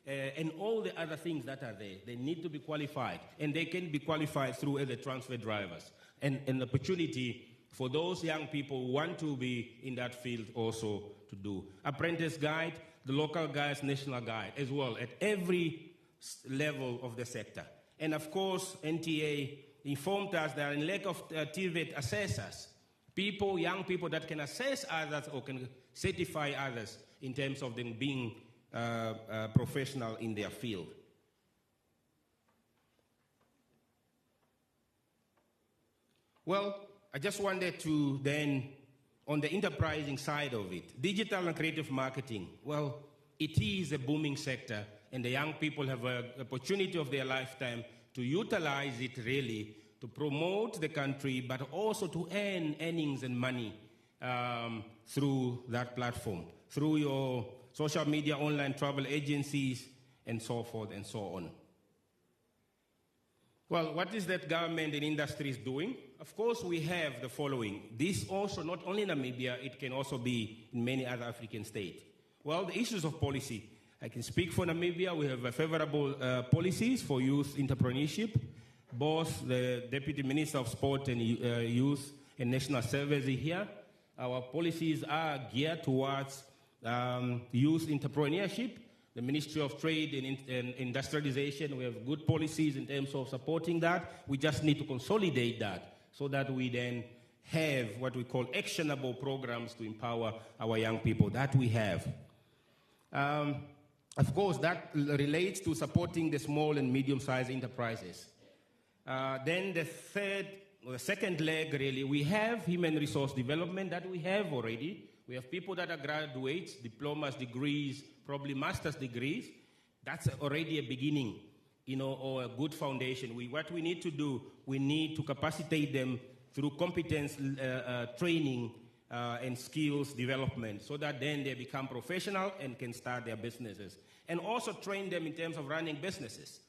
and all the other things that are there. They need to be qualified, and they can be qualified through the transfer drivers. And an opportunity for those young people who want to be in that field also to do. Apprentice guide, the local guides, national guide as well, at every level of the sector. And of course, NTA informed us that in lack of TVET assessors, people, young people that can assess others or can certify others in terms of them being professional in their field. Well, I just wanted to then, on the enterprising side of it, digital and creative marketing, well, it is a booming sector, and the young people have an opportunity of their lifetime to utilize it really to promote the country, but also to earn earnings and money through that platform, through your social media, online travel agencies, and so forth and so on. Well, what is that government and industries doing? Of course, we have the following. This also, not only in Namibia, it can also be in many other African states. Well, the issues of policy. I can speak for Namibia. We have favorable policies for youth entrepreneurship. Both the Deputy Minister of Sport and Youth and National Service here. Our policies are geared towards youth entrepreneurship. The Ministry of Trade and Industrialization, we have good policies in terms of supporting that. We just need to consolidate that so that we then have what we call actionable programs to empower our young people. That we have. Of course, that relates to supporting the small and medium-sized enterprises. Then the second leg, really, we have human resource development that we have already. We have people that are graduates, diplomas, degrees, probably master's degrees. That's already a beginning, or a good foundation. What we need to do, we need to capacitate them through competence training and skills development so that then they become professional and can start their businesses. And also train them in terms of running businesses.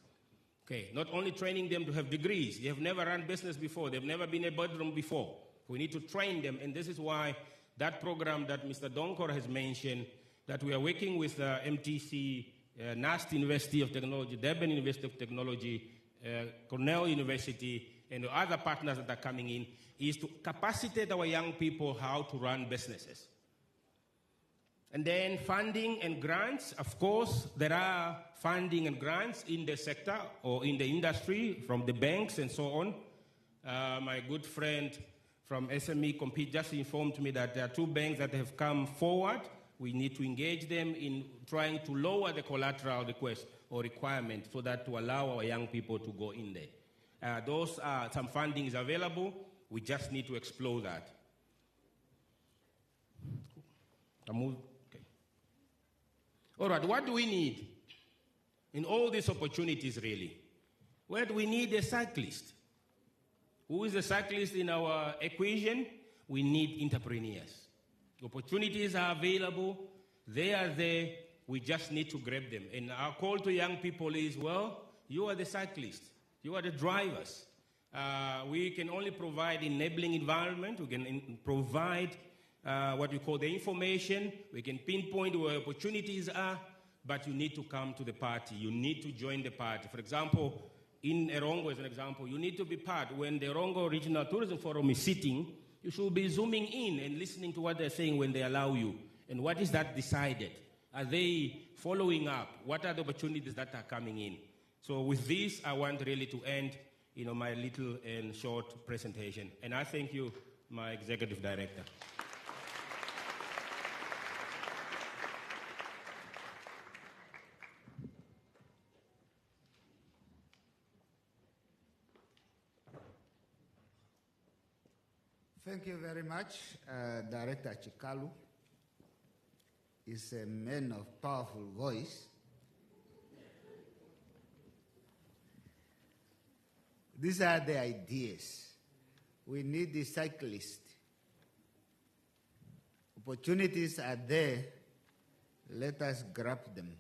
Okay, not only training them to have degrees. They have never run business before. They've never been in a boardroom before. We need to train them, and this is why that program that Mr. Donkor has mentioned, that we are working with MTC, NAST University of Technology, Durban University of Technology, Cornell University, and the other partners that are coming in, is to capacitate our young people how to run businesses. And then funding and grants, of course, there are funding and grants in the sector or in the industry from the banks and so on. My good friend from SME Compete just informed me that there are 2 banks that have come forward. We need to engage them in trying to lower the collateral request or requirement so that to allow our young people to go in there. Those are some funding is available. We just need to explore that. Okay. All right, what do we need in all these opportunities really? Well, we need a cyclist. Who is a cyclist in our equation? We need entrepreneurs. Opportunities are available. They are there. We just need to grab them. And our call to young people is, well, you are the cyclists. You are the drivers. We can only provide enabling environment. We can provide what we call the information. We can pinpoint where opportunities are, but you need to come to the party. You need to join the party. For example, in Erongo, as an example, you need to be part. When the Erongo Regional Tourism Forum is sitting, you should be zooming in and listening to what they're saying when they allow you. And what is that decided? Are they following up? What are the opportunities that are coming in? So with this, I want really to end my little and short presentation. And I thank you, my Executive Director. Thank you very much, Director Chikalu. He's a man of powerful voice. These are the ideas. We need the cyclist. Opportunities are there. Let us grab them.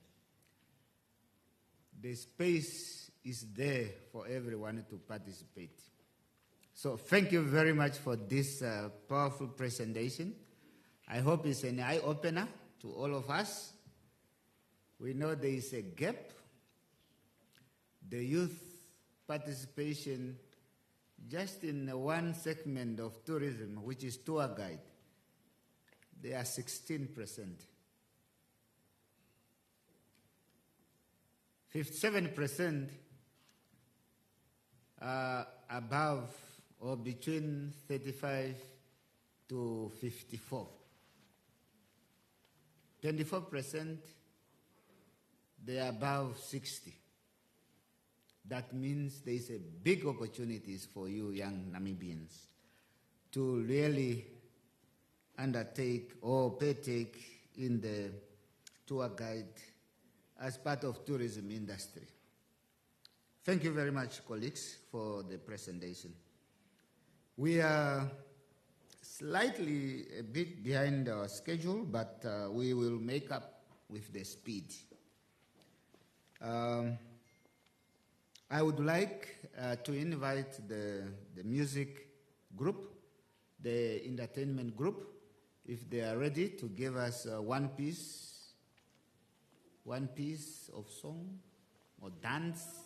The space is there for everyone to participate. So thank you very much for this powerful presentation. I hope it's an eye-opener to all of us. We know there is a gap. The youth participation just in one segment of tourism, which is tour guide, they are 16%. 57% are above or between 35 to 54. 24%, they are above 60. That means there is a big opportunities for you young Namibians to really undertake or partake in the tour guide as part of tourism industry. Thank you very much, colleagues, for the presentation. We are slightly a bit behind our schedule, but we will make up with the speed. I would like to invite the music group, the entertainment group, if they are ready to give us one piece of song or dance.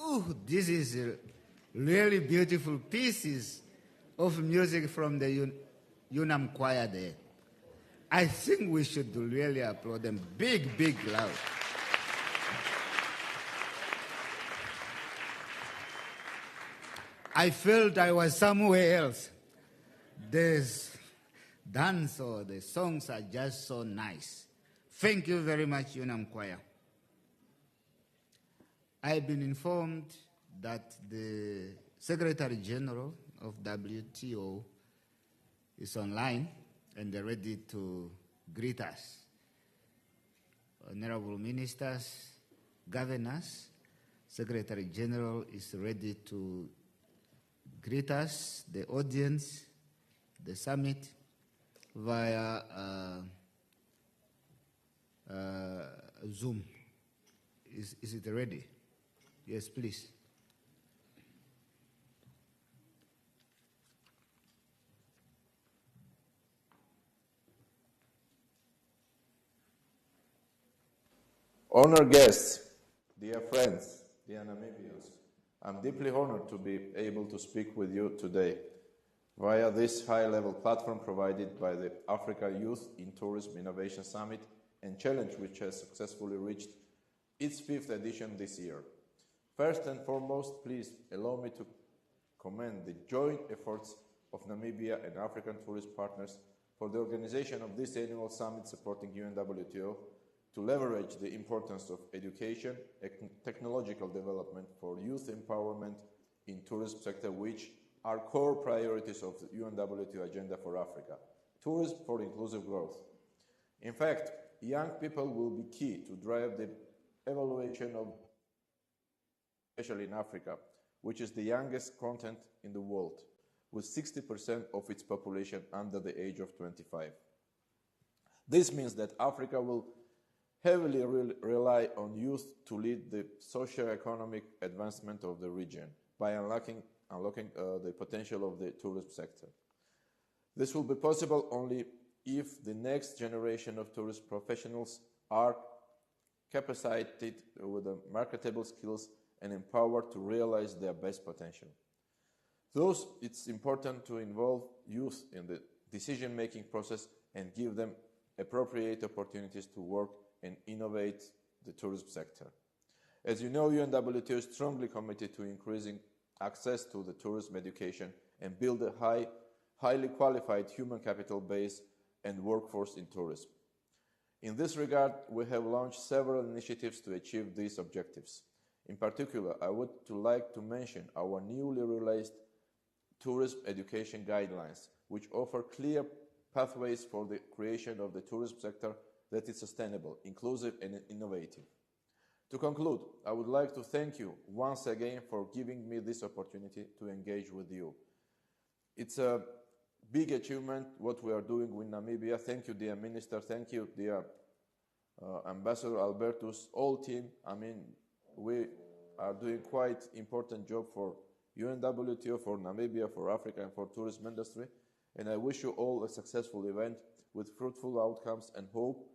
Ooh, this is really beautiful pieces of music from the UNAM choir there. I think we should really applaud them big, big, loud. I felt I was somewhere else. This dance or the songs are just so nice. Thank you very much, UNAM choir. I've been informed that the Secretary General of WTO is online and they're ready to greet us. Honorable ministers, governors, Secretary General is ready to greet us, the audience, the summit, via Zoom. Is it ready? Yes, please. Honored guests, dear friends, dear Namibians, I'm deeply honored to be able to speak with you today via this high-level platform provided by the Africa Youth in Tourism Innovation Summit and Challenge, which has successfully reached its 5th edition this year. First and foremost, please allow me to commend the joint efforts of Namibia and African tourist partners for the organization of this annual summit supporting UNWTO to leverage the importance of education and technological development for youth empowerment in tourism sector, which are core priorities of the UNWTO agenda for Africa, tourism for inclusive growth. In fact, young people will be key to drive the evaluation of, especially in Africa, which is the youngest continent in the world, with 60% of its population under the age of 25. This means that Africa will heavily rely on youth to lead the socio-economic advancement of the region by unlocking the potential of the tourism sector. This will be possible only if the next generation of tourist professionals are capacitated with the marketable skills and empowered to realize their best potential. Thus, it's important to involve youth in the decision-making process and give them appropriate opportunities to work and innovate the tourism sector. As you know, UNWTO is strongly committed to increasing access to the tourism education and build a highly qualified human capital base and workforce in tourism. In this regard, we have launched several initiatives to achieve these objectives. In particular, I would like to mention our newly released tourism education guidelines, which offer clear pathways for the creation of the tourism sector that is sustainable, inclusive, and innovative. To conclude, I would like to thank you once again for giving me this opportunity to engage with you. It's a big achievement what we are doing with Namibia. Thank you, dear Minister. Thank you, dear Ambassador Albertus, all team. I mean, we are doing quite important job for UNWTO, for Namibia, for Africa, and for tourism industry. And I wish you all a successful event with fruitful outcomes and hope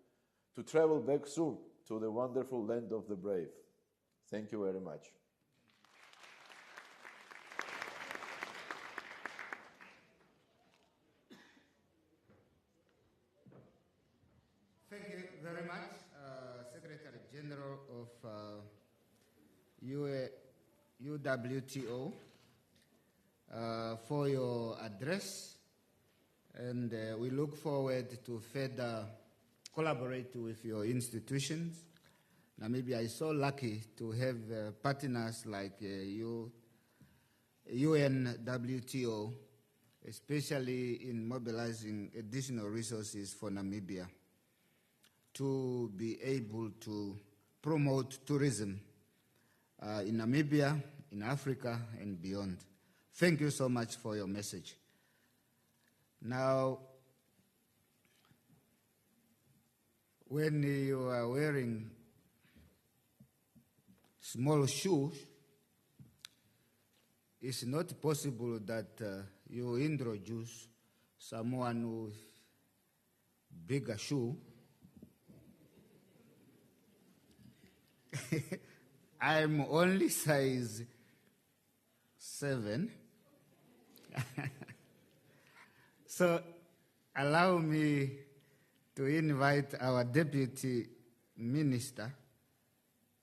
to travel back soon to the wonderful land of the brave. Thank you very much. Thank you very much, Secretary General of UNWTO, for your address, and we look forward to further collaborate with your institutions. Namibia is so lucky to have partners like UNWTO, especially in mobilizing additional resources for Namibia to be able to promote tourism in Namibia, in Africa, and beyond. Thank you so much for your message. Now, when you are wearing small shoes, it's not possible that you introduce someone with bigger shoe. I'm only size 7. So allow me to invite our Deputy Minister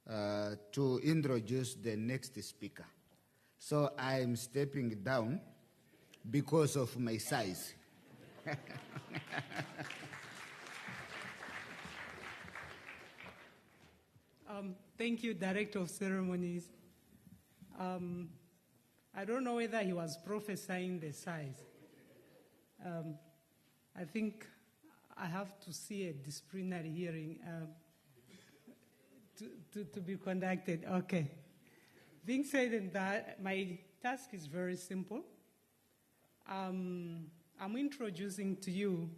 to introduce the next speaker. So I'm stepping down because of my size. Thank you, Director of Ceremonies. I don't know whether he was prophesying the size. I think I have to see a disciplinary hearing to be conducted. Okay. Being said in that, my task is very simple. I'm introducing to you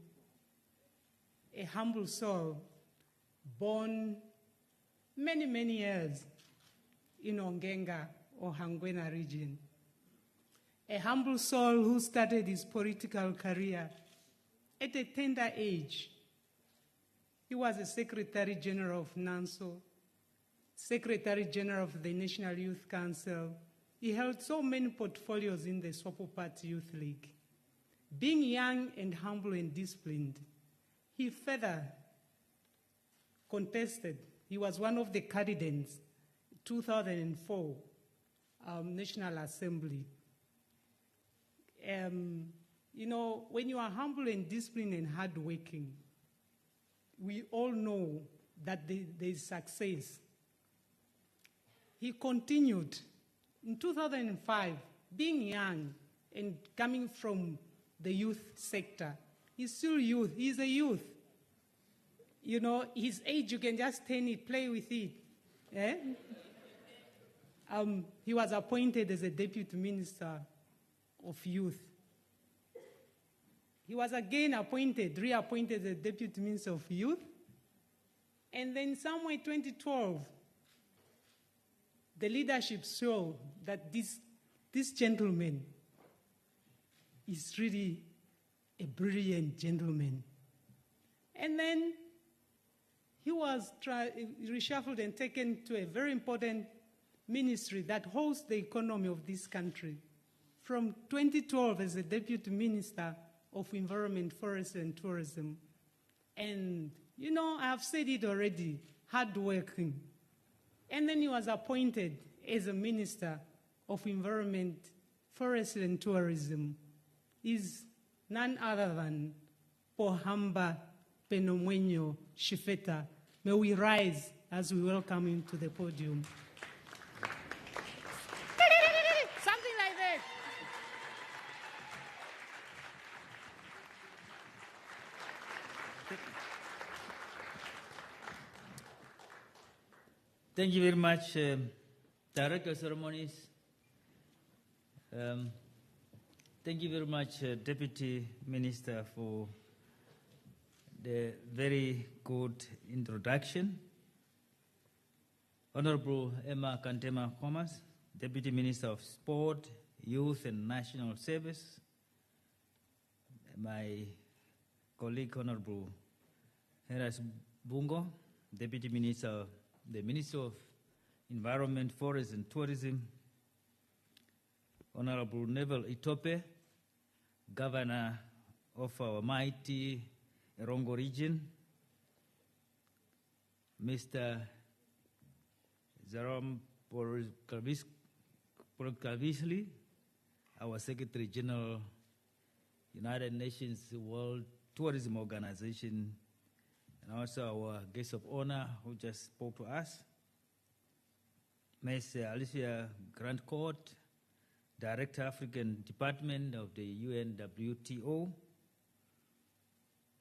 a humble soul born many, many years in Ongenga or Hangwena region. A humble soul who started his political career at a tender age. He was a Secretary General of NANSO, Secretary General of the National Youth Council. He held so many portfolios in the Swapo Party Youth League. Being young and humble and disciplined, he further contested. He was one of the candidates, 2004 National Assembly. You know, when you are humble and disciplined and hardworking, we all know that there is success. He continued in 2005, being young and coming from the youth sector. He's still youth. He's a youth. You know, his age, you can just turn it, play with it. Eh? He was appointed as a Deputy Minister of Youth. He was again reappointed as a Deputy Minister of Youth. And then somewhere in 2012, the leadership saw that this gentleman is really a brilliant gentleman. And then he was reshuffled and taken to a very important ministry that holds the economy of this country. From 2012 as a Deputy Minister of Environment, Forest and Tourism. And, you know, I have said it already, hardworking. And then he was appointed as a Minister of Environment, Forest and Tourism. He's none other than Pohamba Penomwenyo Shifeta. May we rise as we welcome him to the podium. Something like that. Thank you very much, Director of Ceremonies. Thank you very much, Deputy Minister, for the very good introduction. Honorable Emma Kantema Thomas, Deputy Minister of Sport, Youth and National Service. My colleague, Honorable Heras Bungo, Deputy Minister, the Minister of Environment, Forest and Tourism. Honorable Neville Itope, Governor of our mighty Erongo region. Mr. Jerome Porkavisli, our Secretary General, United Nations World Tourism Organization, and also our guest of honor who just spoke to us. Ms. Alicia Grandcourt, Director African Department of the UNWTO.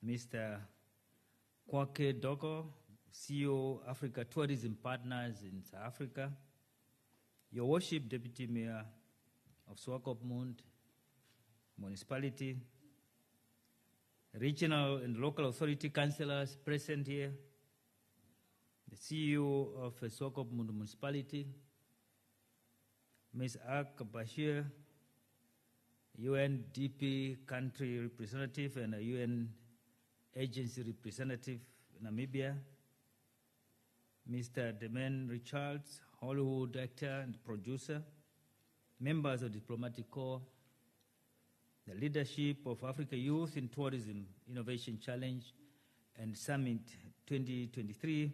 Mr. Kwake Dogo, CEO Africa Tourism Partners in South Africa. Your Worship, Deputy Mayor of Swakopmund Municipality. Regional and local authority councillors present here. The CEO of Swakopmund Municipality. Ms. Ak Bashir, UNDP country representative and a UN agency representative in Namibia. Mr. Demen Richards, Hollywood actor and producer. Members of the Diplomatic Corps. The leadership of Africa Youth in Tourism Innovation Challenge and Summit 2023.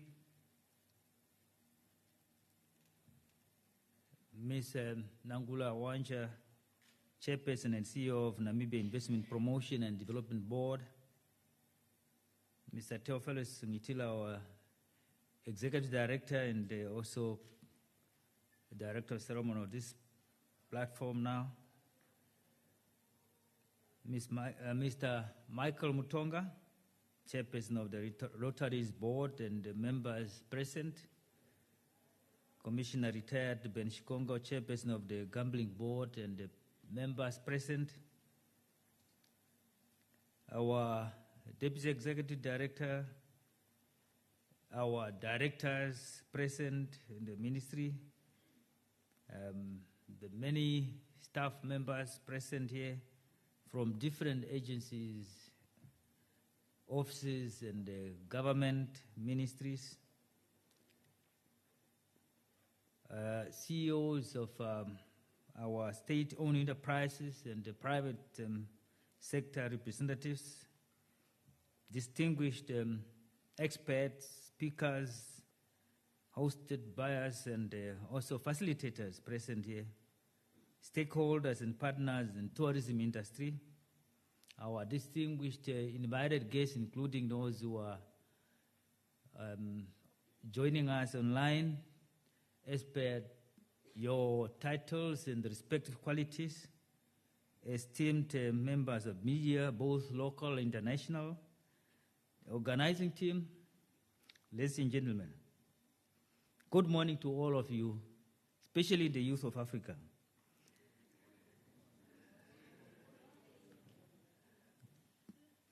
Ms. Nangula Wanja, Chairperson and CEO of Namibia Investment Promotion and Development Board. Mr. Theophilus Ngitila, our Executive Director and also Director of Ceremony of this platform now. Mr. Michael Mutonga, Chairperson of the Rotaries Board and the members present. Commissioner Retired Ben Shikongo, Chairperson of the Gambling Board and the members present. Our Deputy Executive Director, our directors present in the ministry, the many staff members present here from different agencies, offices and government ministries, CEOs of our state-owned enterprises and the private sector representatives, distinguished experts, speakers, hosted by us and also facilitators present here, stakeholders and partners in tourism industry, our distinguished invited guests, including those who are joining us online, as per your titles and respective qualities, esteemed members of media, both local and international, organizing team, ladies and gentlemen, good morning to all of you, especially the youth of Africa.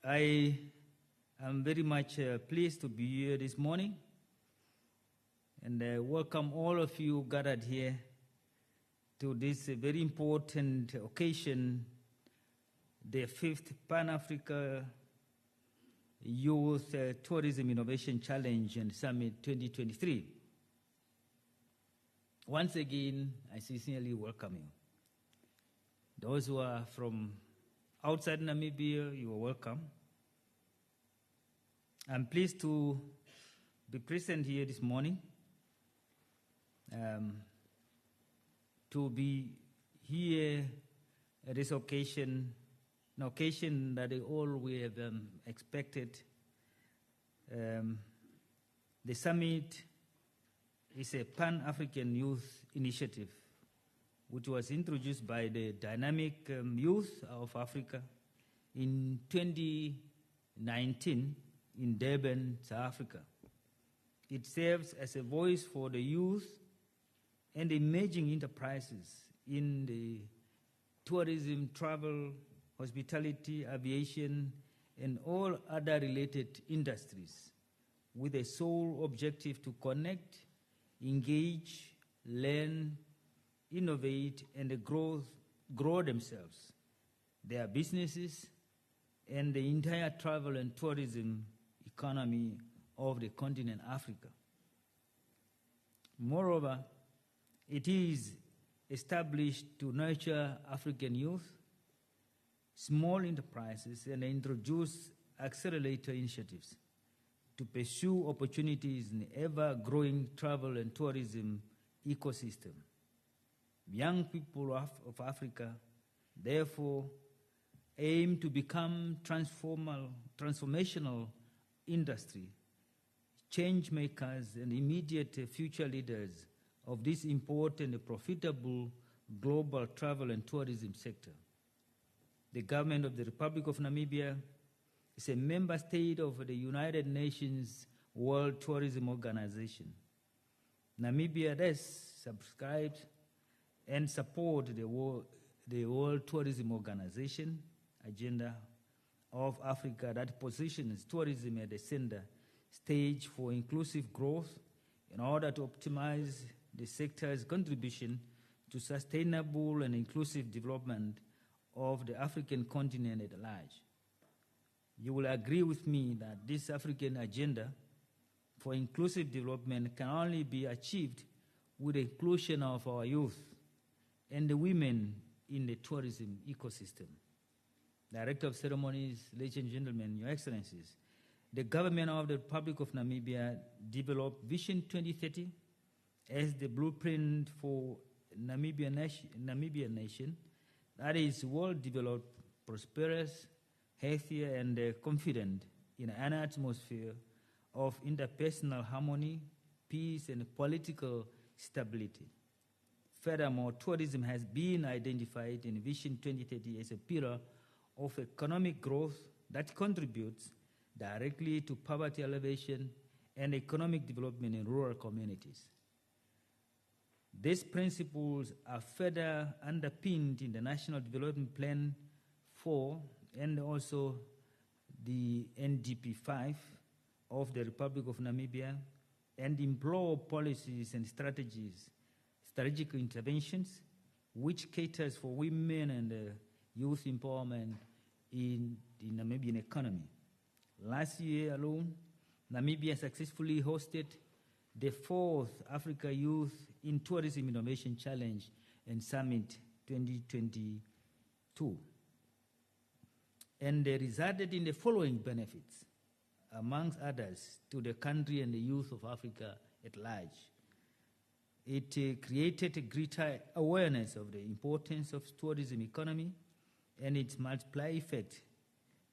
I am very much pleased to be here this morning and welcome all of you gathered here to this very important occasion, the 5th Pan-Africa Youth Tourism Innovation Challenge and Summit 2023. Once again, I sincerely welcome you. Those who are from outside Namibia, you are welcome. I'm pleased to be present here this morning, to be here at this occasion, an occasion that all we have expected. The summit is a Pan-African Youth Initiative, which was introduced by the Dynamic Youth of Africa in 2019 in Durban, South Africa. It serves as a voice for the youth and emerging enterprises in the tourism, travel, hospitality, aviation, and all other related industries, with a sole objective to connect, engage, learn, innovate, and grow themselves, their businesses, and the entire travel and tourism economy of the continent Africa. Moreover, it is established to nurture African youth, small enterprises, and introduce accelerator initiatives to pursue opportunities in the ever-growing travel and tourism ecosystem. Young people of Africa, therefore, aim to become transformational industry, change makers, and immediate future leaders of this important and profitable global travel and tourism sector. The government of the Republic of Namibia is a member state of the United Nations World Tourism Organization. Namibia thus subscribes and supports the World Tourism Organization agenda of Africa that positions tourism at the center stage for inclusive growth in order to optimize the sector's contribution to sustainable and inclusive development of the African continent at large. You will agree with me that this African agenda for inclusive development can only be achieved with the inclusion of our youth and the women in the tourism ecosystem. Director of Ceremonies, ladies and gentlemen, Your Excellencies, the government of the Republic of Namibia developed Vision 2030 as the blueprint for Namibian nation that is well-developed, prosperous, healthier, and confident in an atmosphere of interpersonal harmony, peace, and political stability. Furthermore, tourism has been identified in Vision 2030 as a pillar of economic growth that contributes directly to poverty alleviation and economic development in rural communities. These principles are further underpinned in the National Development Plan 4 and also the NDP 5 of the Republic of Namibia, and employ policies and strategic interventions which caters for women and youth empowerment in the Namibian economy. Last year alone, Namibia successfully hosted the 4th Africa Youth in Tourism Innovation Challenge and Summit 2022. And they resulted in the following benefits, amongst others, to the country and the youth of Africa at large. It created a greater awareness of the importance of tourism economy and its multiplier effect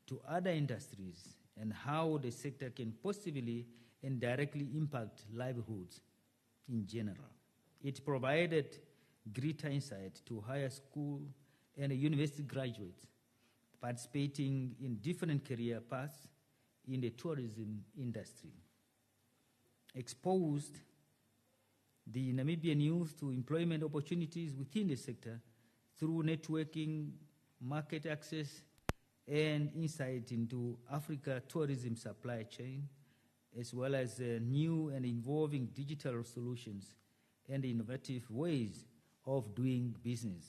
to other industries and how the sector can positively and directly impact livelihoods in general. It provided greater insight to higher school and university graduates participating in different career paths in the tourism industry. Exposed the Namibian youth to employment opportunities within the sector through networking, market access, and insight into Africa tourism supply chain, as well as new and involving digital solutions and innovative ways of doing business.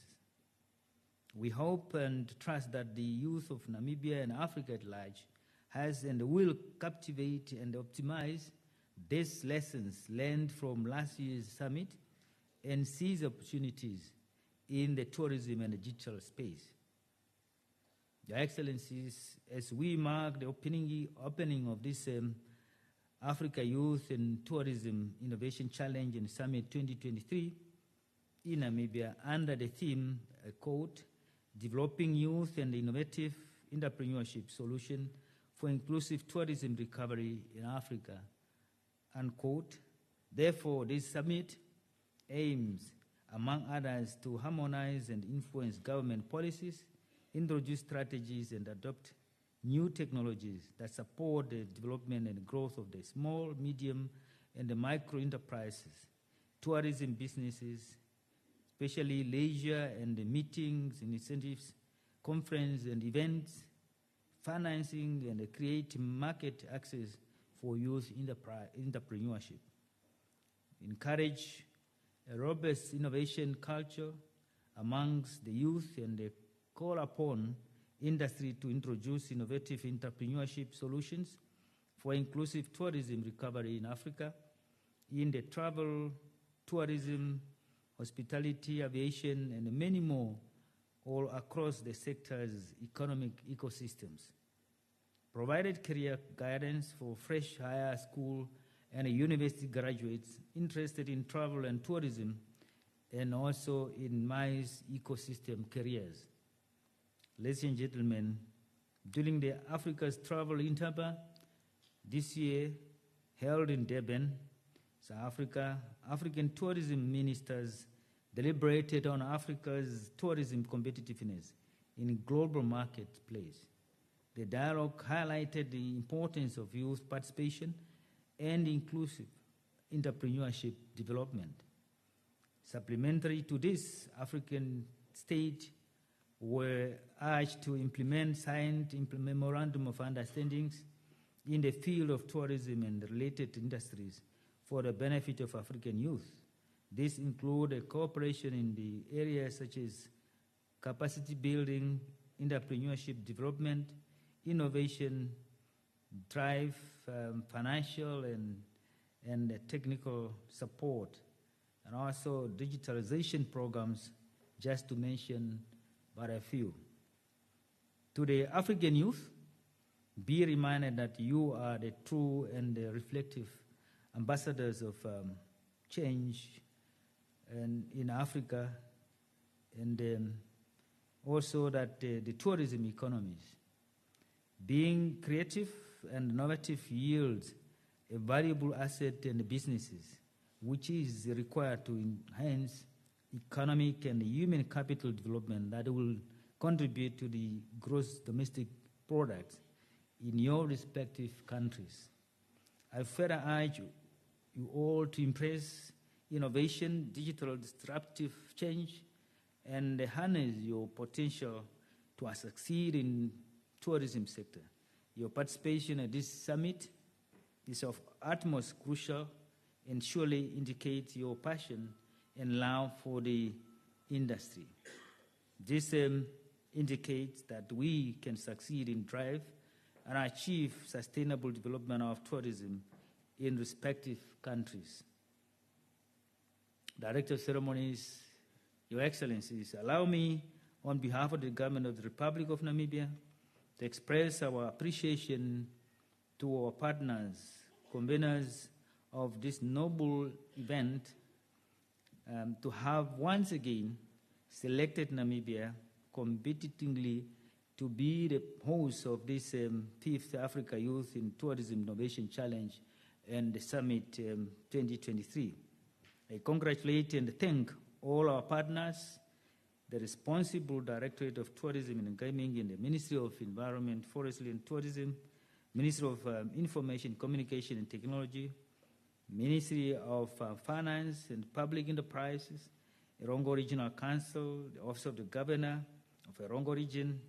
We hope and trust that the youth of Namibia and Africa at large has and will captivate and optimize these lessons learned from last year's summit and seize opportunities in the tourism and digital space. Your Excellencies, as we mark the opening of this Africa Youth and Tourism Innovation Challenge and Summit 2023 in Namibia under the theme, quote, Developing Youth and Innovative Entrepreneurship Solution for Inclusive Tourism Recovery in Africa, unquote. Therefore, this summit aims, among others, to harmonize and influence government policies, introduce strategies, and adopt new technologies that support the development and growth of the small, medium, and the micro enterprises, tourism businesses, especially leisure and the meetings, incentives, conference and events, financing and create market access for youth entrepreneurship. Encourage a robust innovation culture amongst the youth and call upon industry to introduce innovative entrepreneurship solutions for inclusive tourism recovery in Africa, in the travel, tourism, hospitality, aviation, and many more, all across the sector's economic ecosystems. Provided career guidance for fresh higher school and university graduates interested in travel and tourism, and also in MICE ecosystem careers. Ladies and gentlemen, during the Africa's Travel Interbar this year, held in Durban, South Africa, African tourism ministers deliberated on Africa's tourism competitiveness in a global marketplace. The dialogue highlighted the importance of youth participation and inclusive entrepreneurship development. Supplementary to this, African states were urged to implement signed memorandum of understandings in the field of tourism and related industries for the benefit of African youth. This includes a cooperation in the areas such as capacity building, entrepreneurship development, innovation, drive, financial and technical support, and also digitalization programs, just to mention but a few. To the African youth, be reminded that you are the true and the reflective ambassadors of change in Africa, and also that the tourism economies. Being creative and innovative yields a valuable asset in the businesses, which is required to enhance economic and human capital development that will contribute to the gross domestic product in your respective countries. I further urge you all to embrace innovation, digital disruptive change, and harness your potential to succeed in tourism sector. Your participation at this summit is of utmost crucial and surely indicates your passion and love for the industry. This indicates that we can succeed in drive and achieve sustainable development of tourism in respective countries. Director of Ceremonies, Your Excellencies, allow me, on behalf of the Government of the Republic of Namibia, to express our appreciation to our partners, conveners of this noble event, to have once again selected Namibia competitively to be the host of this 5th Africa Youth in Tourism Innovation Challenge and the Summit 2023. I congratulate and thank all our partners, the responsible Directorate of Tourism and Gaming in the Ministry of Environment, Forestry and Tourism, Ministry of Information, Communication and Technology, Ministry of Finance and Public Enterprises, Erongo Regional Council, the Office of the Governor of Erongo Region,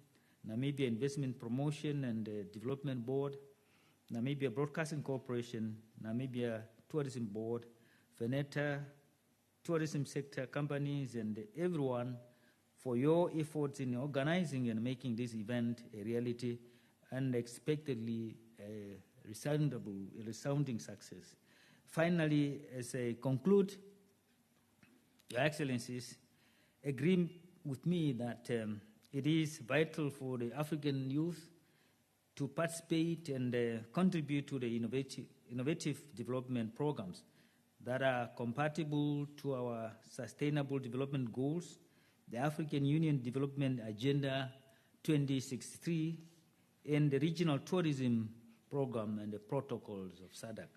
Namibia Investment Promotion and Development Board, Namibia Broadcasting Corporation, Namibia Tourism Board, Veneta, tourism sector companies, and everyone for your efforts in organizing and making this event a reality, unexpectedly a resounding success. Finally, as I conclude, Your Excellencies, agree with me that it is vital for the African youth to participate and contribute to the innovative development programs that are compatible to our sustainable development goals, the African Union Development Agenda 2063, and the Regional Tourism Program and the protocols of SADC.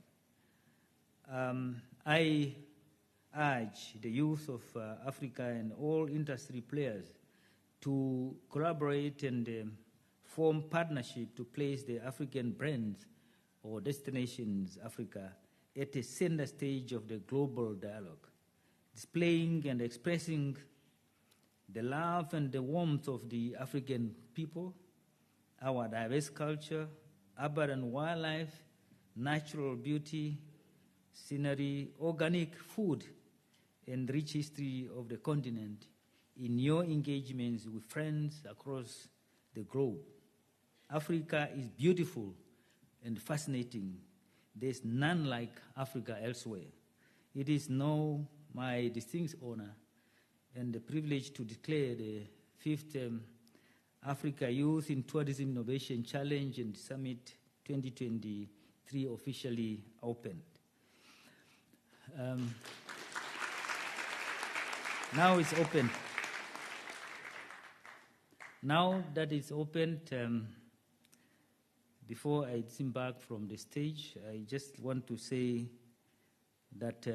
I urge the youth of Africa and all industry players to collaborate and form partnership to place the African brands or destinations Africa at the center stage of the global dialogue, displaying and expressing the love and the warmth of the African people, our diverse culture, abundant wildlife, natural beauty, scenery, organic food, and rich history of the continent in your engagements with friends across the globe. Africa is beautiful and fascinating. There's none like Africa elsewhere. It is now my distinct honor and the privilege to declare the 5th Africa Youth in Tourism Innovation Challenge and Summit 2023 officially opened. Now it's open. Now that it's opened, before I disembark from the stage, I just want to say that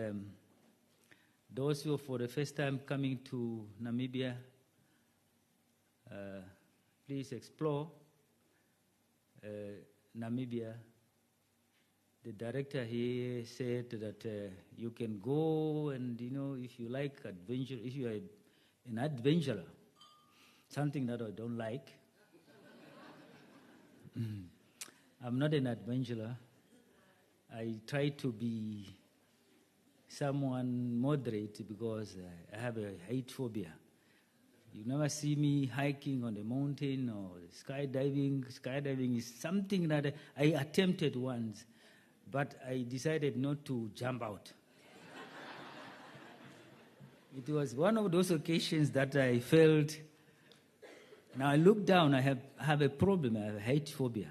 those who are for the first time coming to Namibia, please explore Namibia. The director here said that you can go and, if you like adventure, if you are an adventurer, something that I don't like. I'm not an adventurer. I try to be someone moderate because I have a height phobia. You never see me hiking on the mountain or skydiving. Skydiving is something that I attempted once, but I decided not to jump out. It was one of those occasions that I felt, now I look down, I have a problem, I have height phobia.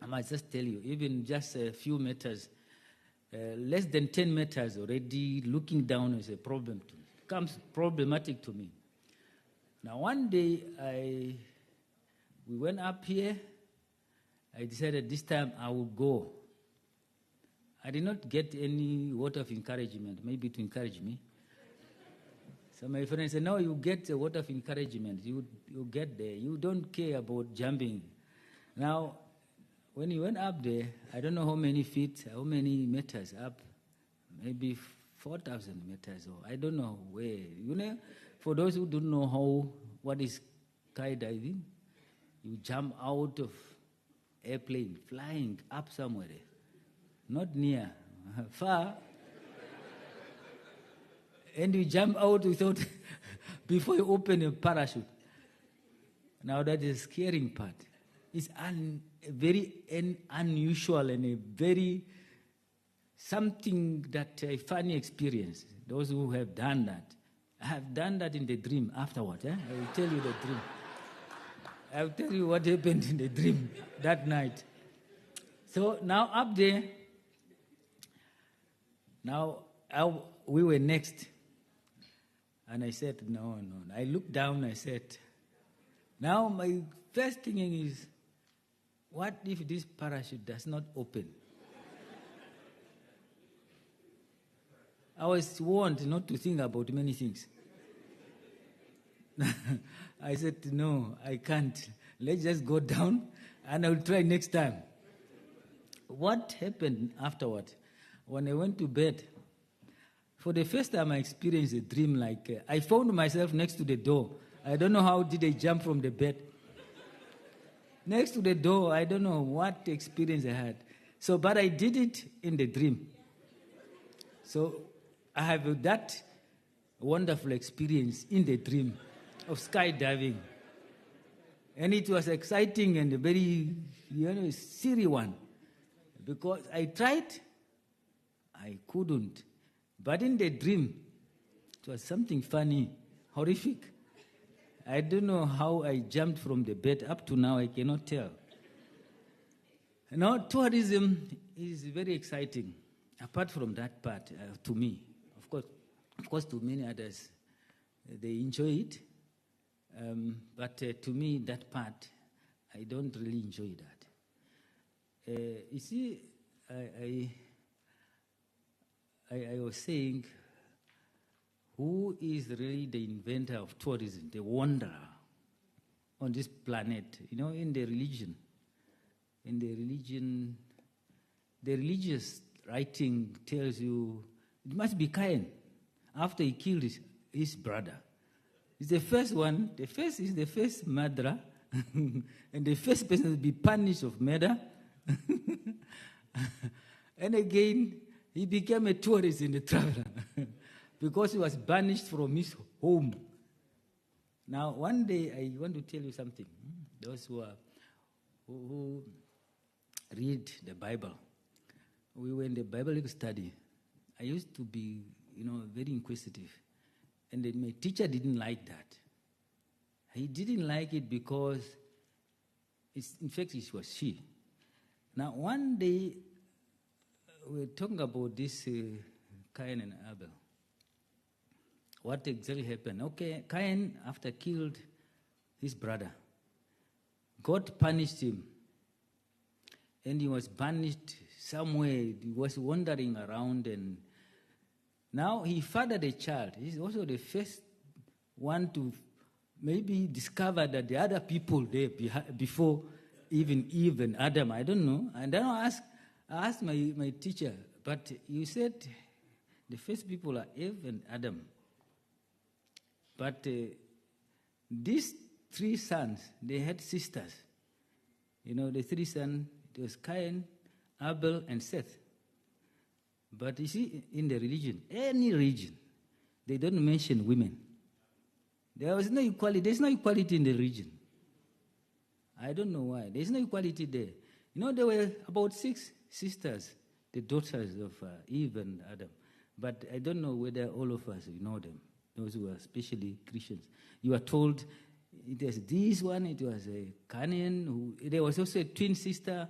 I must just tell you, even just a few meters, less than 10 meters already, looking down is a problem to me. It becomes problematic to me. Now one day, we went up here, I decided this time I would go. I did not get any word of encouragement, maybe to encourage me. So my friend said, no, you get a word of encouragement. You get there. You don't care about jumping. Now, when you went up there, I don't know how many feet, how many meters up, maybe 4,000 meters, or I don't know where. For those who don't know what is skydiving, you jump out of airplane, flying up somewhere, not near, far. And you jump out without, before you open a parachute. Now that is the scaring part. It's very unusual and a very, something that a funny experience. Those who have done that. I have done that in the dream afterwards. I will tell you the dream. I will tell you what happened in the dream that night. So now up there, now we were next. And I said, no. I looked down, I said, now my first thinking is, what if this parachute does not open? I was warned not to think about many things. I said, no, I can't. Let's just go down and I'll try next time. What happened afterward? When I went to bed, for the first time I experienced a dream like, I found myself next to the door. I don't know how did I jump from the bed. Next to the door, I don't know what experience I had. So, but I did it in the dream. So I have that wonderful experience in the dream of skydiving. And it was exciting and a very, serious one. Because I tried, I couldn't. But in the dream, it was something funny, horrific. I don't know how I jumped from the bed. Up to now, I cannot tell. Now, tourism is very exciting. Apart from that part, to me, of course, to many others, they enjoy it. But to me, that part, I don't really enjoy that. You see, I was saying, who is really the inventor of tourism, the wanderer on this planet? In the religion, the religious writing tells you it must be Cain after he killed his brother. He's the first one. Is the first murderer, and the first person to be punished of murder. And again, he became a tourist and a traveler because he was banished from his home. Now, one day, I want to tell you something. Those who read the Bible, we were in the Bible study. I used to be, very inquisitive. And then my teacher didn't like that. He didn't like it because, in fact, it was she. Now, one day, we were talking about this Cain and Abel. What exactly happened? Okay, Cain, after killed his brother, God punished him. And he was banished somewhere. He was wandering around, and now he fathered a child. He's also the first one to maybe discover that the other people there before even Eve and Adam, I don't know. And then I asked my teacher, but you said the first people are Eve and Adam. But these three sons, they had sisters. The three sons, it was Cain, Abel, and Seth. But you see, in the religion, any religion, they don't mention women. There was no equality. There's no equality in the religion. I don't know why. There's no equality there. There were about 6 sisters, the daughters of Eve and Adam. But I don't know whether all of us know them, those who are especially Christians. You are told it was this one, it was a Canaan. There was also a twin sister.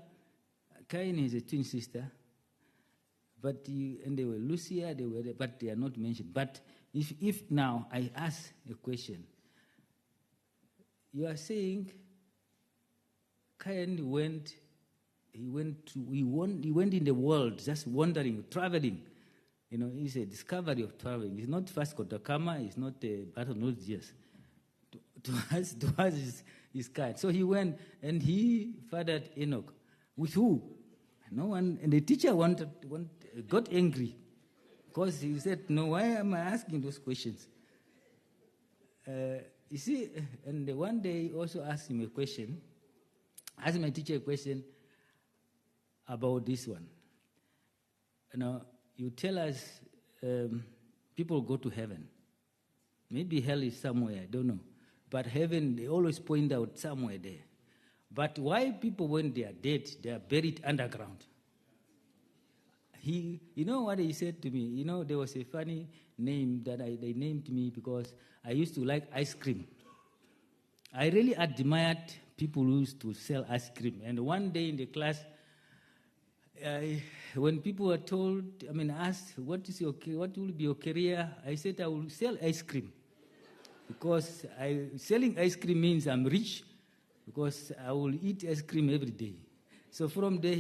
Cain is a twin sister. And they were Lucia, but they are not mentioned. But if now I ask a question, you are saying Cain went in the world, just wandering, traveling. It's a discovery of traveling. It's not Vasco da Gama, it's not Bartolomé Dias. To us is Cain. So he went and he fathered Enoch. With who? No one. And the teacher got angry because he said, "No, why am I asking those questions?" You see, and one day he also asked him a question. Asked my teacher a question about this one. You tell us people go to heaven. Maybe hell is somewhere, I don't know. But heaven, they always point out somewhere there. But why people, when they are dead, they are buried underground? You know what he said to me? There was a funny name that they named me because I used to like ice cream. I really admired people who used to sell ice cream. And one day in the class, when people were asked, what will be your career? I said, I will sell ice cream. Because selling ice cream means I'm rich, because I will eat ice cream every day. So from there,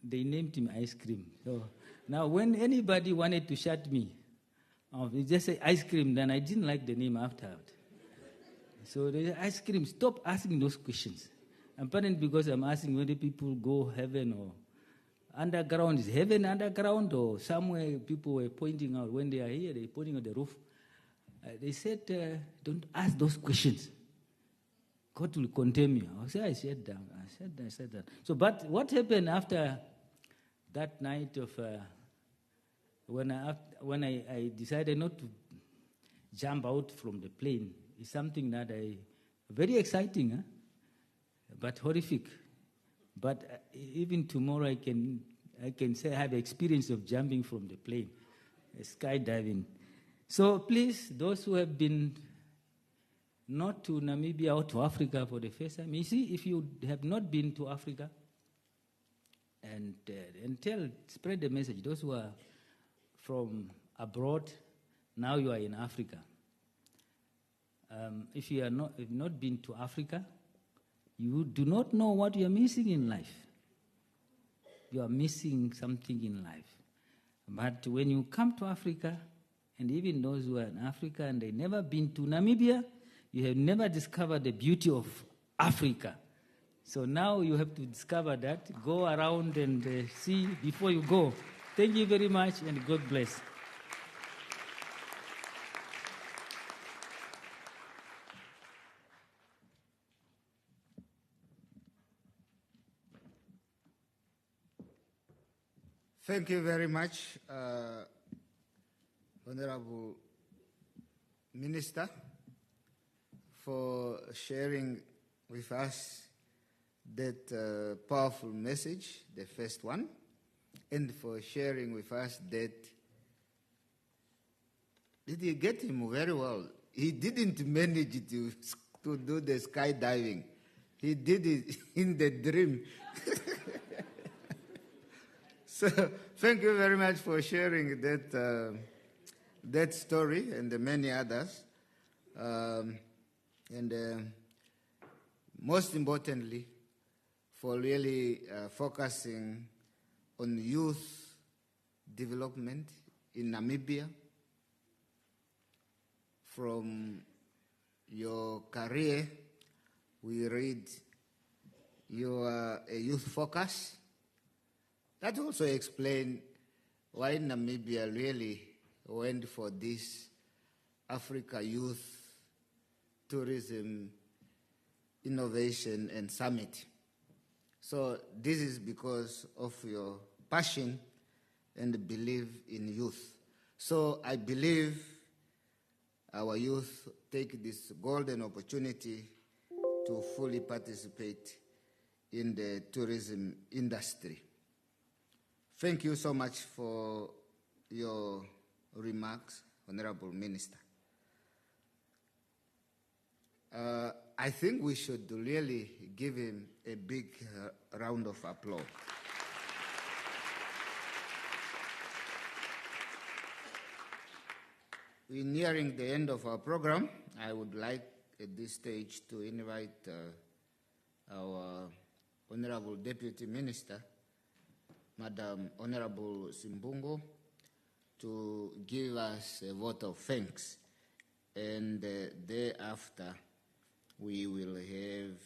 they named him ice cream. So now when anybody wanted to shut me off, they just say ice cream, then I didn't like the name afterward. So the ice cream, stop asking those questions. Apparently because I'm asking whether people go heaven or underground. Is heaven underground or somewhere people were pointing out when they are here, they're pointing at the roof. They said, don't ask those questions. God will condemn you. I said that. So, but what happened after that night of when I decided not to jump out from the plane? Is something that very exciting, but horrific. But even tomorrow I can say I have experience of jumping from the plane, skydiving. So please, those who have been not to Namibia or to Africa for the first time, you see, if you have not been to Africa, and spread the message. Those who are from abroad, now you are in Africa. If you have not been to Africa, you do not know what you are missing in life. You are missing something in life. But when you come to Africa, and even those who are in Africa and they've never been to Namibia, you have never discovered the beauty of Africa. So now you have to discover that. Go around and see before you go. Thank you very much, and God bless. Thank you very much, Honorable Minister, for sharing with us that powerful message, the first one, and for sharing with us that, did you get him very well? He didn't manage to do the skydiving. He did it in the dream. So thank you very much for sharing that story and the many others. Most importantly, for really focusing on youth development in Namibia. From your career, we read you are a youth focus. That also explains why Namibia really went for this Africa Youth Tourism Innovation and Summit. So this is because of your passion and belief in youth. So I believe our youth take this golden opportunity to fully participate in the tourism industry. Thank you so much for your remarks, Honorable Minister. I think we should really give him a big round of applause. We're nearing the end of our program. I would like at this stage to invite our Honorable Deputy Minister, Madam Honorable Simbungo, to give us a vote of thanks. And thereafter, we will have,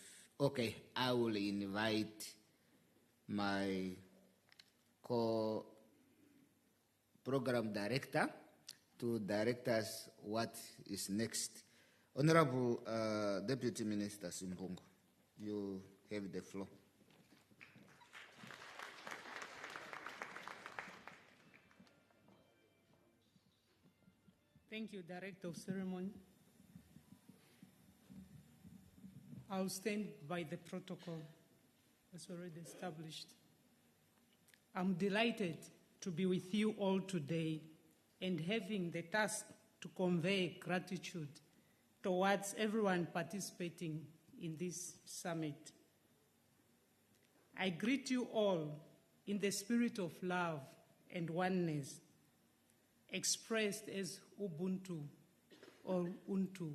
I will invite my co-program director to direct us what is next. Honorable Deputy Minister Simbungo, you have the floor. Thank you, Director of Ceremony. I'll stand by the protocol as already established. I'm delighted to be with you all today and having the task to convey gratitude towards everyone participating in this summit. I greet you all in the spirit of love and oneness, expressed as Ubuntu or Untu,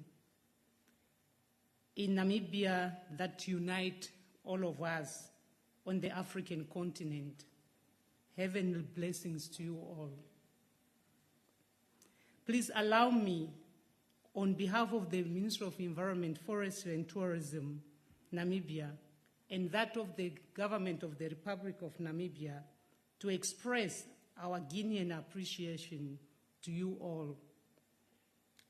in Namibia that unite all of us on the African continent. Heavenly blessings to you all. Please allow me, on behalf of the Ministry of Environment, Forestry and Tourism, Namibia, and that of the Government of the Republic of Namibia, to express our Guinean appreciation to you all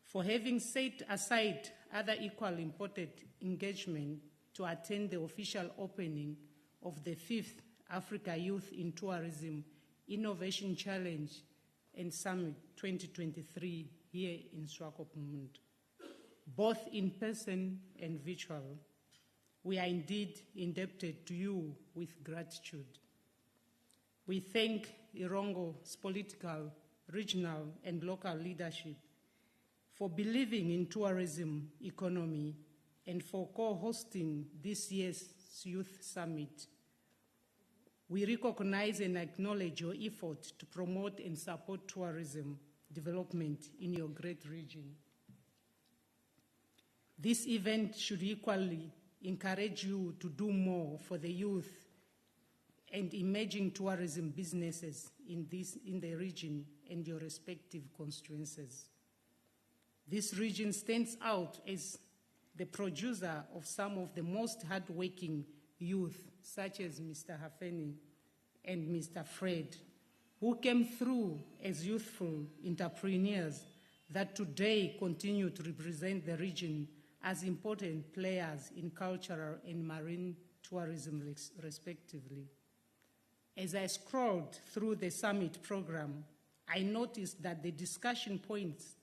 for having set aside other equally important engagement to attend the official opening of the 5th Africa Youth in Tourism Innovation Challenge and Summit 2023 here in Swakopmund, both in person and virtual. We are indeed indebted to you with gratitude. We thank Irongo's political, regional, and local leadership for believing in tourism economy and for co-hosting this year's Youth Summit. We recognize and acknowledge your effort to promote and support tourism development in your great region. This event should equally encourage you to do more for the youth and emerging tourism businesses in the region and your respective constituencies. This region stands out as the producer of some of the most hardworking youth, such as Mr. Hafeni and Mr. Fred, who came through as youthful entrepreneurs that today continue to represent the region as important players in cultural and marine tourism, respectively. As I scrolled through the summit program, I noticed that the discussion points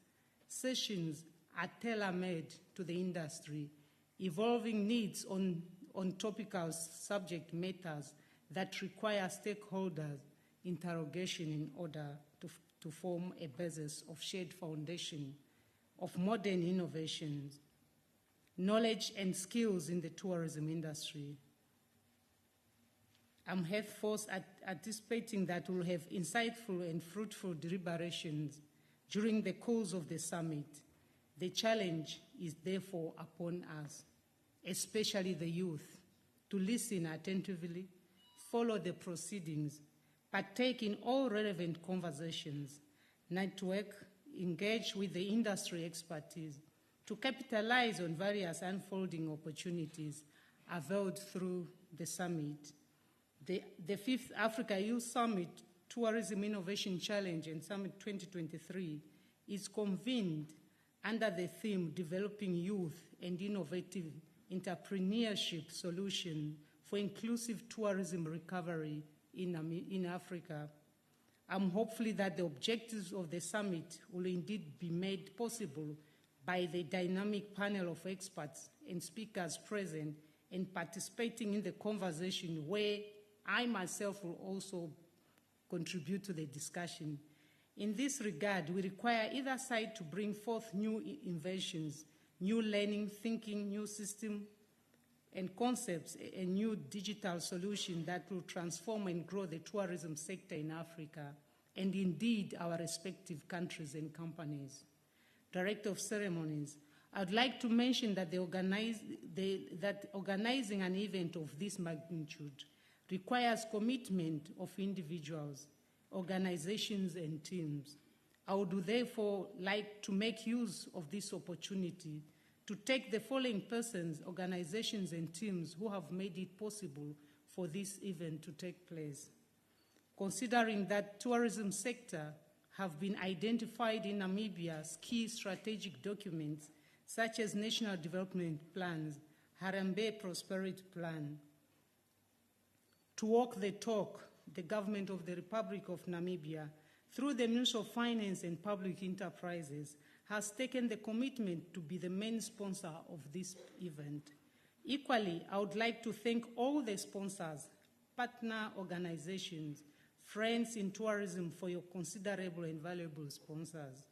sessions are tailor-made to the industry, evolving needs on topical subject matters that require stakeholders' interrogation in order to form a basis of shared foundation of modern innovations, knowledge and skills in the tourism industry. I'm henceforth anticipating that we'll have insightful and fruitful deliberations during the course of the summit. The challenge is therefore upon us, especially the youth, to listen attentively, follow the proceedings, partake in all relevant conversations, network, engage with the industry expertise, to capitalize on various unfolding opportunities availed through the summit. The Fifth Africa Youth Summit Tourism Innovation Challenge and Summit 2023 is convened under the theme Developing Youth and Innovative Entrepreneurship Solution for Inclusive Tourism Recovery in Africa. I'm hopeful that the objectives of the summit will indeed be made possible by the dynamic panel of experts and speakers present and participating in the conversation, where I myself will also contribute to the discussion. In this regard, we require either side to bring forth new inventions, new learning, thinking, new system and concepts, a new digital solution that will transform and grow the tourism sector in Africa and indeed our respective countries and companies. Director of Ceremonies, I would like to mention that organizing an event of this magnitude requires commitment of individuals, organizations, and teams. I would therefore like to make use of this opportunity to take the following persons, organizations, and teams who have made it possible for this event to take place. Considering that tourism sector have been identified in Namibia's key strategic documents, such as National Development Plans, Harambee Prosperity Plan. To walk the talk, the government of the Republic of Namibia, through the Ministry of Finance and Public Enterprises, has taken the commitment to be the main sponsor of this event. Equally, I would like to thank all the sponsors, partner organizations, friends in tourism for your considerable and valuable sponsors.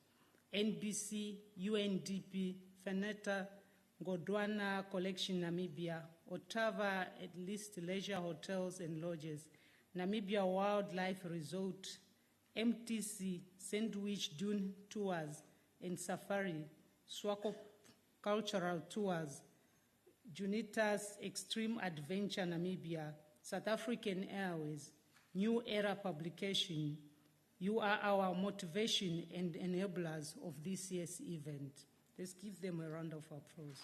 NBC, UNDP, Feneta, Godwana Collection Namibia, Ottawa at least Leisure Hotels and Lodges, Namibia Wildlife Resort, MTC, Sandwich Dune Tours and Safari, Swako Cultural Tours, Junitas Extreme Adventure Namibia, South African Airways, New Era Publication. You are our motivation and enablers of this year's event. Let's give them a round of applause.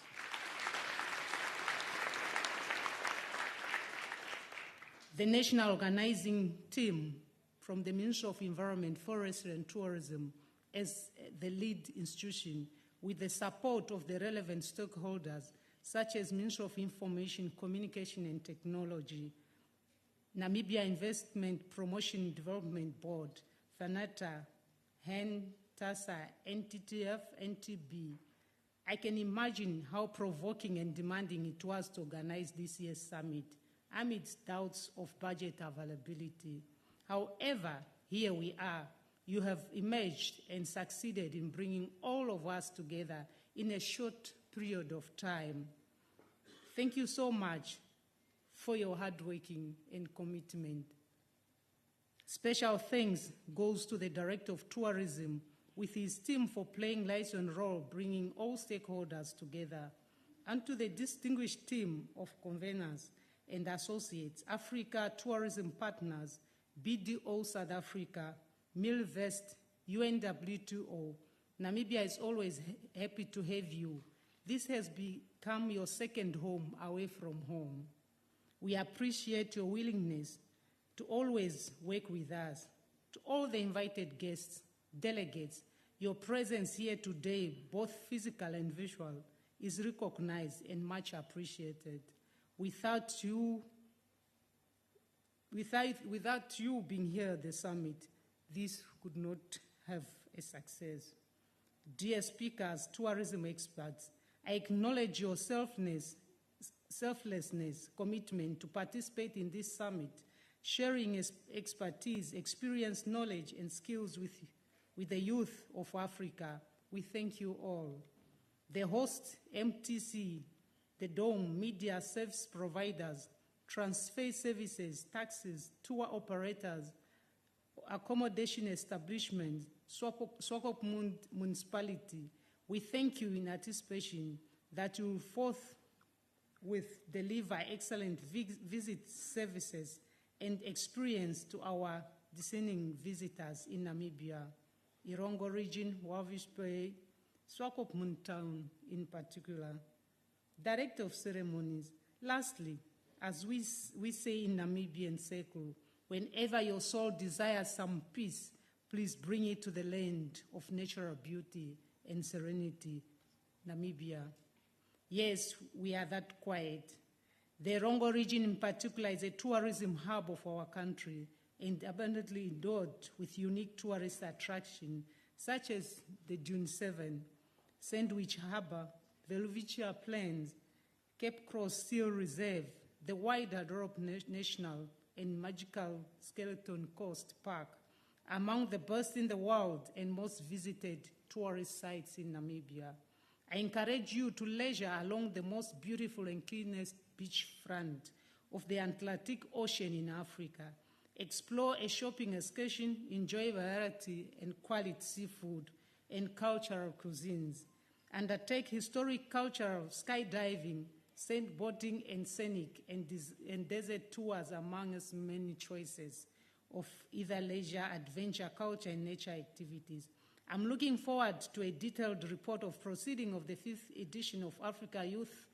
The national organizing team from the Ministry of Environment, Forestry and Tourism as the lead institution, with the support of the relevant stakeholders such as Ministry of Information, Communication and Technology, Namibia Investment Promotion Development Board, FANATA, HEN, TASA, NTTF, NTB. I can imagine how provoking and demanding it was to organize this year's summit amidst doubts of budget availability. However, here we are. You have emerged and succeeded in bringing all of us together in a short period of time. Thank you so much for your hard working and commitment. Special thanks goes to the Director of Tourism with his team for playing liaison role, bringing all stakeholders together, and to the distinguished team of conveners and associates, Africa Tourism Partners, BDO South Africa, Milvest, UNWTO. Namibia is always happy to have you. This has become your second home away from home. We appreciate your willingness to always work with us. To all the invited guests, delegates, your presence here today, both physical and visual, is recognized and much appreciated. Without you being here at the summit, this could not have a success. Dear speakers, tourism experts, I acknowledge your selflessness, commitment to participate in this summit, sharing expertise, experience, knowledge, and skills with the youth of Africa. We thank you all. The host, MTC, the Dome, media service providers, transfer services, taxis, tour operators, accommodation establishments, Swakop municipality, we thank you in anticipation that you will forthwith deliver excellent visit services and experience to our discerning visitors in Namibia, Irongo region, Walvis Bay, Swakopmund town in particular. Director of Ceremonies, lastly, as we say in Namibian circle, whenever your soul desires some peace, please bring it to the land of natural beauty and serenity, Namibia. Yes, we are that quiet. The Rongo region in particular is a tourism hub of our country and abundantly endowed with unique tourist attractions such as the Dune 7, Sandwich Harbor, Velvicia Plains, Cape Cross Seal Reserve, the Wide Adorop National and Magical Skeleton Coast Park, among the best in the world and most visited tourist sites in Namibia. I encourage you to leisure along the most beautiful and cleanest beachfront of the Atlantic Ocean in Africa. Explore a shopping excursion, enjoy variety and quality seafood and cultural cuisines. Undertake historic cultural skydiving, sandboarding and scenic and desert tours among us many choices of either leisure, adventure, culture, and nature activities. I'm looking forward to a detailed report of proceeding of the 5th edition of Africa Youth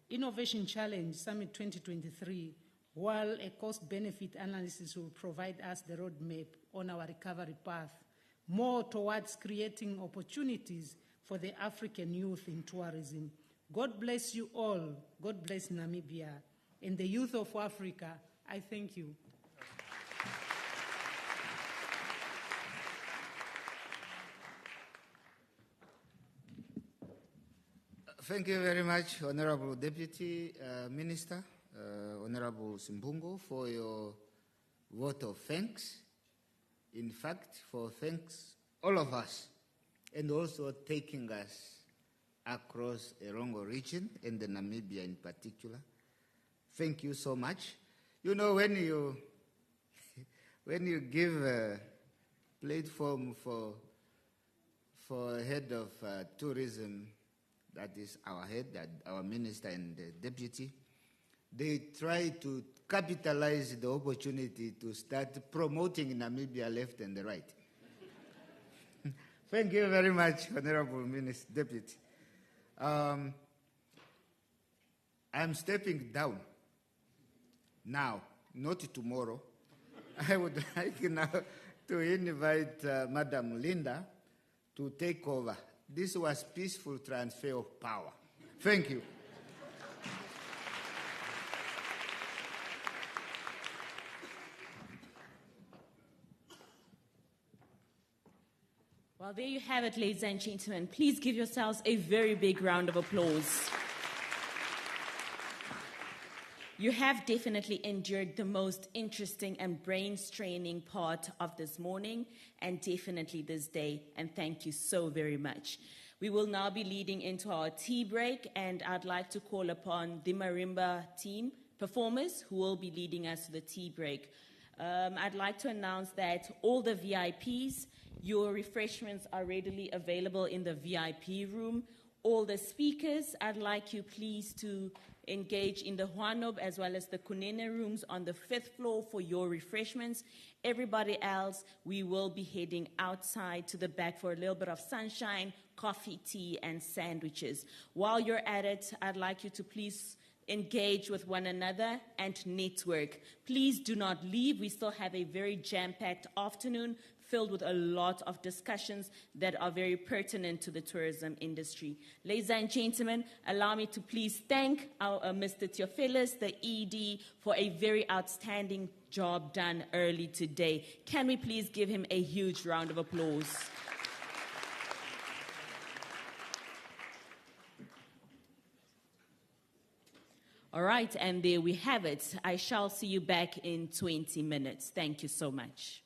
Innovation Challenge Summit 2023, while a cost-benefit analysis will provide us the roadmap on our recovery path, more towards creating opportunities for the African youth in tourism. God bless you all. God bless Namibia. And the youth of Africa, I thank you. Thank you very much, Honorable Deputy Minister, Honorable Simbungo, for your vote of thanks. In fact, for thanks all of us, and also taking us across the Rongo region and the Namibia in particular. Thank you so much. You know, when you give a platform for head of tourism, that is our head, our minister and the deputy, they try to capitalize the opportunity to start promoting Namibia left and the right. Thank you very much, Honorable Minister, Deputy. I'm stepping down now, not tomorrow. I would like now to invite Madam Linda to take over. This was peaceful transfer of power. Thank you. Well, there you have it, ladies and gentlemen. Please give yourselves a very big round of applause. You have definitely endured the most interesting and brain-straining part of this morning and definitely this day, and thank you so very much. We will now be leading into our tea break, and I'd like to call upon the marimba team performers who will be leading us to the tea break. I'd like to announce that all the VIPs, your refreshments are readily available in the VIP room. All the speakers, I'd like you please to engage in the Huanob as well as the Kunene rooms on the 5th floor for your refreshments. Everybody else, we will be heading outside to the back for a little bit of sunshine, coffee, tea, and sandwiches. While you're at it, I'd like you to please engage with one another, and network. Please do not leave. We still have a very jam-packed afternoon filled with a lot of discussions that are very pertinent to the tourism industry. Ladies and gentlemen, allow me to please thank our Mr. Theophilus, the ED, for a very outstanding job done early today. Can we please give him a huge round of applause? All right, and there we have it. I shall see you back in 20 minutes. Thank you so much.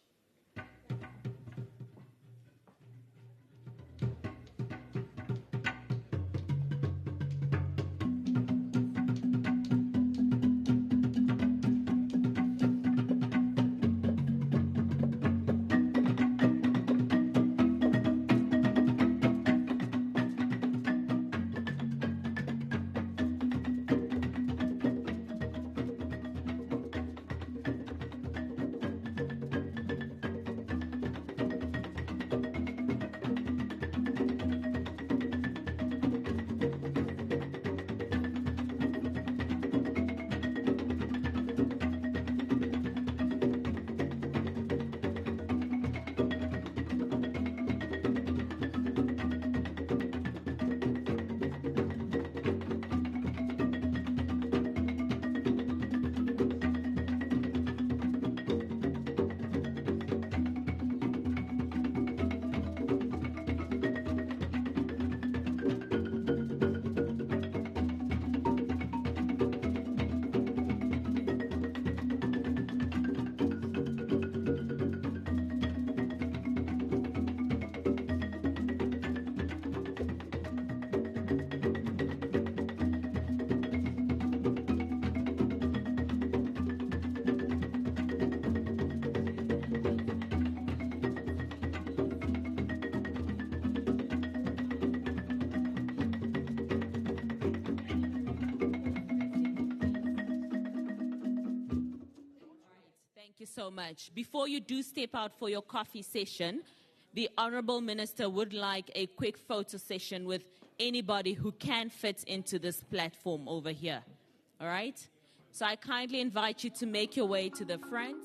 Thank you so much. Before you do step out for your coffee session, the Honorable Minister would like a quick photo session with anybody who can fit into this platform over here. All right? So I kindly invite you to make your way to the front.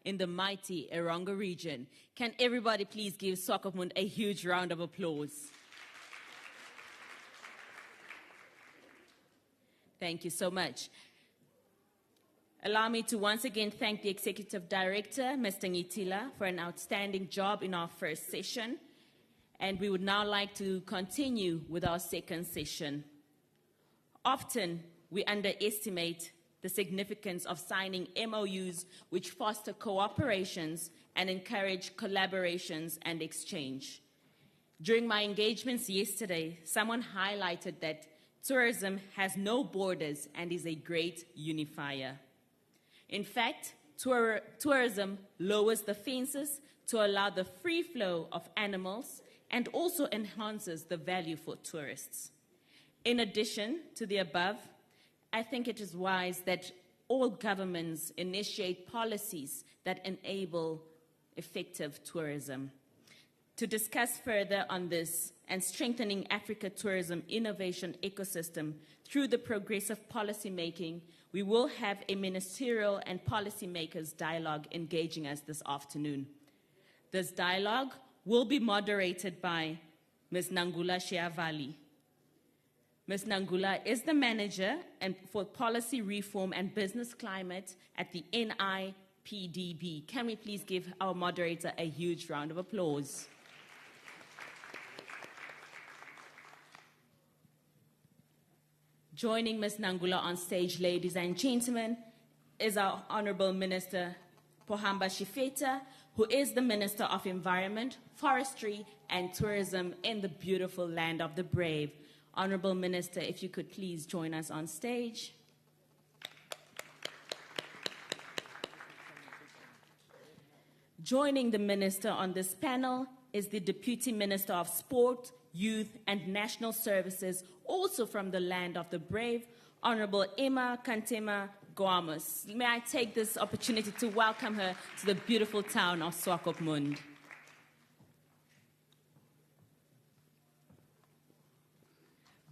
in the mighty Eronga region. Can everybody please give Swakopmund a huge round of applause? Thank you so much. Allow me to once again thank the Executive Director, Mr. Ngitila, for an outstanding job in our first session. And we would now like to continue with our second session. Often, we underestimate the significance of signing MOUs which foster cooperations and encourage collaborations and exchange. During my engagements yesterday, someone highlighted that tourism has no borders and is a great unifier. In fact, tourism lowers the fences to allow the free flow of animals and also enhances the value for tourists. In addition to the above, I think it is wise that all governments initiate policies that enable effective tourism. To discuss further on this and strengthening Africa tourism innovation ecosystem through the progressive policy making, we will have a ministerial and policymakers dialogue engaging us this afternoon. This dialogue will be moderated by Ms. Nangula Sheavali. Ms. Nangula is the manager for policy reform and business climate at the NIPDB. Can we please give our moderator a huge round of applause? Joining Ms. Nangula on stage, ladies and gentlemen, is our Honorable Minister Pohamba Shifeta, who is the Minister of Environment, Forestry and Tourism in the beautiful land of the brave. Honorable Minister, if you could please join us on stage. Joining the Minister on this panel is the Deputy Minister of Sport, Youth and National Services, also from the land of the brave, Honorable Emma Kantema Goamos. May I take this opportunity to welcome her to the beautiful town of Swakopmund.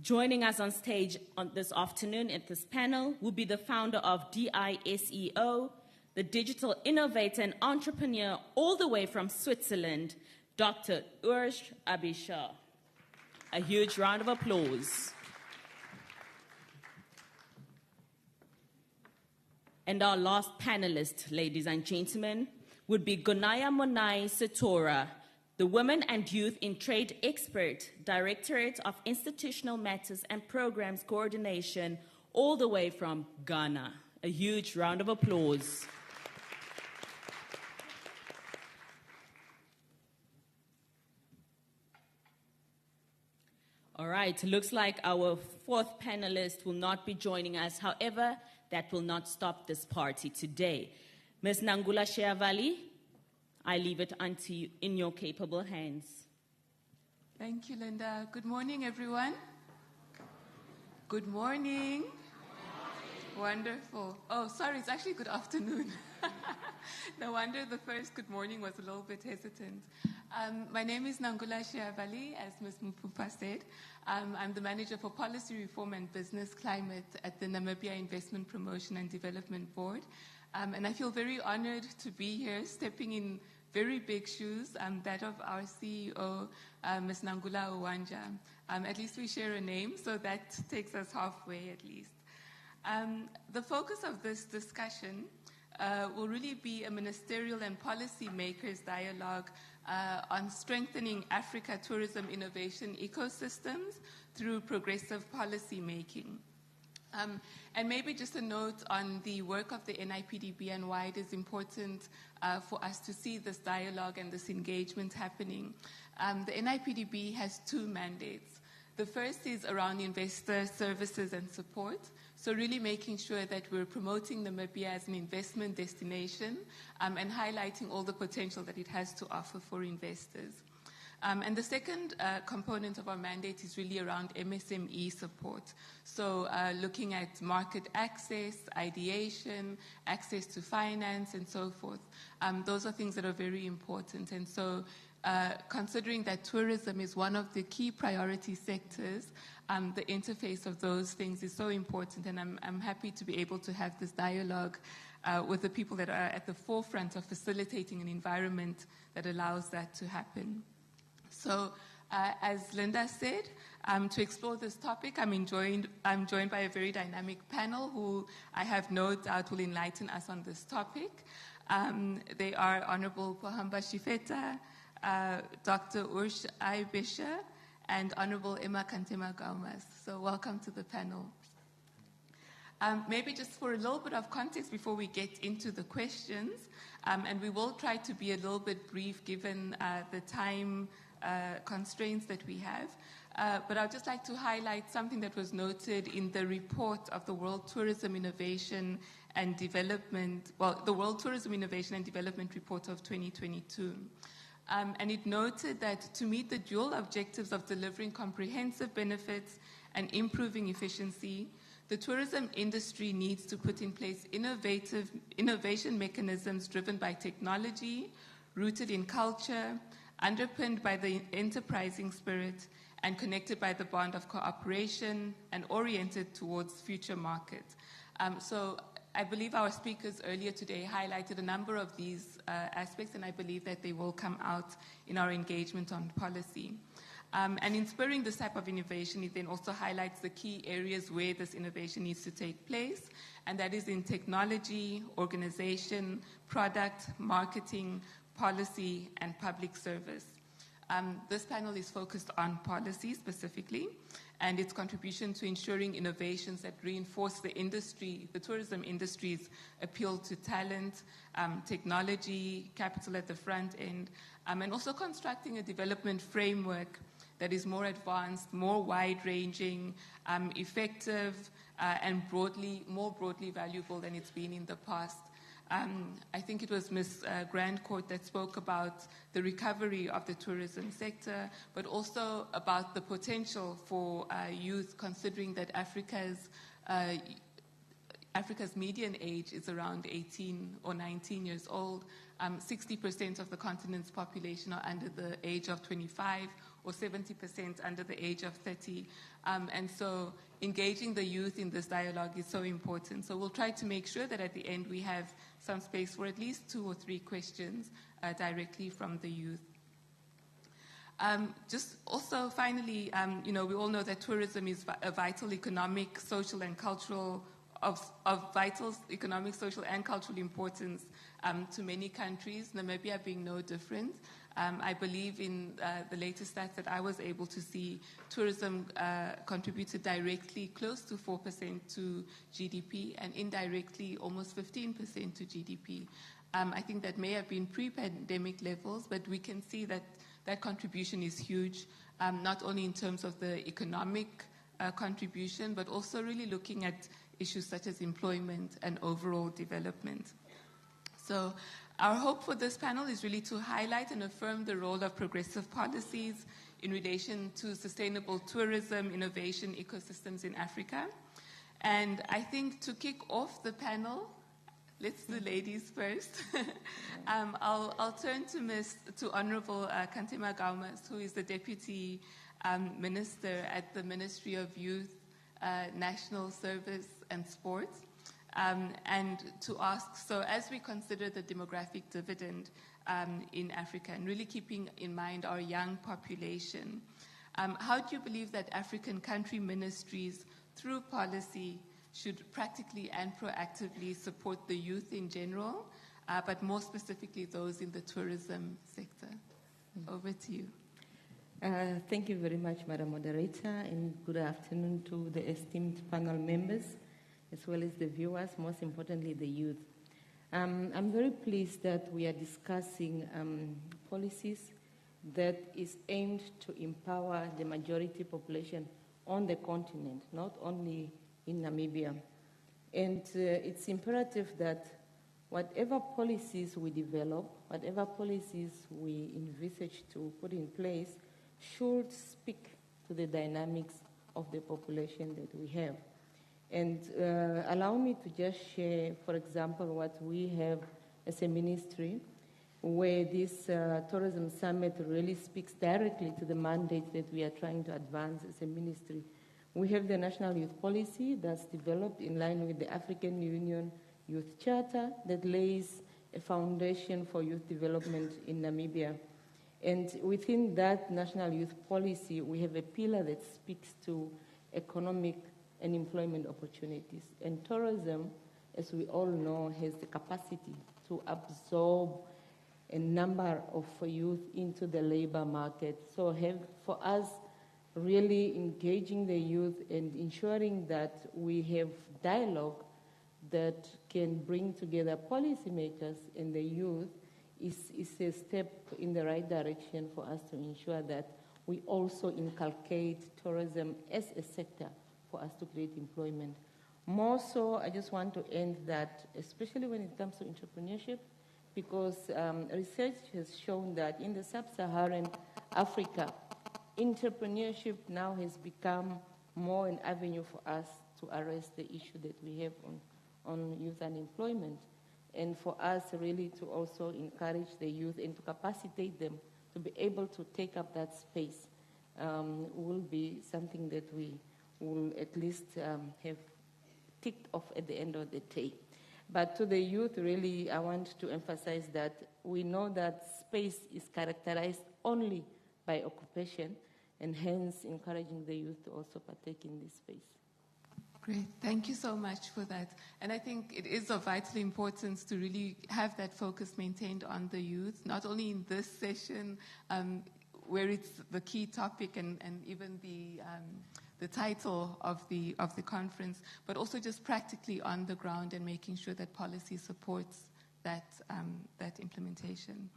Joining us on stage this afternoon at this panel will be the founder of DISEO, the digital innovator and entrepreneur all the way from Switzerland, Dr. Ursh Abisha. A huge round of applause. And our last panelist, ladies and gentlemen, would be Gonaya Monai Setora, the Women and Youth in Trade Expert, Directorate of Institutional Matters and Programs Coordination, all the way from Ghana. A huge round of applause. All right, looks like our fourth panelist will not be joining us. However, that will not stop this party today. Ms. Nangula Sheavali, I leave it unto you in your capable hands. Thank you, Linda. Good morning, everyone. Good morning. Wonderful. Oh, sorry, it's actually good afternoon. No wonder the first good morning was a little bit hesitant. My name is Nangula Sheavali, as Ms. Mpupa said. I'm the Manager for Policy Reform and Business Climate at the Namibia Investment Promotion and Development Board. And I feel very honored to be here, stepping in very big shoes, that of our CEO, Ms. Nangula Uwanja. At least we share a name, so that takes us halfway at least. The focus of this discussion will really be a ministerial and policy makers dialogue on strengthening Africa tourism innovation ecosystems through progressive policy making. And maybe just a note on the work of the NIPDB and why it is important for us to see this dialogue and this engagement happening. The NIPDB has two mandates. The first is around investor services and support. So really making sure that we're promoting Namibia as an investment destination and highlighting all the potential that it has to offer for investors. And the second component of our mandate is really around MSME support. So looking at market access, ideation, access to finance, and so forth. Those are things that are very important. And so considering that tourism is one of the key priority sectors, the interface of those things is so important, and I'm happy to be able to have this dialogue with the people that are at the forefront of facilitating an environment that allows that to happen. So, as Linda said, to explore this topic, I'm joined by a very dynamic panel who I have no doubt will enlighten us on this topic. They are Honorable Pohamba Shifeta, Dr. Ursh Aibesha, and Honorable Emma Kantema Gaumas. So welcome to the panel. Maybe just for a little bit of context before we get into the questions, and we will try to be a little bit brief given the time constraints that we have. But I'd just like to highlight something that was noted in the report of the World Tourism Innovation and Development, the World Tourism Innovation and Development Report of 2022. And it noted that to meet the dual objectives of delivering comprehensive benefits and improving efficiency, the tourism industry needs to put in place innovation mechanisms driven by technology, rooted in culture, underpinned by the enterprising spirit, and connected by the bond of cooperation and oriented towards future markets. So I believe our speakers earlier today highlighted a number of these aspects, and I believe that they will come out in our engagement on policy. And in spurring this type of innovation, it then also highlights the key areas where this innovation needs to take place, and that is in technology, organization, product, marketing, policy, and public service. This panel is focused on policy specifically, and its contribution to ensuring innovations that reinforce the tourism industry's appeal to talent, technology, capital at the front end, and also constructing a development framework that is more advanced, more wide-ranging, effective, and more broadly valuable than it's been in the past. I think it was Ms. Grandcourt that spoke about the recovery of the tourism sector, but also about the potential for youth, considering that Africa's median age is around 18 or 19 years old. 60% of the continent's population are under the age of 25, or 70% under the age of 30. And so engaging the youth in this dialogue is so important. So we'll try to make sure that at the end we have some space for at least 2 or 3 questions directly from the youth. Just also finally, we all know that tourism is a vital economic, social, and cultural of vital economic, social, and cultural importance to many countries, Namibia being no different. I believe in the latest stats that I was able to see, tourism contributed directly close to 4% to GDP and indirectly almost 15% to GDP. I think that may have been pre-pandemic levels, but we can see that that contribution is huge, not only in terms of the economic contribution, but also really looking at issues such as employment and overall development. So our hope for this panel is really to highlight and affirm the role of progressive policies in relation to sustainable tourism, innovation, ecosystems in Africa. And I think to kick off the panel, let's do ladies first. I'll turn to Honorable Kantema Gaumas, who is the Deputy Minister at the Ministry of Youth, National Service and Sports. And to ask, so as we consider the demographic dividend in Africa and really keeping in mind our young population, how do you believe that African country ministries through policy should practically and proactively support the youth in general, but more specifically those in the tourism sector? Over to you. Thank you very much, Madam Moderator, and good afternoon to the esteemed panel members, as well as the viewers, most importantly, the youth. I'm very pleased that we are discussing policies that is aimed to empower the majority population on the continent, not only in Namibia. And it's imperative that whatever policies we develop, whatever policies we envisage to put in place, should speak to the dynamics of the population that we have. And allow me to just share, for example, what we have as a ministry, where this tourism summit really speaks directly to the mandate that we are trying to advance as a ministry. We have the National Youth Policy that's developed in line with the African Union Youth Charter that lays a foundation for youth development in Namibia. And within that national youth policy, we have a pillar that speaks to economic and employment opportunities. And tourism, as we all know, has the capacity to absorb a number of youth into the labor market. So for us, really engaging the youth and ensuring that we have dialogue that can bring together policymakers and the youth is a step in the right direction for us to ensure that we also inculcate tourism as a sector for us to create employment. More so, I just want to end that, especially when it comes to entrepreneurship, because research has shown that in the sub-Saharan Africa, entrepreneurship now has become more an avenue for us to address the issue that we have on youth unemployment, and for us really to also encourage the youth and to capacitate them to be able to take up that space will be something that we will at least have ticked off at the end of the day. But to the youth, really, I want to emphasize that we know that space is characterized only by occupation, and hence encouraging the youth to also partake in this space. Great. Thank you so much for that. And I think it is of vital importance to really have that focus maintained on the youth, not only in this session, where it's the key topic and even the title of the conference, but also just practically on the ground and making sure that policy supports that implementation.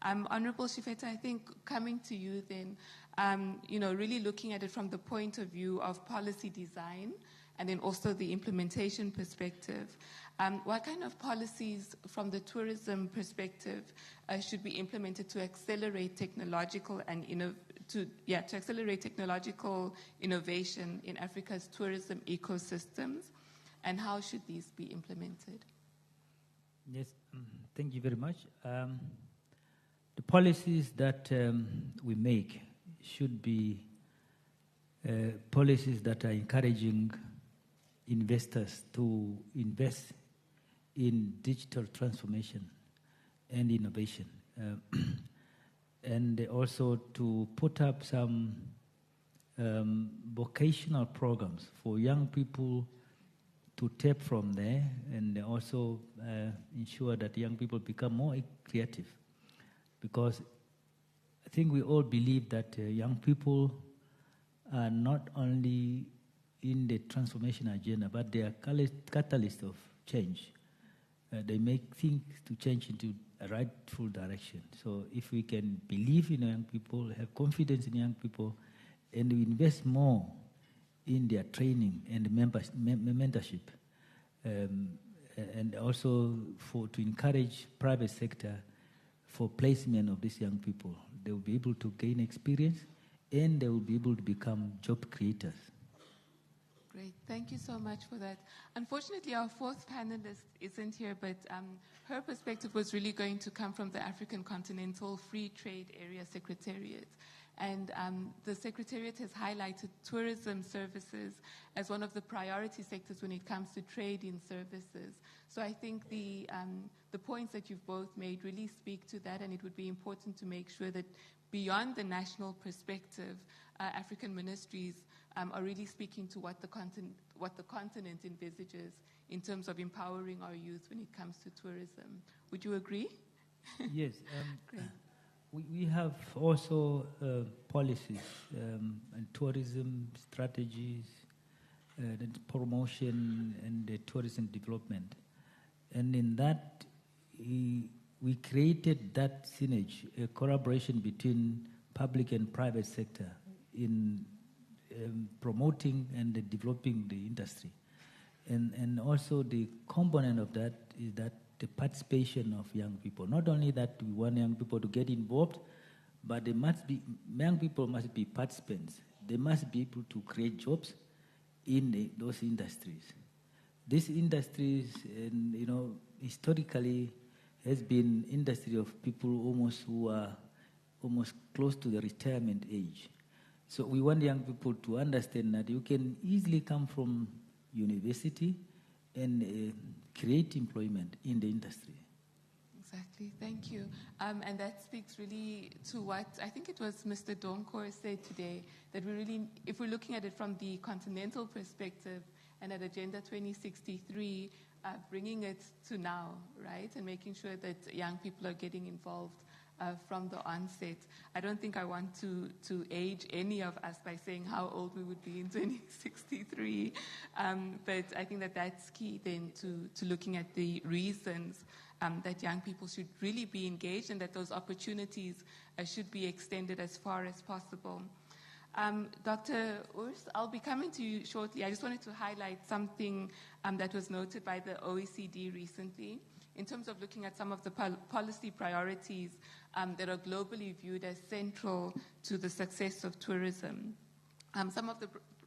Honorable Shifeta, I think coming to you then, really looking at it from the point of view of policy design and then also the implementation perspective, what kind of policies from the tourism perspective should be implemented to accelerate technological and to accelerate technological innovation in Africa's tourism ecosystems, and how should these be implemented? Yes, thank you very much. The policies that we make should be policies that are encouraging investors to invest in digital transformation and innovation, and also to put up some vocational programs for young people to tap from there, and also ensure that young people become more creative. Because I think we all believe that young people are not only in the transformation agenda, but they are catalysts of change. They make things to change into a rightful direction. So if we can believe in young people, have confidence in young people, and we invest more in their training and mentorship, and also to encourage private sector for placement of these young people, they will be able to gain experience and they will be able to become job creators. Great. Thank you so much for that. Unfortunately, our fourth panelist isn't here, but her perspective was really going to come from the African Continental Free Trade Area Secretariat. And the Secretariat has highlighted tourism services as one of the priority sectors when it comes to trade in services. So I think the points that you've both made really speak to that, and it would be important to make sure that beyond the national perspective, African ministries are really speaking to what the continent envisages in terms of empowering our youth when it comes to tourism. Would you agree? Yes. We have also policies and tourism strategies, the promotion and the tourism development. And in that, we created that synergy, a collaboration between public and private sector in promoting and developing the industry. And also the component of that is that the participation of young people. Not only that we want young people to get involved, but young people must be participants. They must be able to create jobs in those industries. These industries, historically, has been industry of people who are almost close to the retirement age. So we want young people to understand that you can easily come from university and create employment in the industry. Exactly, thank you. And that speaks really to what I think it was Mr. Donkor said today, that we really, if we're looking at it from the continental perspective and at Agenda 2063, bringing it to now, right, and making sure that young people are getting involved from the onset. I don't think I want to age any of us by saying how old we would be in 2063, but I think that that's key then to looking at the reasons that young people should really be engaged and that those opportunities should be extended as far as possible. Dr. Urs, I'll be coming to you shortly. I just wanted to highlight something that was noted by the OECD recently in terms of looking at some of the policy priorities that are globally viewed as central to the success of tourism. Some of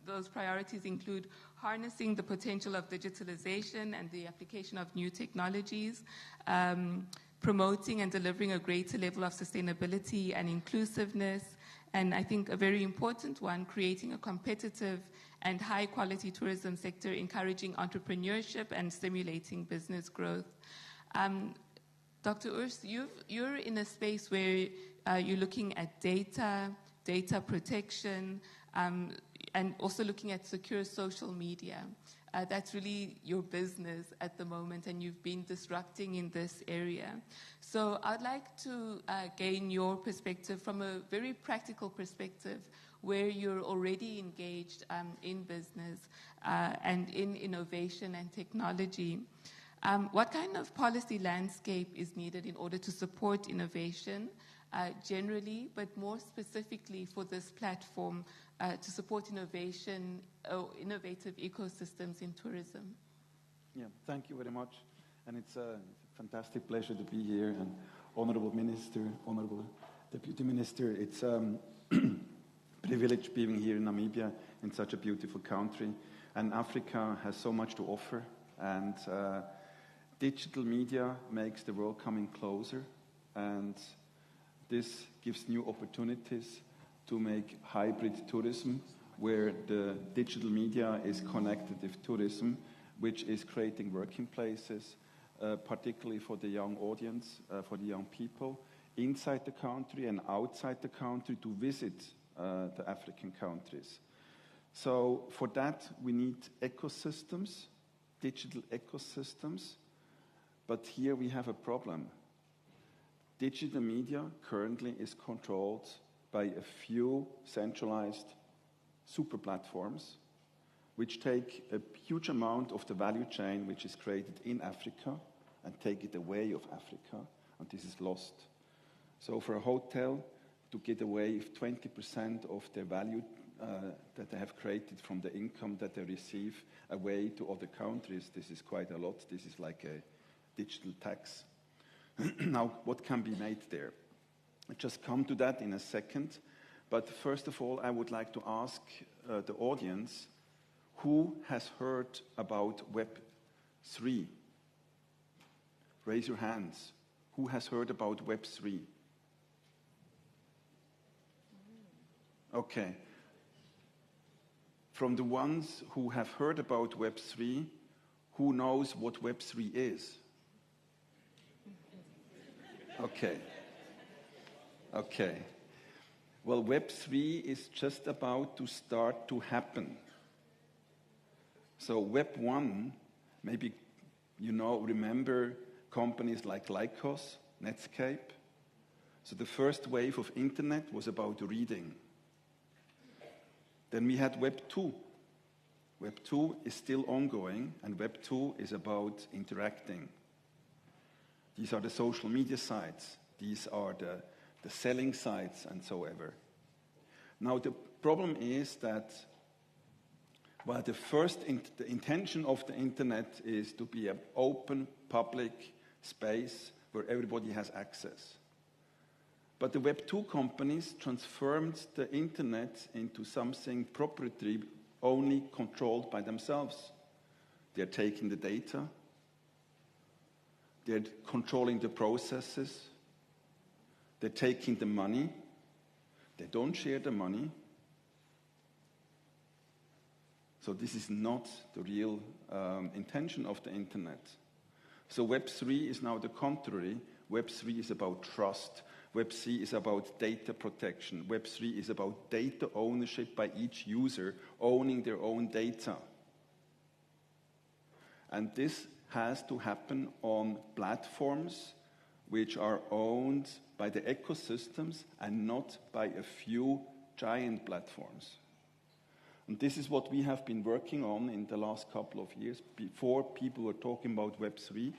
those priorities include harnessing the potential of digitalization and the application of new technologies, promoting and delivering a greater level of sustainability and inclusiveness, and I think a very important one, creating a competitive and high-quality tourism sector, encouraging entrepreneurship and stimulating business growth. Dr. Urs, you're in a space where you're looking at data protection, and also looking at secure social media. That's really your business at the moment, and you've been disrupting in this area. So I'd like to gain your perspective from a very practical perspective where you're already engaged in business and in innovation and technology. What kind of policy landscape is needed in order to support innovation generally, but more specifically for this platform to support innovation, innovative ecosystems in tourism? Yeah, thank you very much. And it's a fantastic pleasure to be here. And Honorable Minister, Honorable Deputy Minister, it's a privilege being here in Namibia, in such a beautiful country. And Africa has so much to offer. And digital media makes the world coming closer. And this gives new opportunities to make hybrid tourism, where the digital media is connected with tourism, which is creating working places, particularly for the young audience, for the young people, inside the country and outside the country to visit the African countries. So for that, we need ecosystems, digital ecosystems, but here we have a problem. Digital media currently is controlled by a few centralized super platforms, which take a huge amount of the value chain which is created in Africa and take it away of Africa, and this is lost. So for a hotel to get away with 20% of their value that they have created from the income that they receive away to other countries, this is quite a lot. This is like a digital tax. Now, what can be made there? I'll just come to that in a second. But first of all, I would like to ask the audience, who has heard about Web3? Raise your hands. Who has heard about Web3? Okay. From the ones who have heard about Web3, who knows what Web3 is? Okay. Okay. Well, Web3 is just about to start to happen. So Web 1, maybe remember companies like Lycos, Netscape. So the first wave of internet was about reading. Then we had Web 2. Web 2 is still ongoing, and Web 2 is about interacting. These are the social media sites. These are the selling sites and so ever. Now the problem is that while the intention of the internet is to be an open public space where everybody has access. But the Web 2 companies transformed the internet into something proprietary, only controlled by themselves. They're taking the data, they're controlling the processes, they're taking the money, they don't share the money. So this is not the real intention of the internet. So Web 3 is now the contrary. Web 3 is about trust. Web 3 is about data protection. Web 3 is about data ownership by each user owning their own data. And this has to happen on platforms which are owned by the ecosystems and not by a few giant platforms. And this is what we have been working on in the last couple of years. Before, people were talking about Web 3.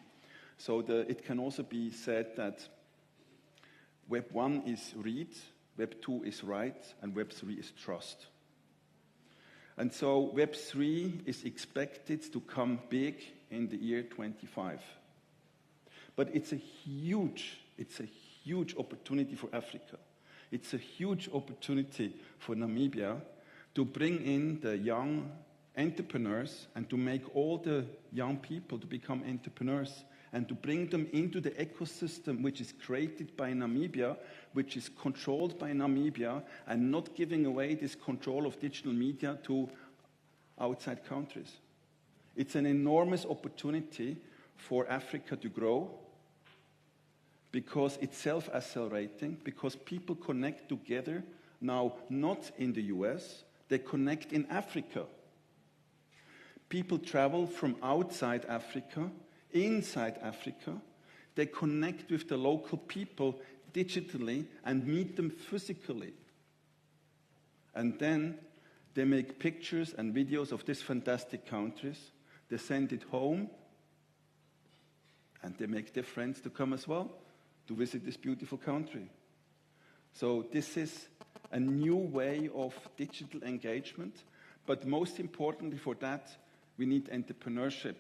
So it can also be said that Web 1 is read, Web 2 is write, and Web 3 is trust. And so Web 3 is expected to come big in the year 25. But it's a huge opportunity for Africa. It's a huge opportunity for Namibia to bring in the young entrepreneurs and to make all the young people to become entrepreneurs and to bring them into the ecosystem which is created by Namibia, which is controlled by Namibia, and not giving away this control of digital media to outside countries. It's an enormous opportunity for Africa to grow because it's self-accelerating, because people connect together now not in the US, they connect in Africa. People travel from outside Africa, inside Africa, they connect with the local people digitally and meet them physically. And then they make pictures and videos of these fantastic countries, they send it home, and they make their friends to come as well to visit this beautiful country. So this is a new way of digital engagement, but most importantly for that, we need entrepreneurship,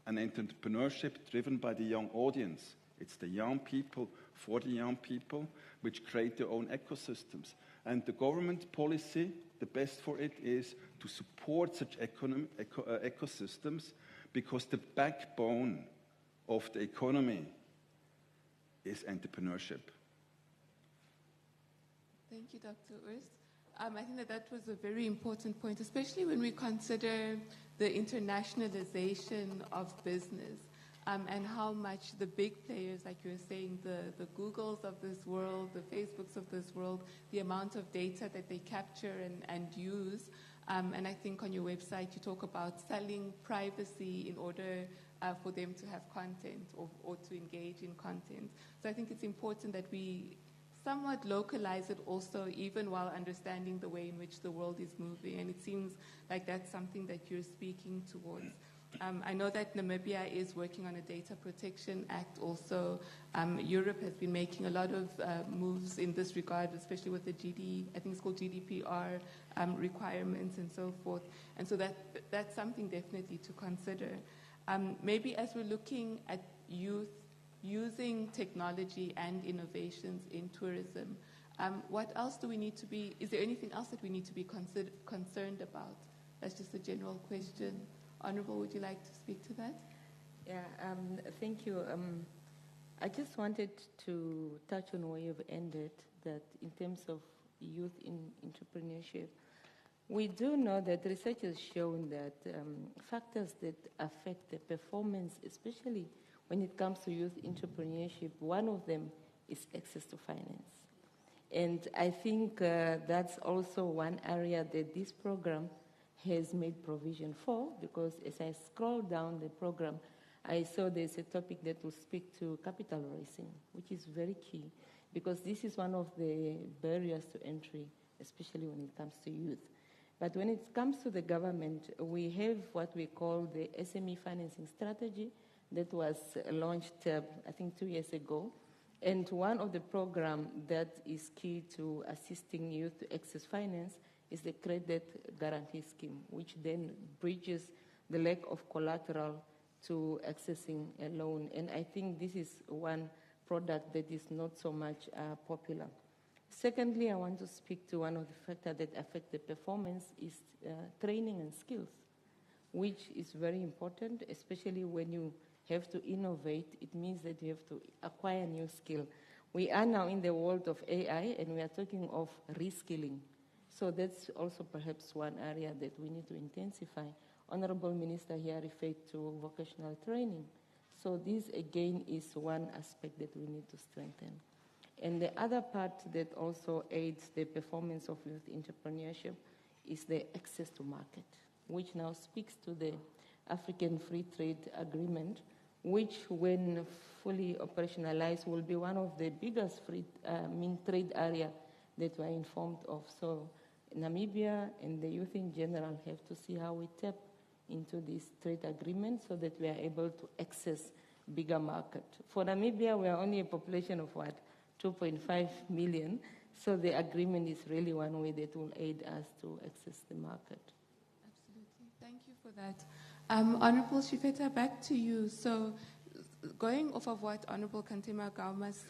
and entrepreneurship driven by the young audience. It's the young people for the young people, which create their own ecosystems. And the government policy, the best for it is to support such ecosystems, because the backbone of the economy is entrepreneurship. Thank you, Dr. Urs. I think that was a very important point, especially when we consider the internationalization of business and how much the big players, like you were saying, the Googles of this world, the Facebooks of this world, the amount of data that they capture and use. And I think on your website you talk about selling privacy in order for them to have content or to engage in content. So I think it's important that we somewhat localize it also, even while understanding the way in which the world is moving. And it seems like that's something that you're speaking towards. I know that Namibia is working on a Data Protection Act also. Europe has been making a lot of moves in this regard, especially with the I think it's called GDPR requirements and so forth. And so that's something definitely to consider. Maybe as we're looking at youth using technology and innovations in tourism, what else do we need to be, is there anything else that we need to be concerned about? That's just a general question. Honorable, would you like to speak to that? Yeah, thank you. I just wanted to touch on where you've ended, that in terms of youth in entrepreneurship, we do know that research has shown that factors that affect the performance, especially when it comes to youth entrepreneurship, one of them is access to finance. And I think that's also one area that this program has made provision for, because as I scroll down the program, I saw there's a topic that will speak to capital raising, which is very key, because this is one of the barriers to entry, especially when it comes to youth. But when it comes to the government, we have what we call the SME financing strategy that was launched, I think 2 years ago. And one of the programs that is key to assisting youth to access finance is the credit guarantee scheme, which then bridges the lack of collateral to accessing a loan. And I think this is one product that is not so much popular. Secondly, I want to speak to one of the factors that affect the performance is training and skills, which is very important, especially when you have to innovate. It means that you have to acquire new skill. We are now in the world of AI, and we are talking of reskilling. So that's also perhaps one area that we need to intensify. Honorable Minister here referred to vocational training. So this, again, is one aspect that we need to strengthen. And the other part that also aids the performance of youth entrepreneurship is the access to market, which now speaks to the African Free Trade Agreement, which, when fully operationalized, will be one of the biggest trade area that we're informed of. So Namibia and the youth in general have to see how we tap into this trade agreement so that we are able to access bigger market. For Namibia, we are only a population of 2.5 million. So the agreement is really one way that will aid us to access the market. Absolutely. Thank you for that. Honorable Shifeta, back to you. So going off of what Honorable Kantema Gaumas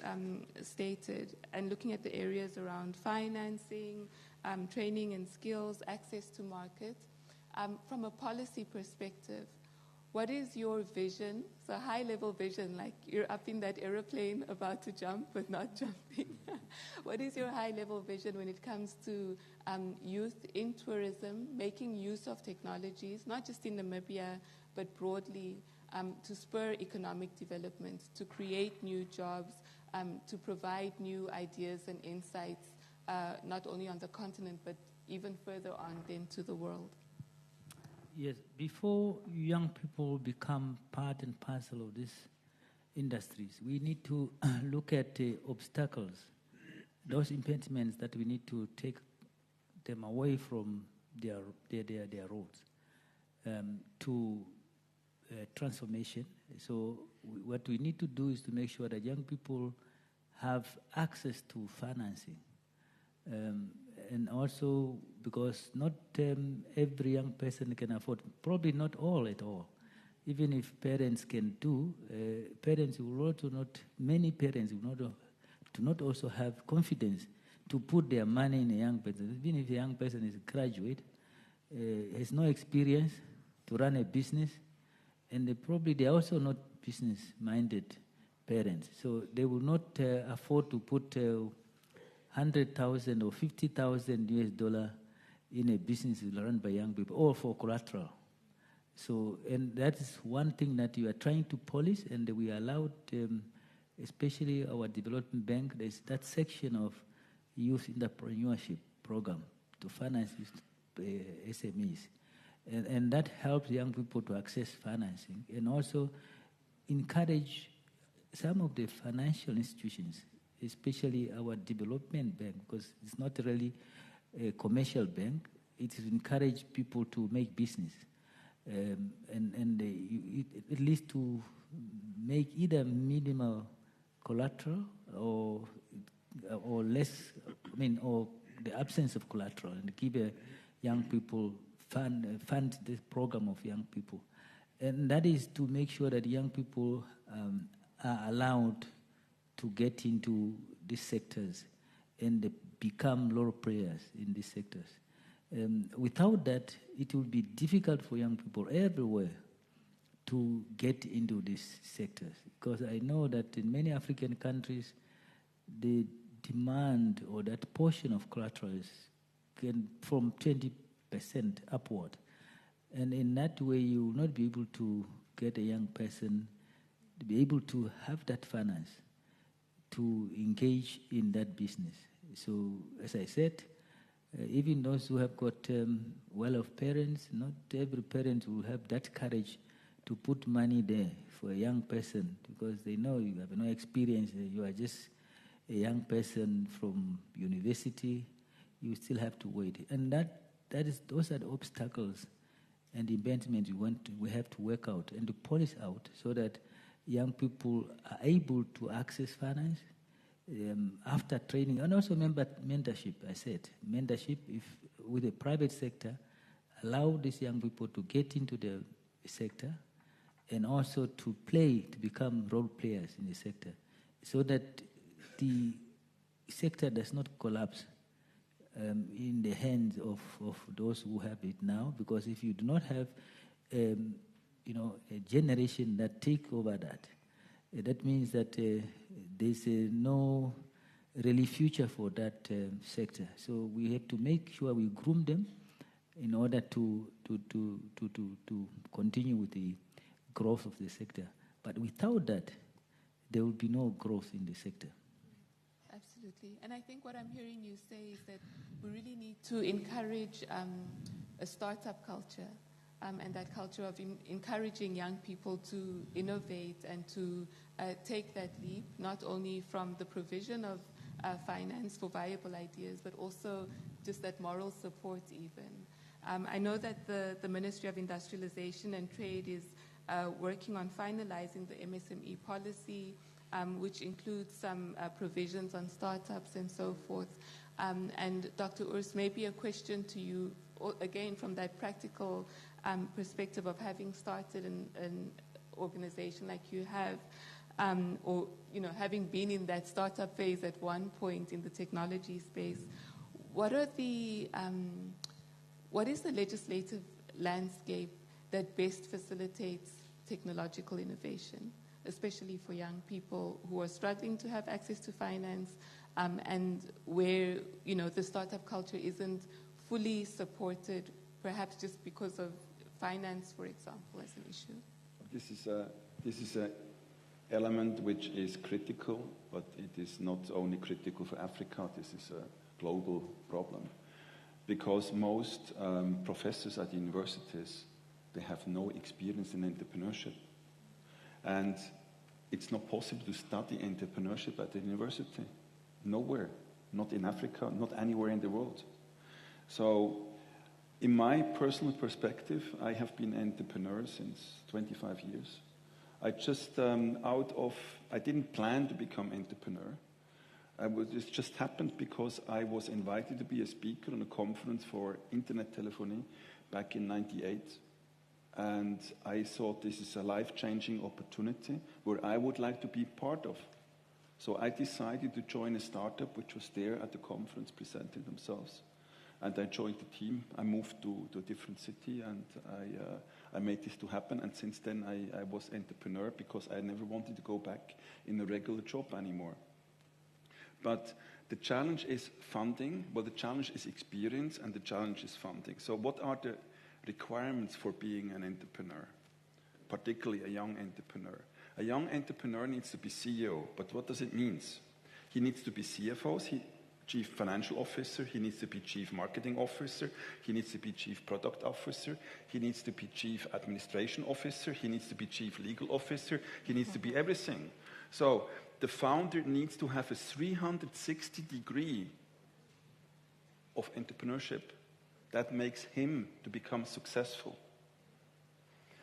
stated and looking at the areas around financing, training and skills, access to market, from a policy perspective, what is your vision? So high-level vision, like you're up in that aeroplane about to jump but not jumping. What is your high-level vision when it comes to youth in tourism, making use of technologies, not just in Namibia, but broadly, to spur economic development, to create new jobs, to provide new ideas and insights, not only on the continent, but even further on then to the world? Yes, before young people become part and parcel of these industries, we need to look at the obstacles, those impediments that we need to take them away from their roads to transformation. So what we need to do is to make sure that young people have access to financing. And also because not every young person can afford, probably not all at all. Even if parents can do, parents will also not, many parents will not, do not also have confidence to put their money in a young person. Even if a young person is a graduate, has no experience to run a business, and they are also not business-minded parents. So they will not afford to put 100,000 or 50,000 US dollar in a business run by young people, or for collateral. So, and that is one thing that we are trying to police, and we allowed, especially our development bank, there's that section of youth entrepreneurship program to finance SMEs. And that helps young people to access financing and also encourage some of the financial institutions, especially our development bank, because it's not really a commercial bank. It encourages people to make business, at least to make either minimal collateral or less, or the absence of collateral, and give young people fund this program of young people. And that is to make sure that young people are allowed to get into these sectors and become role players in these sectors. Without that, it will be difficult for young people everywhere to get into these sectors, because I know that in many African countries, the demand or that portion of collateral is from 20% upward. And in that way, you will not be able to get a young person to be able to have that finance to engage in that business. So, as I said, even those who have got well-off parents, not every parent will have that courage to put money there for a young person, because they know you have no experience, you are just a young person from university, you still have to wait. And those are the obstacles and impediments we have to work out and to polish out so that young people are able to access finance after training, and also mentorship. I said mentorship, with the private sector, allow these young people to get into the sector and also to become role players in the sector, so that the sector does not collapse in the hands of those who have it now. Because if you do not have a generation that take over that means that there's no really future for that sector. So we have to make sure we groom them in order to continue with the growth of the sector. But without that, there will be no growth in the sector. Absolutely. And I think what I'm hearing you say is that we really need to encourage a startup culture, and that culture of encouraging young people to innovate and to take that leap, not only from the provision of finance for viable ideas, but also just that moral support even. I know that the Ministry of Industrialization and Trade is working on finalizing the MSME policy, which includes some provisions on startups and so forth. And Dr. Urs, maybe a question to you, again, from that practical perspective of having started an organization like you have, or having been in that startup phase at one point in the technology space. What is the legislative landscape that best facilitates technological innovation, especially for young people who are struggling to have access to finance, and where the startup culture isn't fully supported, perhaps just because of finance, for example, as an issue? This is an element which is critical, but it is not only critical for Africa. This is a global problem, because most professors at universities, they have no experience in entrepreneurship, and it's not possible to study entrepreneurship at the university. Nowhere, not in Africa, not anywhere in the world. So, in my personal perspective, I have been an entrepreneur since 25 years. I just, I didn't plan to become entrepreneur. It just happened because I was invited to be a speaker on a conference for internet telephony back in '98. And I thought this is a life-changing opportunity where I would like to be part of. So I decided to join a startup which was there at the conference presenting themselves. And I joined the team. I moved to a different city, and I made this to happen. And since then, I was entrepreneur because I never wanted to go back in a regular job anymore. But the challenge is funding. Well, the challenge is experience, and the challenge is funding. So what are the requirements for being an entrepreneur, particularly a young entrepreneur? A young entrepreneur needs to be CEO, but what does it mean? He needs to be CFO, Chief Financial Officer, he needs to be Chief Marketing Officer, he needs to be Chief Product Officer, he needs to be Chief Administration Officer, he needs to be Chief Legal Officer, he needs to be everything. So the founder needs to have a 360 degree of entrepreneurship that makes him to become successful.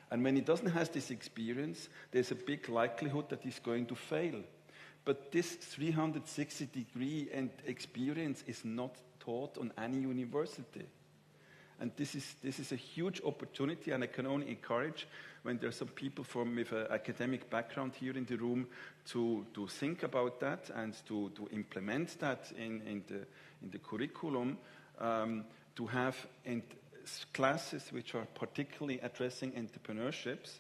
And when he doesn't have this experience, there's a big likelihood that he's going to fail. But this 360 degree and experience is not taught on any university. And this is a huge opportunity, and I can only encourage, when there are some people with an academic background here in the room, to think about that and to implement that in the curriculum, to have classes which are particularly addressing entrepreneurships,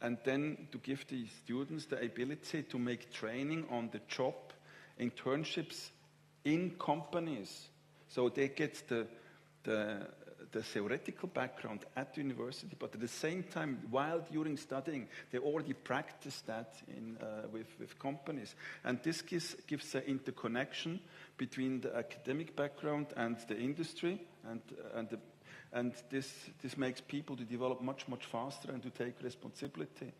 and then to give the students the ability to make training on the job, internships in companies. So they get the theoretical background at the university, but at the same time, while during studying, they already practice that with companies. And this gives an interconnection between the academic background and the industry, and this makes people to develop much faster and to take responsibility,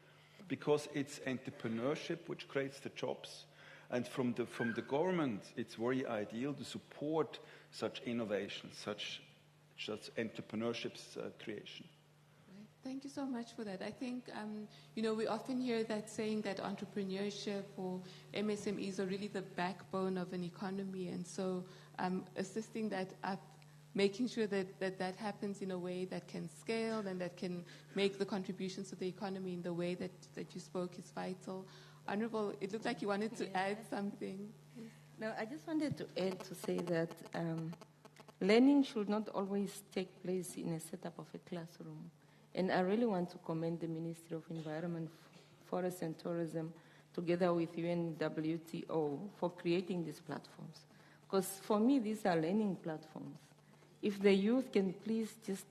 because it's entrepreneurship which creates the jobs, and from the government it's very ideal to support such innovation, such entrepreneurship's creation. Right. Thank you so much for that. I think we often hear that saying that entrepreneurship or MSMEs are really the backbone of an economy, and so assisting that up, making sure that happens in a way that can scale and that can make the contributions to the economy in the way that you spoke is vital. Honorable, it looked like you wanted to add something. No, I just wanted to add to say that learning should not always take place in a setup of a classroom. And I really want to commend the Ministry of Environment, Forest and Tourism, together with UNWTO, for creating these platforms. Because for me, these are learning platforms. If the youth can please just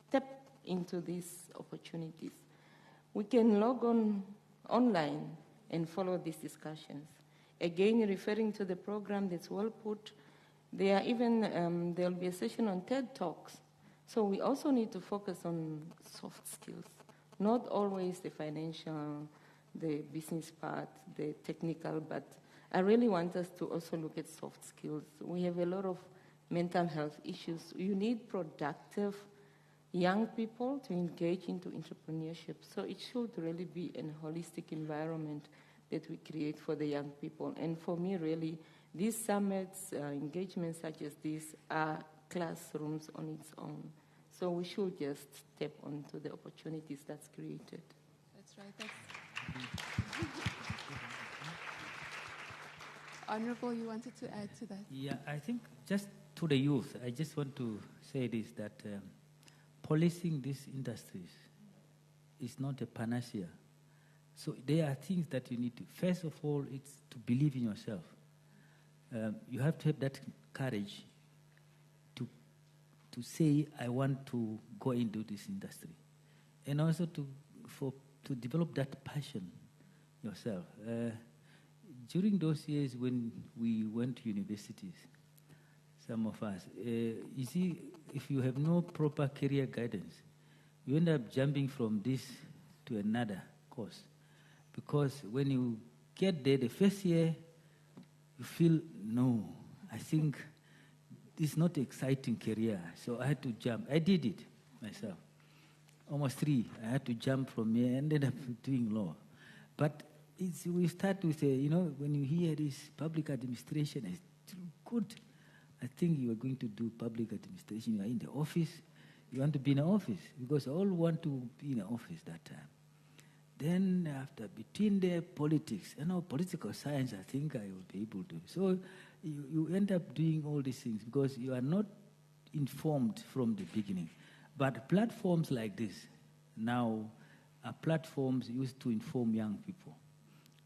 step into these opportunities, we can log on online and follow these discussions. Again, referring to the program that's well put, there will be a session on TED Talks. So we also need to focus on soft skills, not always the financial, the business part, the technical, but I really want us to also look at soft skills. We have a lot of mental health issues. You need productive young people to engage into entrepreneurship. So it should really be a holistic environment that we create for the young people. And for me, really, these summits, engagements such as this, are classrooms on its own. So we should just step onto the opportunities that's created. That's right. Honorable, you wanted to add to that? Yeah, I think just to the youth, I just want to say this, that policing these industries is not a panacea. So there are things that you need to, first of all, it's to believe in yourself. You have to have that courage to say, I want to go into this industry. And also to develop that passion yourself. During those years when we went to universities, some of us, you see, if you have no proper career guidance, you end up jumping from this to another course. Because when you get there, the first year, you feel, no, I think it's not an exciting career. So I had to jump. I did it myself. Almost 3. I had to jump from here and ended up doing law. But we start with, when you hear this public administration, it's good. I think you are going to do public administration. You are in the office. You want to be in an office because all want to be in an office that time. Then between the politics, political science, I think I will be able to. So you end up doing all these things because you are not informed from the beginning. But platforms like this now are platforms used to inform young people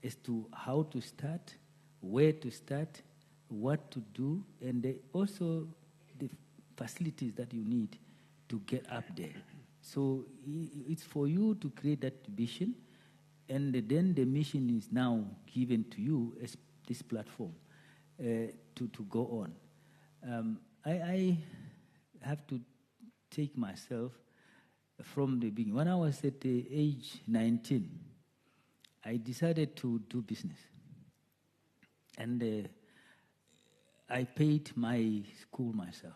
as to how to start, where to start, what to do, and also the facilities that you need to get up there. So it's for you to create that vision, and then the mission is now given to you as this platform to go on. I have to take myself from the beginning. When I was at the age 19, I decided to do business. And I paid my school myself.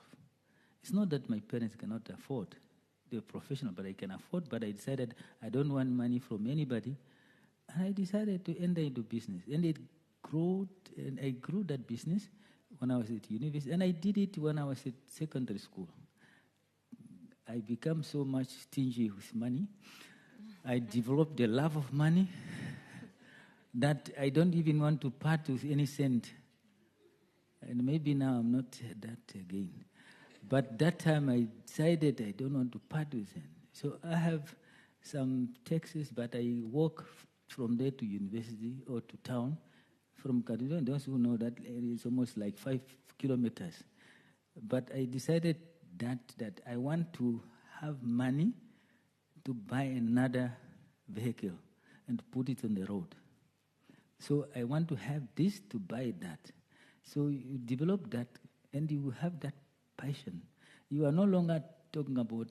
It's not that my parents cannot afford. They're professional, but I can afford. But I decided I don't want money from anybody. And I decided to enter into business. And it grew, and I grew that business when I was at university. And I did it when I was at secondary school. I became so much stingy with money. I developed the love of money that I don't even want to part with any cent. And maybe now I'm not that again. But that time I decided I don't want to part with it. So I have some taxes, but I walk from there to university or to town. From Kaduna, those who know that area is almost like 5 kilometers. But I decided that I want to have money to buy another vehicle and put it on the road. So I want to have this to buy that. So you develop that and you have that passion. You are no longer talking about,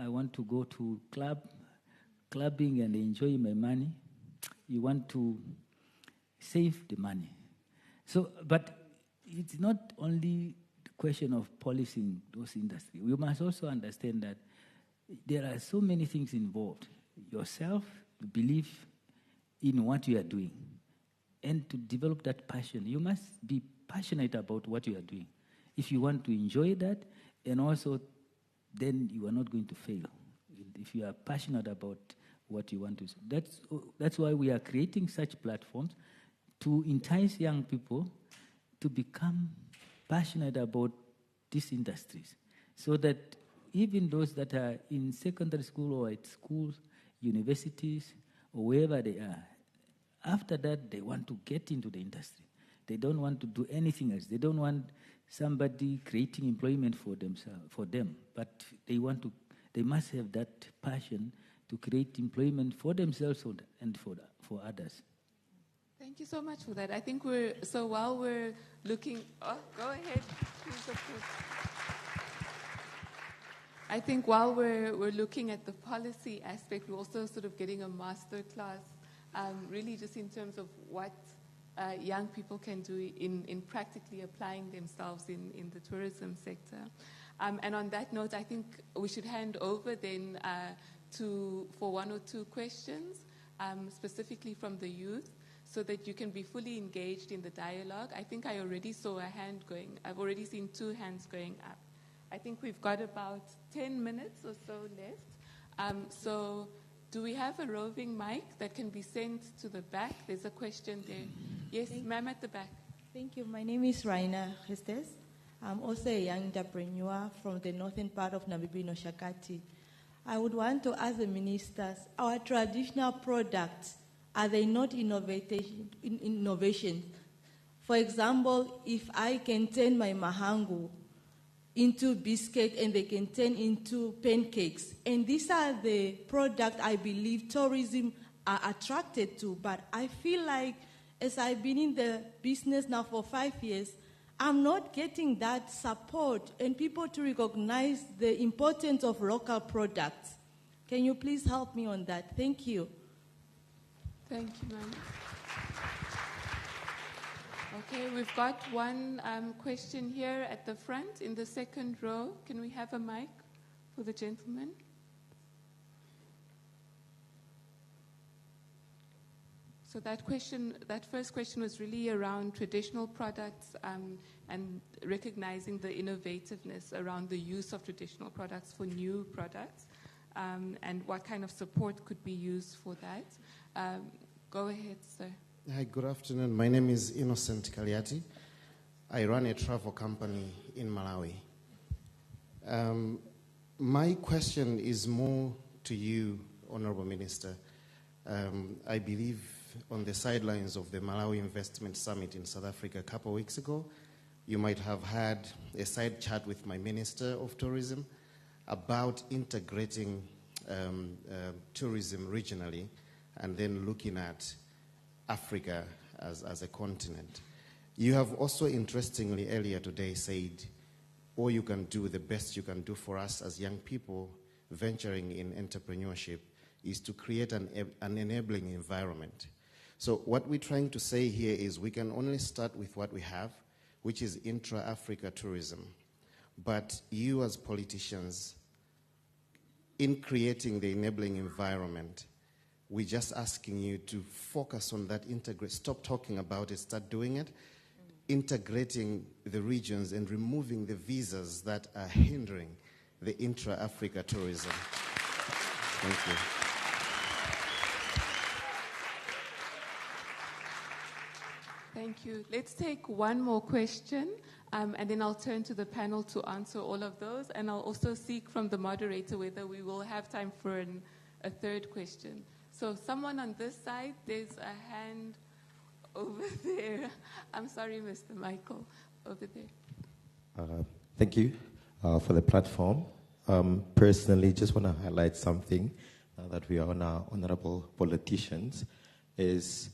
I want to go to clubbing and enjoy my money. You want to save the money. So, but it's not only the question of policing those industries. We must also understand that there are so many things involved. Yourself, to believe in what you are doing, and to develop that passion. You must be passionate about what you are doing. If you want to enjoy that, and also then you are not going to fail. If you are passionate about what you want to do. That's why we are creating such platforms to entice young people to become passionate about these industries, so that even those that are in secondary school or at schools, universities, or wherever they are, after that they want to get into the industry. They don't want to do anything else. They don't want somebody creating employment for themselves, for them, but they must have that passion to create employment for themselves and for others. Thank you so much for that. I think while we're looking, go ahead, please, of course. I think while we're looking at the policy aspect, we're also sort of getting a master class, really just in terms of what young people can do in practically applying themselves in the tourism sector. And on that note, I think we should hand over then for one or two questions, specifically from the youth, so that you can be fully engaged in the dialogue. I think I already saw a hand going. I've already seen 2 hands going up. I think we've got about 10 minutes or so left. So do we have a roving mic that can be sent to the back? There's a question there. Yes, ma'am at the back. Thank you. My name is Raina Gestes. I'm also a young entrepreneur from the northern part of Namibia, Shakati. I would want to ask the ministers, our traditional products, are they not innovation? For example, if I can turn my mahangu into biscuit and they can turn into pancakes, and these are the products I believe tourism are attracted to, but I feel like as I've been in the business now for 5 years, I'm not getting that support and people to recognize the importance of local products. Can you please help me on that? Thank you. Thank you, ma'am. Okay, we've got one question here at the front in the second row. Can we have a mic for the gentleman? So that first question was really around traditional products and recognizing the innovativeness around the use of traditional products for new products and what kind of support could be used for that. Go ahead, sir. Hi, good afternoon. My name is Innocent Kaliati. I run a travel company in Malawi. My question is more to you, Honorable Minister. I believe on the sidelines of the Malawi Investment Summit in South Africa a couple of weeks ago, you might have had a side chat with my Minister of Tourism about integrating tourism regionally and then looking at Africa as a continent. You have also interestingly earlier today said, all you can do, the best you can do for us as young people venturing in entrepreneurship is to create an enabling environment. So what we're trying to say here is we can only start with what we have, which is intra-Africa tourism. But you as politicians, in creating the enabling environment, we're just asking you to focus on that, stop talking about it, start doing it, integrating the regions and removing the visas that are hindering the intra-Africa tourism. Thank you. Thank you. Let's take one more question, and then I'll turn to the panel to answer all of those, and I'll also seek from the moderator whether we will have time for a third question. So someone on this side, there's a hand over there. I'm sorry, Mr. Michael, over there. Thank you for the platform. Personally, just want to highlight something that we are on our honorable politicians is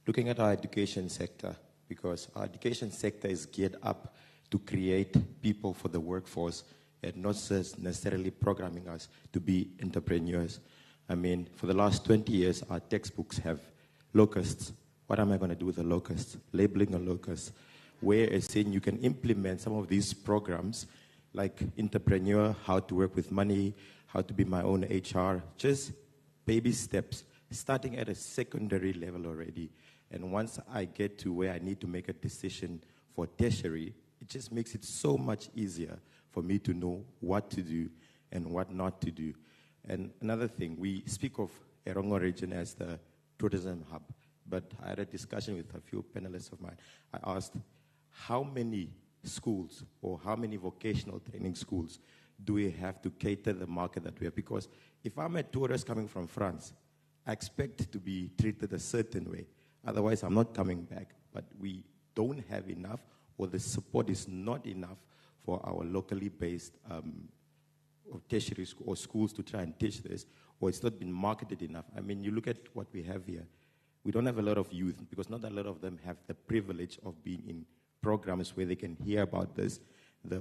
looking at our education sector, because our education sector is geared up to create people for the workforce and not necessarily programming us to be entrepreneurs. I mean, for the last 20 years, our textbooks have locusts. What am I going to do with a locust? Labeling a locust. Whereas saying you can implement some of these programs like entrepreneur, how to work with money, how to be my own HR, just baby steps, starting at a secondary level already. And once I get to where I need to make a decision for tertiary, it just makes it so much easier for me to know what to do and what not to do. And another thing, we speak of Erongo region as the tourism hub, but I had a discussion with a few panelists of mine. I asked, how many schools or how many vocational training schools do we have to cater the market that we have? Because if I'm a tourist coming from France, I expect to be treated a certain way. Otherwise, I'm not coming back. But we don't have enough, or the support is not enough for our locally based tertiary school or schools to try and teach this, or it's not been marketed enough. I mean, you look at what we have here. We don't have a lot of youth because not a lot of them have the privilege of being in programs where they can hear about this.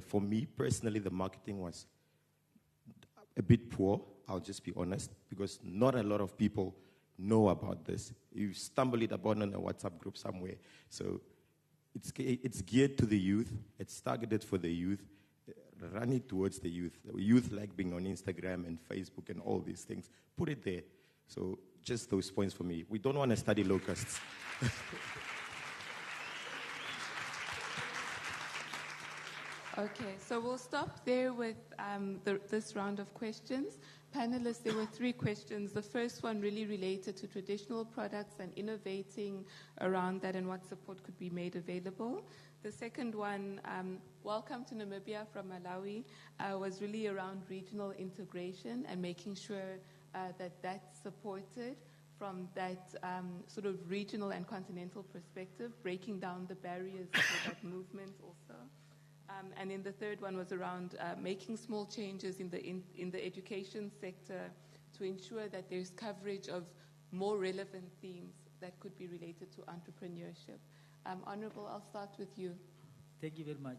For me personally, the marketing was a bit poor, I'll just be honest, because not a lot of people know about this. You stumble it upon on a WhatsApp group somewhere. So it's geared to the youth. It's targeted for the youth. Run it towards the youth. The youth like being on Instagram and Facebook and all these things. Put it there. So just those points for me. We don't want to study locusts. Okay, so we'll stop there with this round of questions. Panelists, there were 3 questions. The first one really related to traditional products and innovating around that and what support could be made available. The second one, welcome to Namibia from Malawi, was really around regional integration and making sure that that's supported from that sort of regional and continental perspective, breaking down the barriers for that movement also. And then the third one was around making small changes in the education sector to ensure that there's coverage of more relevant themes that could be related to entrepreneurship. Honorable, I'll start with you. Thank you very much.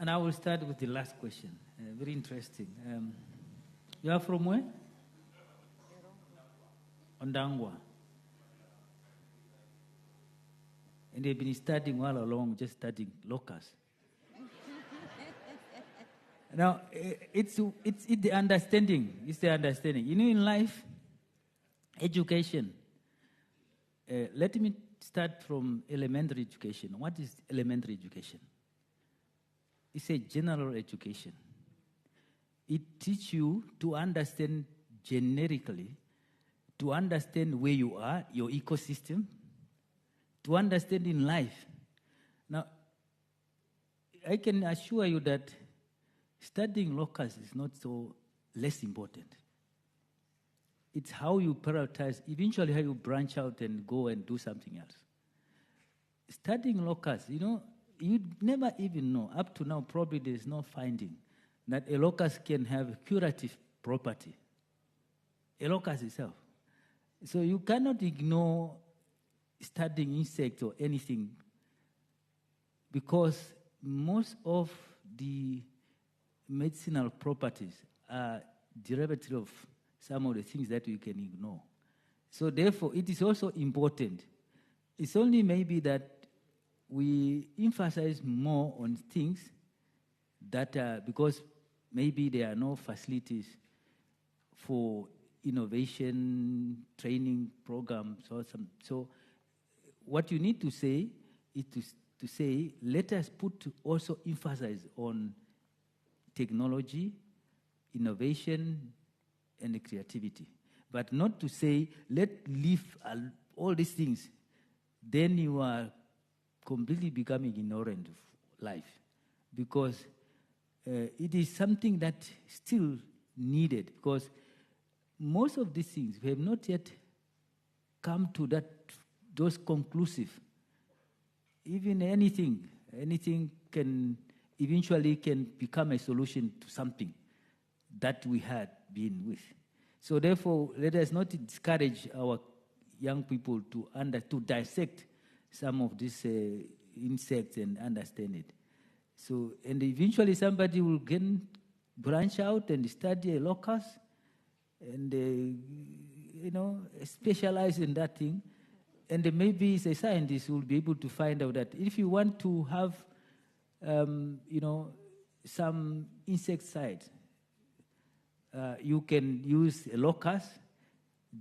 And I will start with the last question. Very interesting. You are from where? Ondangwa. And they've been studying all along, just studying locusts. Now, it's the understanding. It's the understanding. You know, in life, education. Let me start from elementary education. What is elementary education? It's a general education. It teaches you to understand generically, to understand where you are, your ecosystem, to understand in life. Now, I can assure you that studying locusts is not so less important. It's how you prioritize, eventually how you branch out and go and do something else. Studying locusts, you know, you'd never even know, up to now probably there's no finding that a locust can have curative property. A locust itself. So you cannot ignore studying insects or anything because most of the medicinal properties are derivative of some of the things that we can ignore. So therefore, it is also important. It's only maybe that we emphasize more on things that are, because maybe there are no facilities for innovation, training programs or some. So what you need to say is to say, let us also emphasize on technology, innovation, and creativity. But not to say, leave all these things. Then you are completely becoming ignorant of life. Because it is something that still needed. Because most of these things, we have not yet come to those conclusive. Even anything can eventually become a solution to something that we had been with. So therefore, let us not discourage our young people to dissect some of these insects and understand it. So, and eventually somebody will branch out and study a locust and, specialize in that thing. And maybe as a scientist will be able to find out that if you want to have some insecticide, you can use a locust,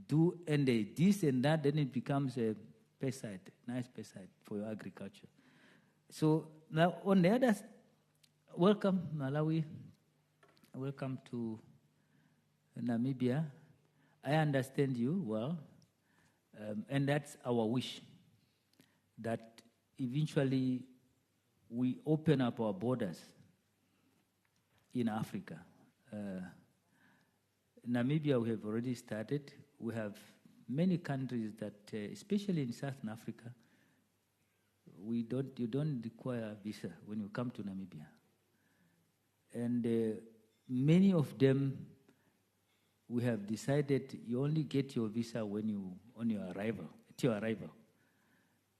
this and that, then it becomes a pesticide, nice pesticide for your agriculture. So now on the other, welcome Malawi, welcome to Namibia. I understand you well, and that's our wish, that eventually we open up our borders in Africa. Namibia, we have already started. We have many countries that, especially in Southern Africa, you don't require a visa when you come to Namibia. And many of them, we have decided you only get your visa when at your arrival.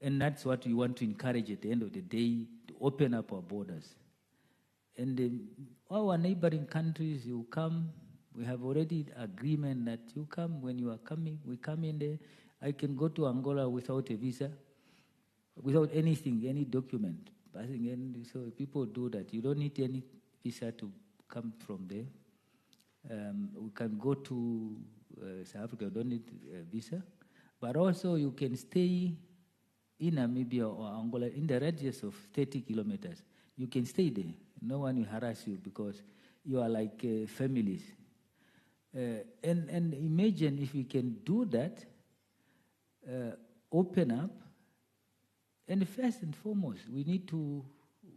And that's what we want to encourage at the end of the day, to open up our borders. And our neighboring countries, you come, we have already agreement that you come, when you are coming, we come in there. I can go to Angola without a visa, without anything, any document. And so people do that. You don't need any visa to come from there. We can go to South Africa, you don't need a visa. But also you can stay in Namibia or Angola in the radius of 30 kilometers. You can stay there. No one will harass you because you are like families. And imagine if we can do that, open up, and first and foremost, we need to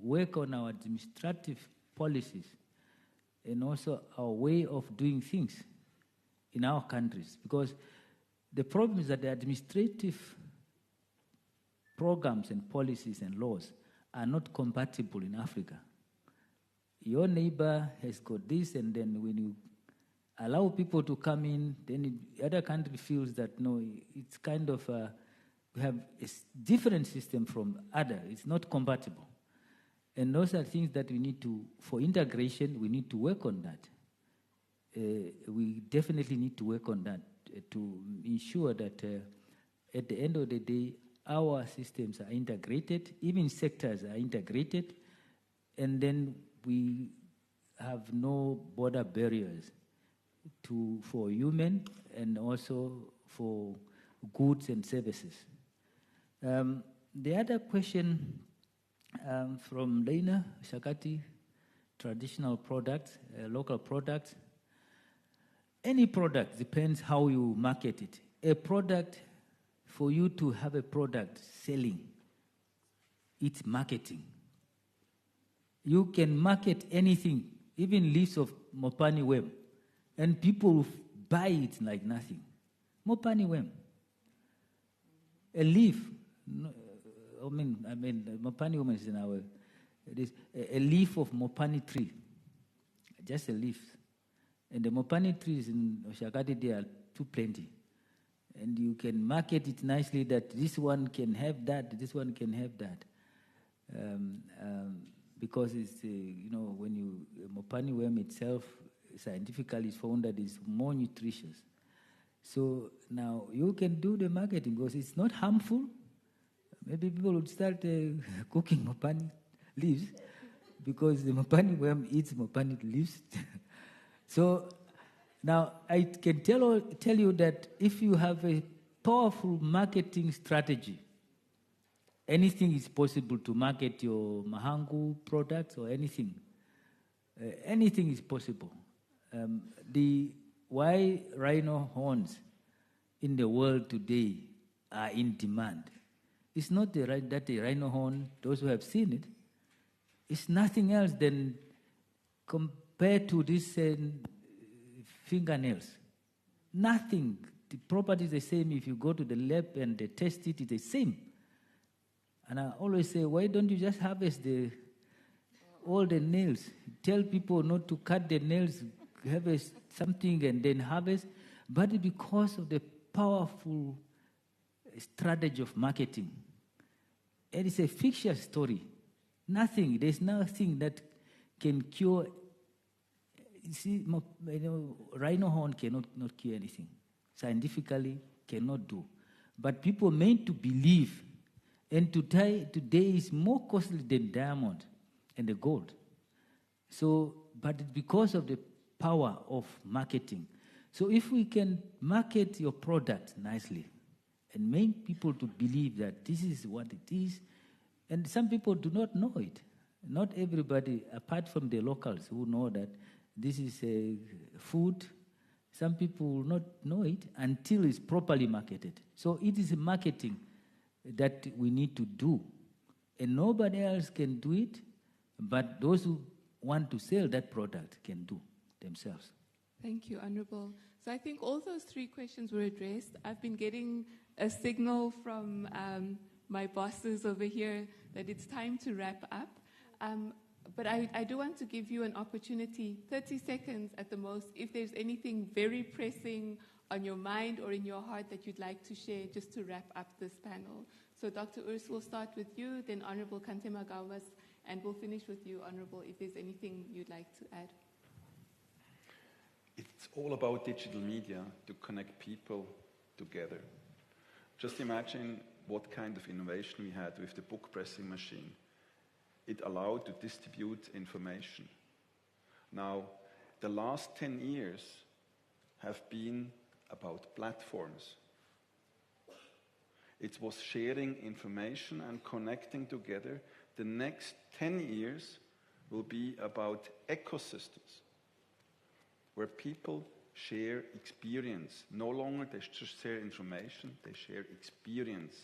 work on our administrative policies and also our way of doing things in our countries. Because the problem is that the administrative programs and policies and laws are not compatible in Africa. Your neighbor has got this, and then when you allow people to come in, then the other country feels that, no, it's kind of, we have a different system from other. It's not compatible. And those are things that we need to, for integration, we need to work on that. We definitely need to work on that to ensure that at the end of the day, our systems are integrated, even sectors are integrated, and then we have no border barriers for human and also for goods and services. The other question from Lena Shakati, traditional products, local products. Any product depends how you market it. A product, for you to have a product selling, it's marketing. You can market anything, even leaves of Mopani worm, and people buy it like nothing. Mopani worm. A leaf, Mopani worm is in our, it is a leaf of Mopani tree, just a leaf. And the Mopani trees in Oshakati, they are too plenty. And you can market it nicely that this one can have that, this one can have that. Because it's, when you, Mopani worm itself, scientifically is found that it's more nutritious. So now you can do the marketing because it's not harmful. Maybe people would start cooking Mopani leaves because the Mopani worm eats Mopani leaves. So now I can tell you that if you have a powerful marketing strategy, anything is possible to market your Mahangu products or anything. Anything is possible. Why rhino horns in the world today are in demand. It's not that the rhino horn, those who have seen it, it's nothing else than compared to these fingernails. Nothing. The property is the same. If you go to the lab and they test it, it's the same. And I always say, why don't you just harvest all the nails? Tell people not to cut the nails, harvest something and then harvest. But because of the powerful strategy of marketing, and it's a fictitious story. Nothing. There's nothing that can cure. You see, rhino horn cannot cure anything. Scientifically, cannot do. But people meant to believe. And today is more costly than diamond and the gold. So, but because of the power of marketing. So if we can market your product nicely and make people to believe that this is what it is, and some people do not know it. Not everybody, apart from the locals who know that this is a food, some people will not know it until it's properly marketed. So it is marketing that we need to do. And nobody else can do it, but those who want to sell that product can do themselves. Thank you, Honorable. So I think all those three questions were addressed. I've been getting a signal from my bosses over here that it's time to wrap up. But I do want to give you an opportunity, 30 seconds at the most, if there's anything very pressing on your mind or in your heart that you'd like to share, just to wrap up this panel. So Dr. Urs, we'll start with you, then Honorable Kantema Gaumas, and we'll finish with you, Honorable, if there's anything you'd like to add. It's all about digital media to connect people together. Just imagine what kind of innovation we had with the book pressing machine. It allowed to distribute information. Now, the last 10 years have been about platforms. It was sharing information and connecting together. The next 10 years will be about ecosystems, where people share experience. No longer they just share information, they share experience.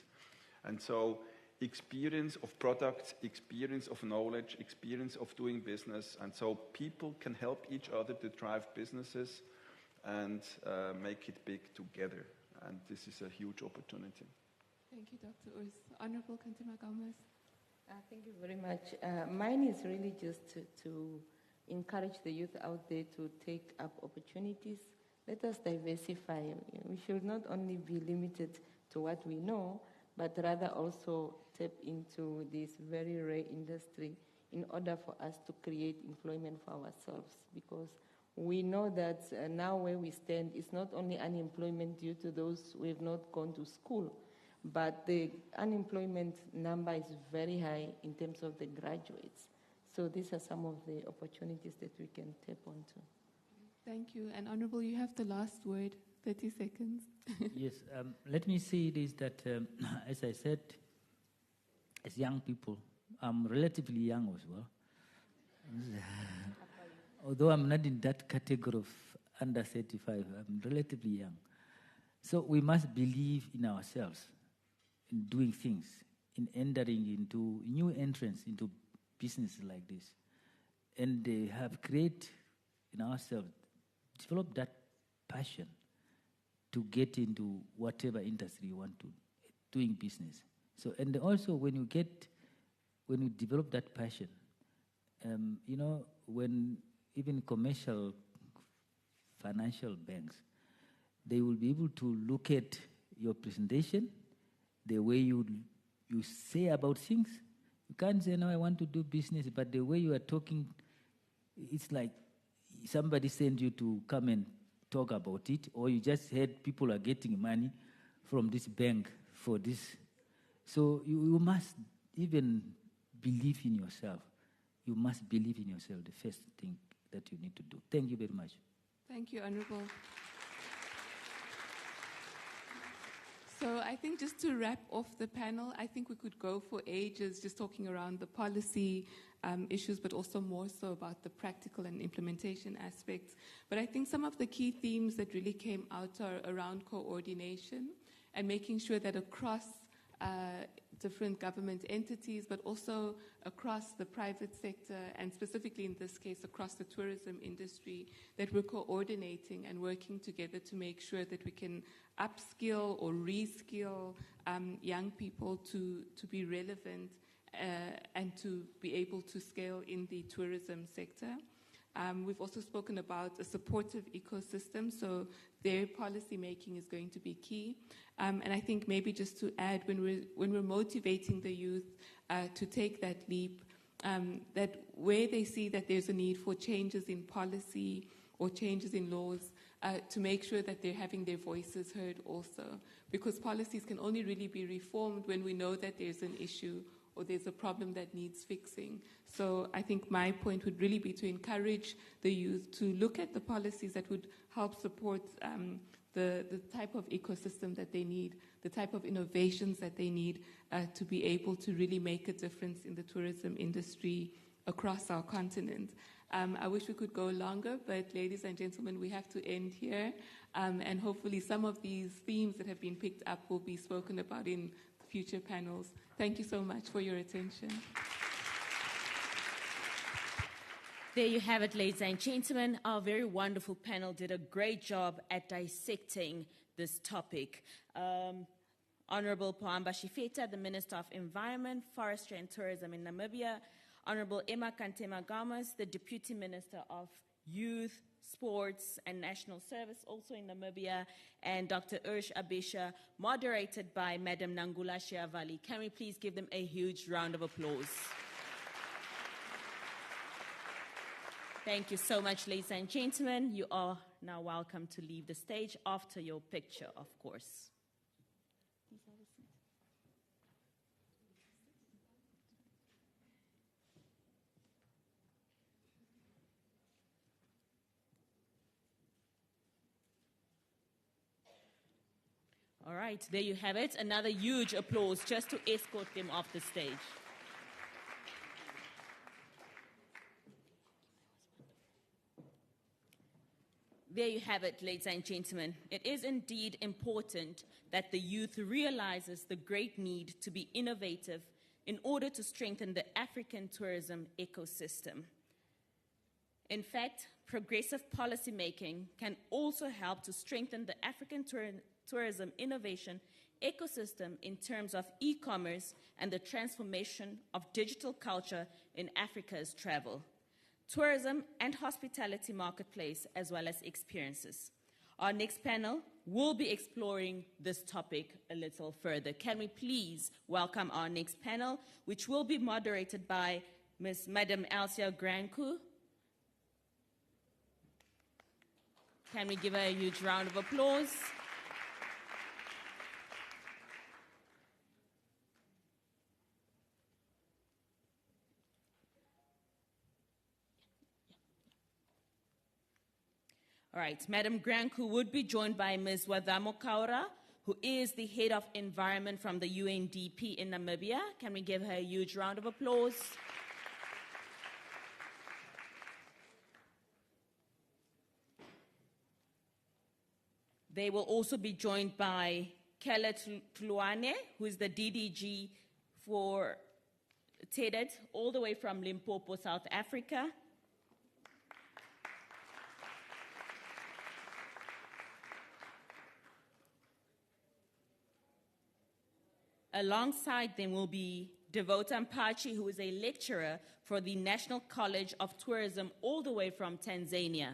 And so experience of products, experience of knowledge, experience of doing business. And so people can help each other to drive businesses and make it big together. And this is a huge opportunity. Thank you, Dr. Urs. Honorable Kantema Gaumas. Thank you very much. Mine is really just to encourage the youth out there to take up opportunities. Let us diversify. We should not only be limited to what we know, but rather also tap into this very rare industry in order for us to create employment for ourselves. Because we know that now where we stand is not only unemployment due to those who have not gone to school, but the unemployment number is very high in terms of the graduates. So these are some of the opportunities that we can tap onto. Thank you. And Honorable, you have the last word, 30 seconds. Yes, let me say this, that as I said, as young people, I'm relatively young as well. Although I'm not in that category of under 35, I'm relatively young. So we must believe in ourselves, in doing things, in entering into new entrance into business like this. And they have created in ourselves, develop that passion to get into whatever industry you want to, doing business. So, and also when you develop that passion, when even commercial financial banks, they will be able to look at your presentation, the way you say about things. You can't say, no, I want to do business, but the way you are talking, it's like somebody sent you to come and talk about it, or you just heard people are getting money from this bank for this. So you must even believe in yourself. You must believe in yourself, the first thing that you need to do. Thank you very much. Thank you, Honorable. So I think just to wrap off the panel, I think we could go for ages just talking around the policy issues, but also more so about the practical and implementation aspects. But I think some of the key themes that really came out are around coordination and making sure that across different government entities, but also across the private sector, and specifically in this case across the tourism industry, that we're coordinating and working together to make sure that we can upskill or reskill young people to be relevant and to be able to scale in the tourism sector. We've also spoken about a supportive ecosystem, so their policy making is going to be key. And I think maybe just to add, when we're motivating the youth to take that leap, that where they see that there's a need for changes in policy or changes in laws, to make sure that they're having their voices heard also. Because policies can only really be reformed when we know that there's an issue or there's a problem that needs fixing. So I think my point would really be to encourage the youth to look at the policies that would help support the type of ecosystem that they need, the type of innovations that they need to be able to really make a difference in the tourism industry across our continent. I wish we could go longer, but ladies and gentlemen, we have to end here. And hopefully some of these themes that have been picked up will be spoken about in future panels. Thank you so much for your attention. There you have it, ladies and gentlemen. Our very wonderful panel did a great job at dissecting this topic. Honorable Pohamba Shifeta, the Minister of Environment, Forestry and Tourism in Namibia. Honorable Emma Kantema Gamas, the Deputy Minister of Youth, Sports and National Service, also in Namibia, and Dr. Ursh Abisha, moderated by Madam Nangula Shiavali. Can we please give them a huge round of applause? Thank you so much, ladies and gentlemen. You are now welcome to leave the stage after your picture, of course. All right, there you have it. Another huge applause just to escort them off the stage. There you have it, ladies and gentlemen. It is indeed important that the youth realizes the great need to be innovative in order to strengthen the African tourism ecosystem. In fact, progressive policymaking can also help to strengthen the African tourism innovation ecosystem in terms of e-commerce and the transformation of digital culture in Africa's travel, tourism and hospitality marketplace, as well as experiences. Our next panel will be exploring this topic a little further. Can we please welcome our next panel, which will be moderated by Madam Elsia Granku. Can we give her a huge round of applause? All right, Madam Granku would be joined by Ms. Wadamo Kaura, who is the head of environment from the UNDP in Namibia. Can we give her a huge round of applause? They will also be joined by Kele Tluane, who is the DDG for TEDed, all the way from Limpopo, South Africa. Alongside them will be Devota Mpachi, who is a lecturer for the National College of Tourism, all the way from Tanzania.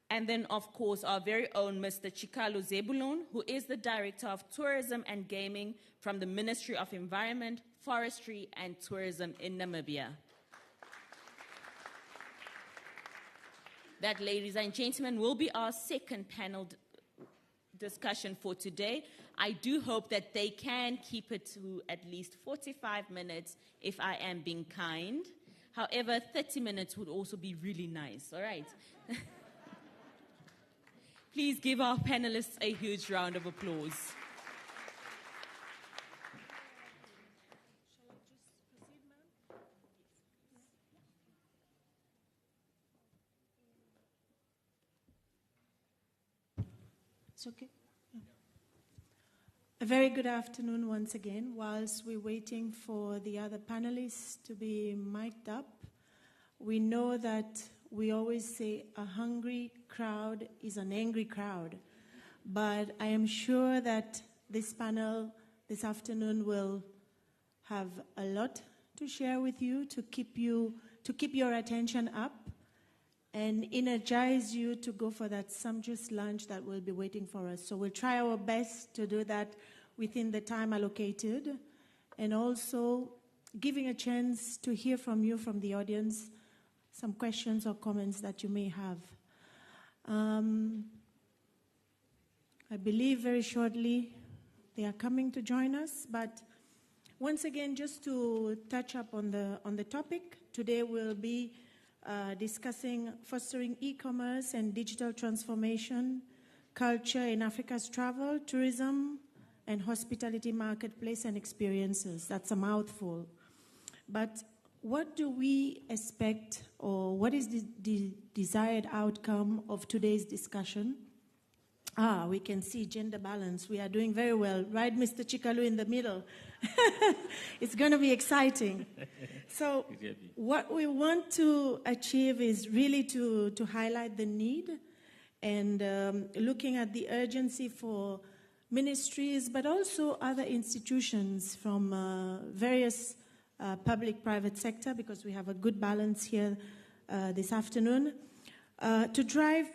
And then, of course, our very own Mr. Chikalu Zebulon, who is the Director of Tourism and Gaming from the Ministry of Environment, Forestry and Tourism in Namibia. That, ladies and gentlemen, will be our second panel discussion for today. I do hope that they can keep it to at least 45 minutes if I am being kind. However, 30 minutes would also be really nice, all right? Please give our panelists a huge round of applause. It's okay. Yeah. A very good afternoon once again. Whilst we're waiting for the other panelists to be mic'd up, we know that we always say a hungry crowd is an angry crowd. But I am sure that this panel this afternoon will have a lot to share with you, to keep your attention up and energize you to go for that sumptuous lunch that will be waiting for us. So we'll try our best to do that within the time allocated, and also giving a chance to hear from you, from the audience, some questions or comments that you may have. I believe very shortly they are coming to join us, but once again, just to touch up on the topic, today we'll be discussing fostering e-commerce and digital transformation, culture in Africa's travel, tourism, and hospitality marketplace and experiences. That's a mouthful. But what do we expect, or what is the desired outcome of today's discussion? We can see gender balance. We are doing very well. Right, Mr. Chikalu in the middle. It's going to be exciting. So what we want to achieve is really to highlight the need and looking at the urgency for ministries, but also other institutions from various public-private sector, because we have a good balance here this afternoon, to drive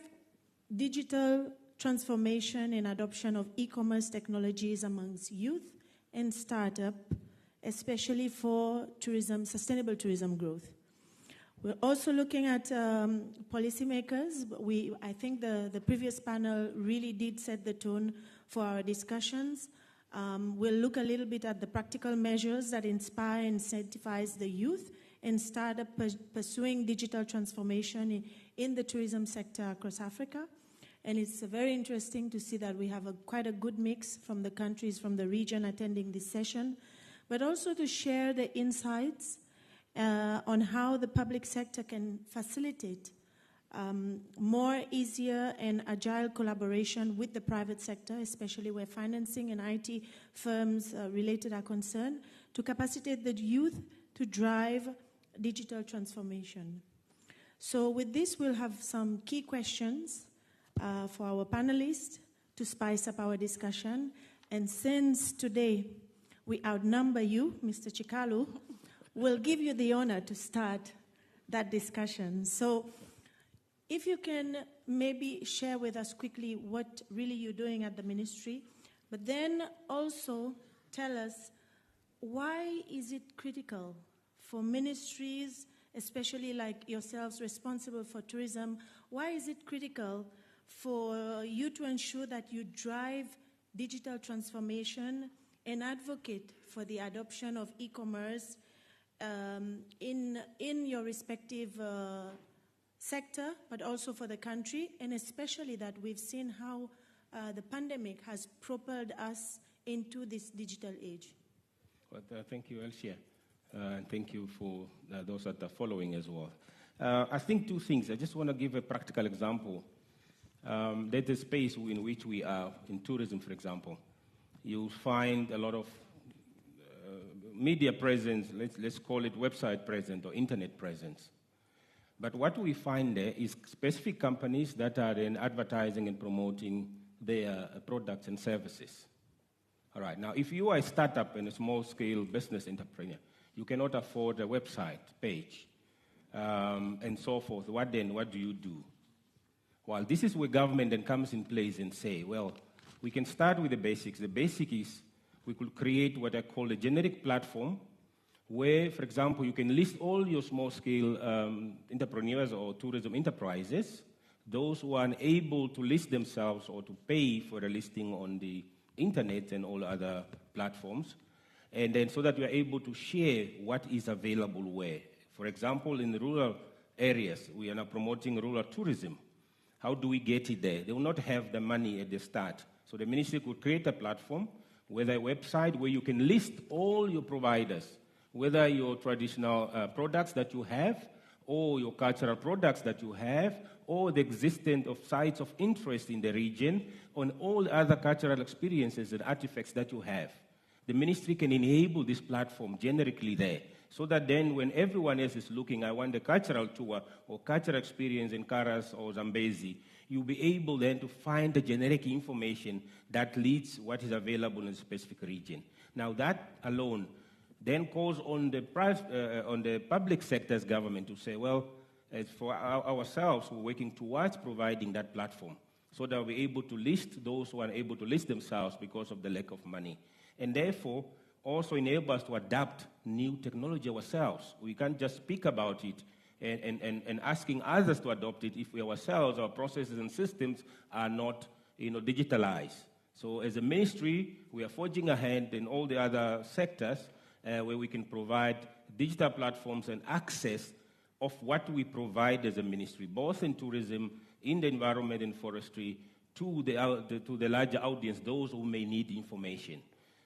digital transformation and adoption of e-commerce technologies amongst youth and startup, especially for tourism, sustainable tourism growth. We're also looking at policymakers. I think the previous panel really did set the tone for our discussions. We'll look a little bit at the practical measures that inspire and incentivize the youth and start up pursuing digital transformation in the tourism sector across Africa. And it's very interesting to see that we have quite a good mix from the countries from the region attending this session, but also to share the insights on how the public sector can facilitate more easier and agile collaboration with the private sector, especially where financing and IT firms related are concerned, to capacitate the youth to drive digital transformation. So with this, we'll have some key questions for our panelists to spice up our discussion. And since today we outnumber you, Mr. Chikalu, we'll give you the honor to start that discussion. So if you can maybe share with us quickly what really you're doing at the ministry, but then also tell us why is it critical for ministries, especially like yourselves responsible for tourism, why is it critical for you to ensure that you drive digital transformation and advocate for the adoption of e-commerce in your respective sector, but also for the country, and especially that we've seen how the pandemic has propelled us into this digital age? Well, thank you, Elshia, and thank you for those that are following as well. I think two things. I just want to give a practical example. There's a space in which we are, in tourism, for example. You'll find a lot of media presence, let's call it website presence or internet presence. But what we find there is specific companies that are then advertising and promoting their products and services. All right, now if you are a startup and a small-scale business entrepreneur, you cannot afford a website page and so forth. What do you do? Well, this is where government then comes in place and say, well, we can start with the basics. The basic is we could create what I call a generic platform where, for example, you can list all your small-scale entrepreneurs or tourism enterprises, those who are unable to list themselves or to pay for a listing on the internet and all other platforms, and then so that you are able to share what is available where. For example, in the rural areas, we are now promoting rural tourism. How do we get it there? They will not have the money at the start. So the ministry could create a platform, whether a website where you can list all your providers, whether your traditional products that you have, or your cultural products that you have, or the existence of sites of interest in the region, on all other cultural experiences and artifacts that you have. The ministry can enable this platform generically there, so that then when everyone else is looking, I want a cultural tour or cultural experience in Karas or Zambezi, you'll be able then to find the generic information that leads what is available in a specific region. Now that alone then calls on the public sector's government to say, well, as for ourselves, we're working towards providing that platform so that we're able to list those who are unable to list themselves because of the lack of money. And therefore, also enable us to adapt new technology ourselves. We can't just speak about it and asking others to adopt it if we ourselves, our processes and systems are not digitalized. So as a ministry, we are forging ahead in all the other sectors where we can provide digital platforms and access of what we provide as a ministry, both in tourism, in the environment and forestry, to the larger audience, those who may need information.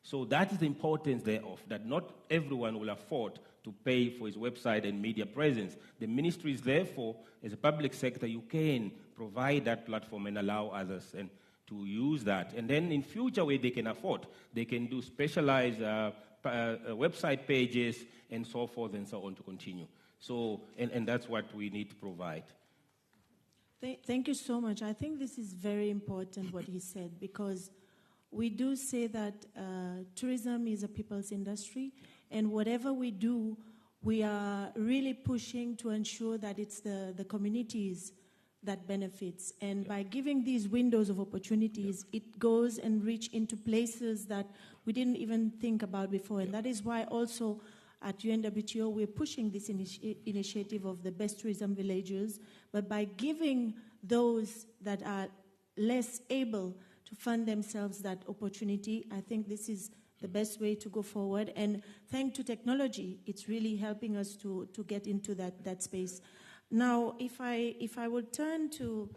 So that is the importance thereof, that not everyone will afford to pay for his website and media presence. The ministry is therefore, as a public sector, you can provide that platform and allow others to use that. And then in future, where they can afford, they can do specialized website pages and so forth and so on to continue. So, and that's what we need to provide. Thank you so much. I think this is very important what he said, because we do say that tourism is a people's industry, and whatever we do, we are really pushing to ensure that it's the communities that benefits. And by giving these windows of opportunities, it goes and reach into places that we didn't even think about before. And that is why also at UNWTO, we're pushing this initiative of the best tourism villages, but by giving those that are less able to fund themselves that opportunity, I think this is the best way to go forward. And thanks to technology, it's really helping us to get into that space. Now, if I would turn to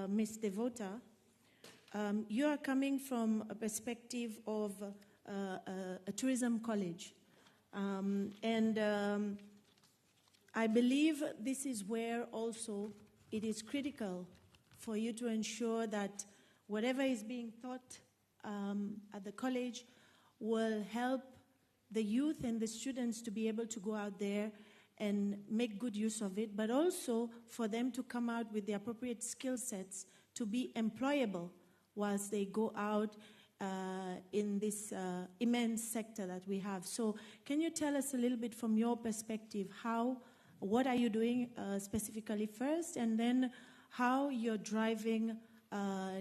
Ms. Devota, you are coming from a perspective of a tourism college. I believe this is where also it is critical for you to ensure that whatever is being taught at the college will help the youth and the students to be able to go out there and make good use of it, but also for them to come out with the appropriate skill sets to be employable whilst they go out in this immense sector that we have. So can you tell us a little bit from your perspective what are you doing specifically first, and then how you're driving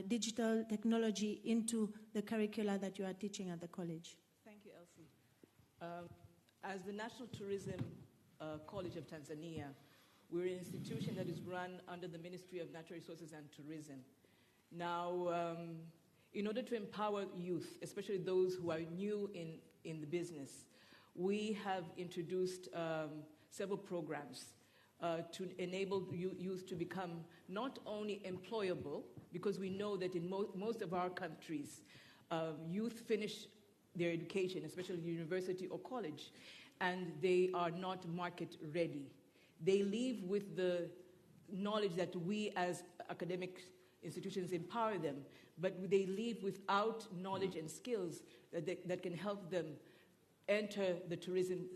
digital technology into the curricula that you are teaching at the college? Thank you, Elsie. As the National Tourism College of Tanzania, we're an institution that is run under the Ministry of Natural Resources and Tourism. Now, in order to empower youth, especially those who are new in the business, we have introduced several programs to enable youth to become not only employable, because we know that in most of our countries, youth finish their education, especially university or college, and they are not market ready. They leave with the knowledge that we as academic institutions empower them, but they leave without knowledge and skills that can help them enter the tourism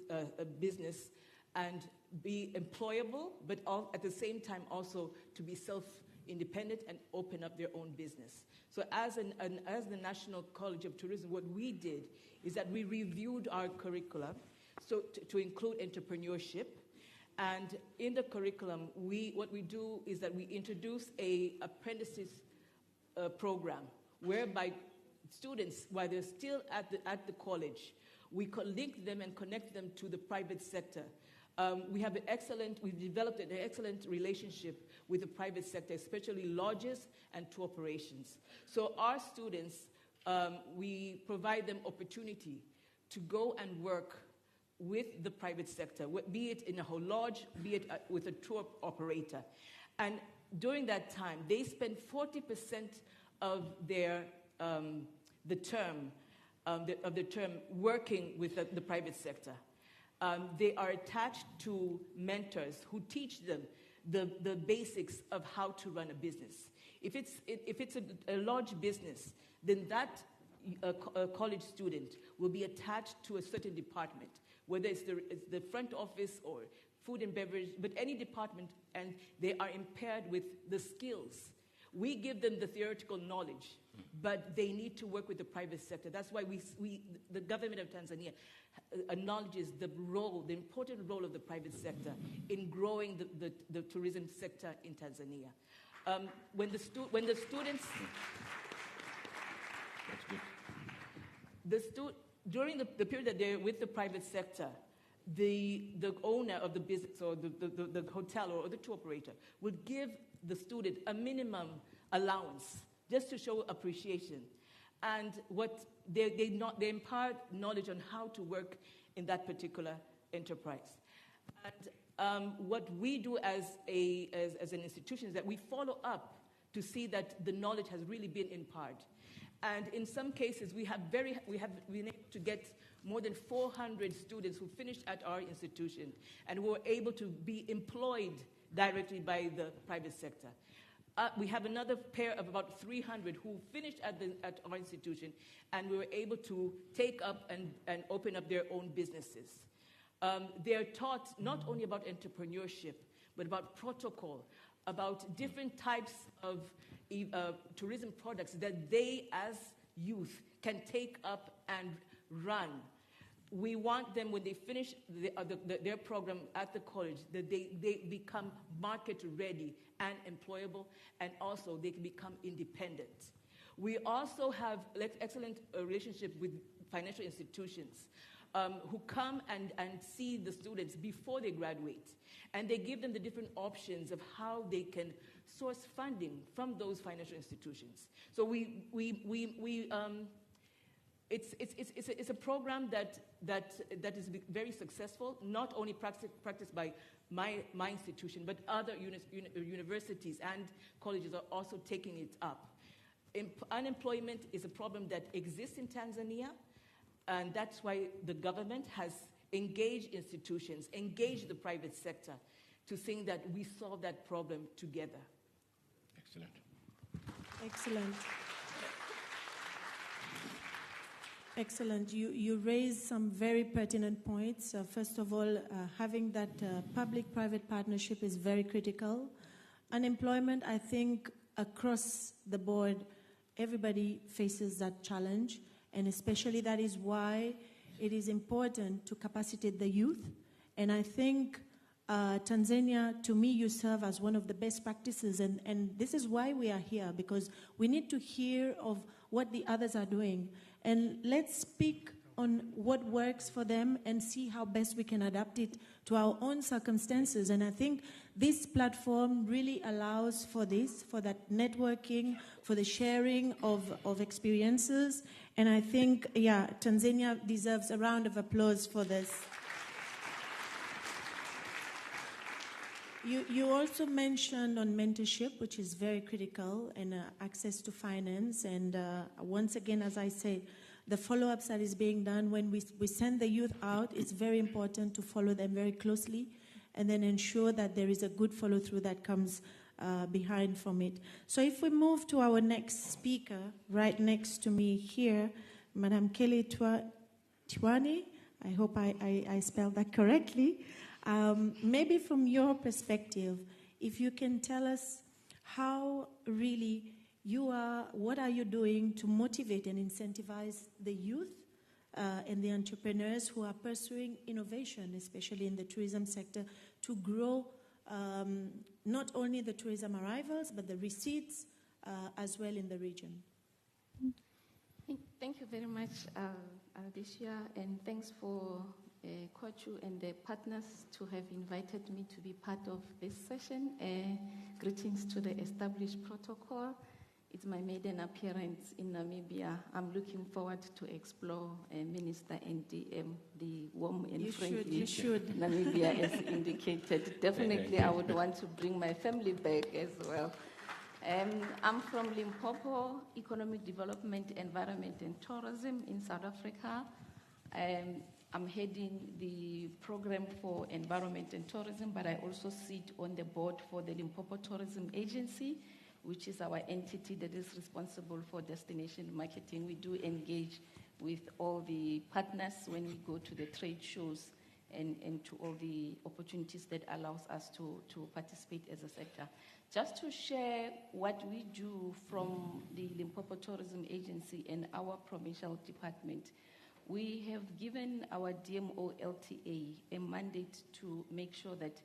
business and be employable, but at the same time also to be self-independent and open up their own business. So as the National College of Tourism, what we did is that we reviewed our curriculum to include entrepreneurship. And in the curriculum, what we do is that we introduce an apprentices program whereby students, while they're still at the college, we link them and connect them to the private sector. We've developed an excellent relationship with the private sector, especially lodges and tour operations. So our students, we provide them opportunity to go and work with the private sector, be it in a whole lodge, be it with a tour operator. And during that time, they spend 40% of the term working with the private sector. They are attached to mentors who teach them the basics of how to run a business. If it's a large business, then that college student will be attached to a certain department, whether it's the front office or food and beverage, but any department, and they are impaired with the skills. We give them the theoretical knowledge, but they need to work with the private sector. That's why the government of Tanzania acknowledges the important role of the private sector in growing the tourism sector in Tanzania. When the students... During the period that they're with the private sector, the owner of the business or the hotel or the tour operator would give the student a minimum allowance just to show appreciation. And they impart knowledge on how to work in that particular enterprise. And what we do as an institution is that we follow up to see that the knowledge has really been imparted. And in some cases, we have been able to get more than 400 students who finished at our institution and who were able to be employed directly by the private sector. We have another pair of about 300 who finished at our institution, and we were able to take up and open up their own businesses. They're taught not only about entrepreneurship, but about protocol, about different types of tourism products that they, as youth can take up and run. We want them, when they finish their program at the college, that they become market ready and employable, and also they can become independent. We also have excellent relationship with financial institutions who come and see the students before they graduate, and they give them the different options of how they can source funding from those financial institutions. So it's a program that is very successful, not only practiced by my institution, but other universities and colleges are also taking it up. Unemployment is a problem that exists in Tanzania, and that's why the government has engaged institutions, engaged the private sector to think that we solve that problem together. Excellent. Excellent. Excellent. You raised some very pertinent points. First of all, having that public-private partnership is very critical. Unemployment, I think, across the board, everybody faces that challenge, and especially that is why it is important to capacitate the youth. And I think Tanzania, to me, you serve as one of the best practices, and this is why we are here, because we need to hear of what the others are doing. And let's speak on what works for them and see how best we can adapt it to our own circumstances. And I think this platform really allows for this, for that networking, for the sharing of experiences. And I think, yeah, Tanzania deserves a round of applause for this. You also mentioned on mentorship, which is very critical, and access to finance. And once again, as I said, the follow-ups that is being done when we send the youth out, it's very important to follow them very closely and then ensure that there is a good follow-through that comes behind from it. So if we move to our next speaker, right next to me here, Madam Kelly Tiwani, I hope I spelled that correctly. Maybe from your perspective, if you can tell us how really what are you doing to motivate and incentivize the youth and the entrepreneurs who are pursuing innovation, especially in the tourism sector, to grow not only the tourism arrivals, but the receipts as well in the region? Thank you very much, Alicia, and thanks for Kochu and the partners to have invited me to be part of this session. Greetings to the established protocol. It's my maiden appearance in Namibia. I'm looking forward to explore Minister NDM, the warm and friendly Namibia as indicated. Definitely, I would want to bring my family back as well. I'm from Limpopo, Economic Development, Environment and Tourism in South Africa. I'm heading the program for environment and tourism, but I also sit on the board for the Limpopo Tourism Agency, which is our entity that is responsible for destination marketing. We do engage with all the partners when we go to the trade shows and to all the opportunities that allows us to participate as a sector. Just to share what we do from the Limpopo Tourism Agency and our provincial department, we have given our DMO LTA a mandate to make sure that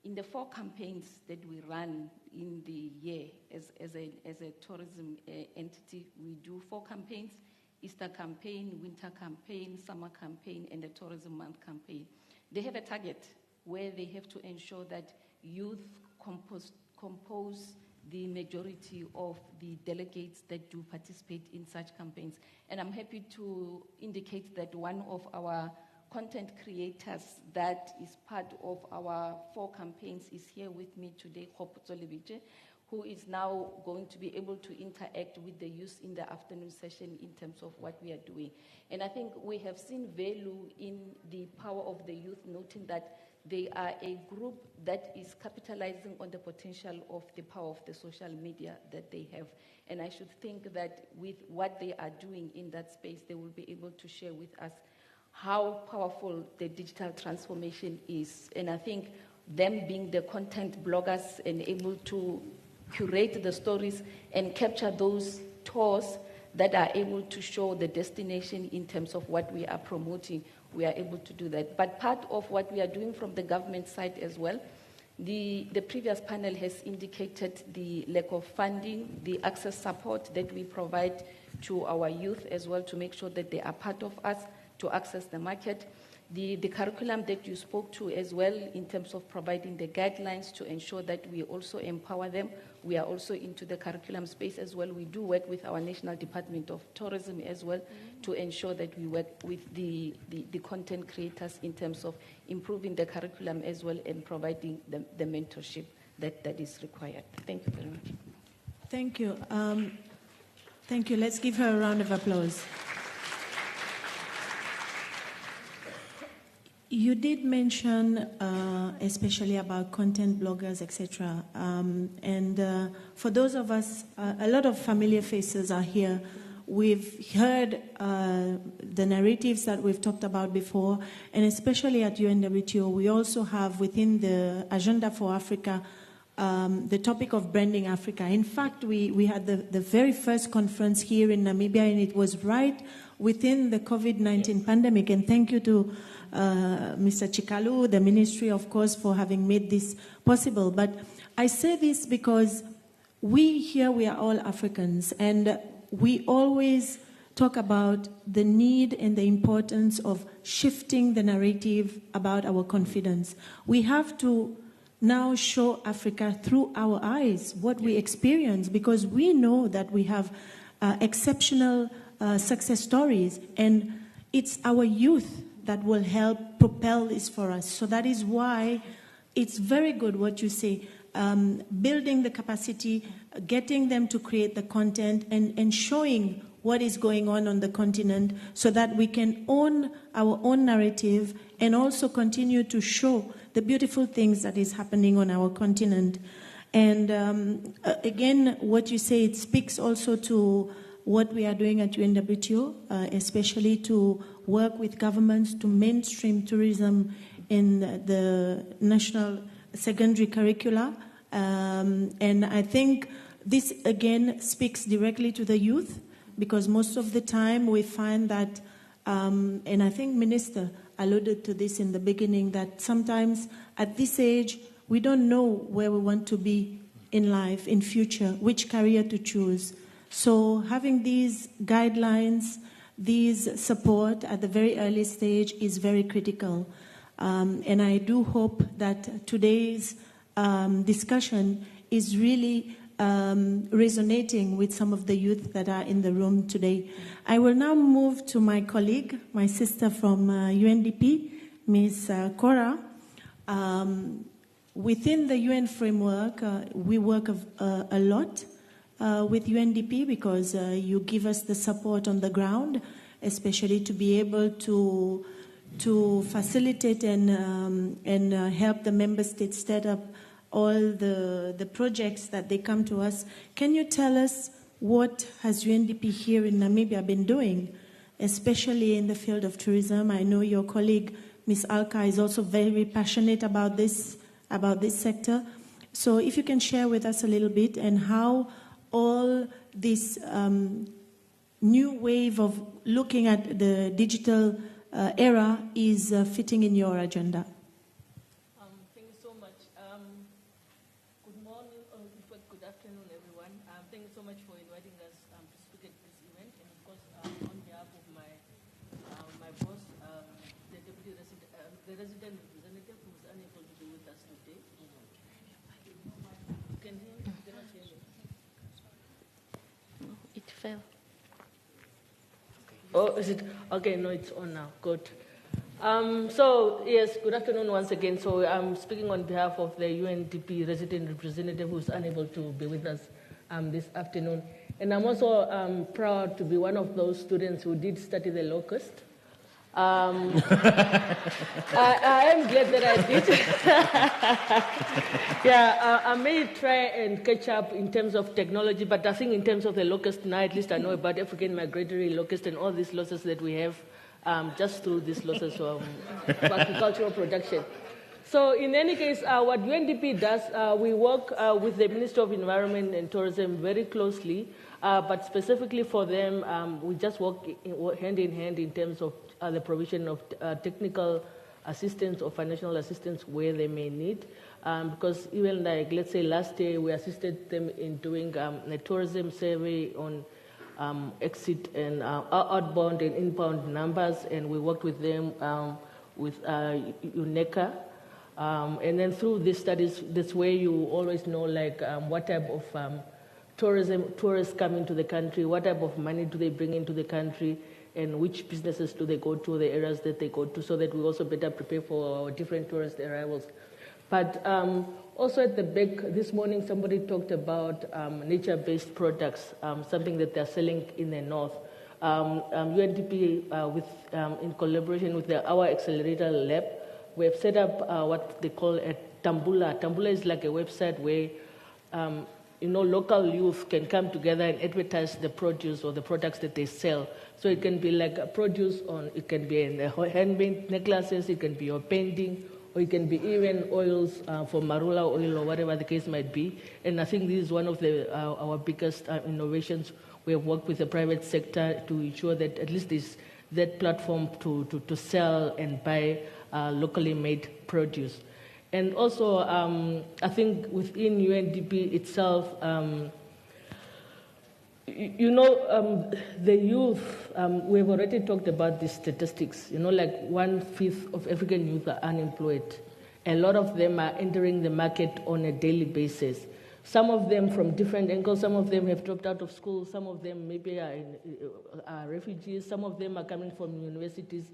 in the 4 campaigns that we run in the year as a tourism entity, we do 4 campaigns: Easter campaign, winter campaign, summer campaign, and the tourism month campaign. They have a target where they have to ensure that youth compose the majority of the delegates that do participate in such campaigns. And I'm happy to indicate that one of our content creators that is part of our 4 campaigns is here with me today, who is now going to be able to interact with the youth in the afternoon session in terms of what we are doing. And I think we have seen value in the power of the youth, noting that they are a group that is capitalizing on the potential of the power of the social media that they have. And I should think that with what they are doing in that space, they will be able to share with us how powerful the digital transformation is. And I think them being the content bloggers and able to curate the stories and capture those tours that are able to show the destination in terms of what we are promoting, we are able to do that. But part of what we are doing from the government side as well, the previous panel has indicated the lack of funding, the access support that we provide to our youth as well to make sure that they are part of us to access the market. The curriculum that you spoke to as well in terms of providing the guidelines to ensure that we also empower them. We are also into the curriculum space as well. We do work with our National Department of Tourism as well to ensure that we work with the content creators in terms of improving the curriculum as well and providing the mentorship that is required. Thank you very much. Thank you. Thank you. Let's give her a round of applause. You did mention especially about content bloggers, etc. And for those of us, a lot of familiar faces are here. We've heard the narratives that we've talked about before, and especially at UNWTO, we also have within the Agenda for Africa the topic of branding Africa. In fact, we had the very first conference here in Namibia, and it was right within the COVID-19 pandemic. And thank you to Mr. Chikalu, the ministry, of course, for having made this possible. But I say this because we are all Africans, and we always talk about the need and the importance of shifting the narrative about our confidence. We have to now show Africa through our eyes, what we experience, because we know that we have exceptional success stories, and it's our youth that will help propel this for us. So that is why it's very good what you say, building the capacity, getting them to create the content, and showing what is going on the continent so that we can own our own narrative and also continue to show the beautiful things that is happening on our continent. And again, what you say, it speaks also to what we are doing at UNWTO, especially to work with governments to mainstream tourism in the national secondary curricula. And I think this, again, speaks directly to the youth, because most of the time we find that, and I think Minister alluded to this in the beginning, that sometimes at this age, we don't know where we want to be in life, in future, which career to choose. So having these guidelines, these support at the very early stage is very critical. And I do hope that today's discussion is really resonating with some of the youth that are in the room today. I will now move to my colleague, my sister from UNDP, Ms. Cora. Within the UN framework, we work a lot with UNDP because you give us the support on the ground, especially to be able to facilitate and help the member states set up all the projects that they come to us. Can you tell us what has UNDP here in Namibia been doing, especially in the field of tourism? I know your colleague, Ms. Alka, is also very passionate about this sector. So if you can share with us a little bit, and how all this new wave of looking at the digital era is fitting in your agenda. Thank you so much. Good morning, or good afternoon, everyone. Thank you so much for inviting us to speak at this event. And of course, on behalf of my boss, the deputy resident, the resident representative who is unable to be with us today. You can hear me? You cannot hear me. It fell. Oh, is it? Okay, no, it's on now. Good. So, yes, good afternoon once again. So I'm speaking on behalf of the UNDP resident representative who's unable to be with us this afternoon. And I'm also proud to be one of those students who did study the locust. I am glad that I did. Yeah, I may try and catch up in terms of technology, but I think in terms of the locust, now at least I know about African migratory locust and all these losses that we have just through these losses of agricultural production. So in any case, what UNDP does, we work with the Ministry of Environment and Tourism very closely, but specifically for them, we just work hand in hand in terms of the provision of technical assistance or financial assistance where they may need. Because even like, let's say last year, we assisted them in doing a tourism survey on exit and outbound and inbound numbers, and we worked with them with UNECA. And then through these studies, that's where you always know like what type of tourists come into the country, what type of money do they bring into the country, and which businesses do they go to, the areas that they go to, so that we also better prepare for different tourist arrivals. But also at the back, this morning somebody talked about nature-based products, something that they're selling in the north. UNDP, in collaboration with our accelerator lab, we have set up what they call a Tambula. Tambula is like a website where local youth can come together and advertise the produce or the products that they sell. So it can be like a produce it can be in the handmade necklaces, it can be your painting, or it can be even oils for marula oil or whatever the case might be. And I think this is one of our biggest innovations. We have worked with the private sector to ensure that at least there's that platform to sell and buy locally made produce. And also, I think within UNDP itself, the youth, we've already talked about the statistics. Like 1/5 of African youth are unemployed. A lot of them are entering the market on a daily basis. Some of them from different angles. Some of them have dropped out of school. Some of them maybe are refugees. Some of them are coming from universities.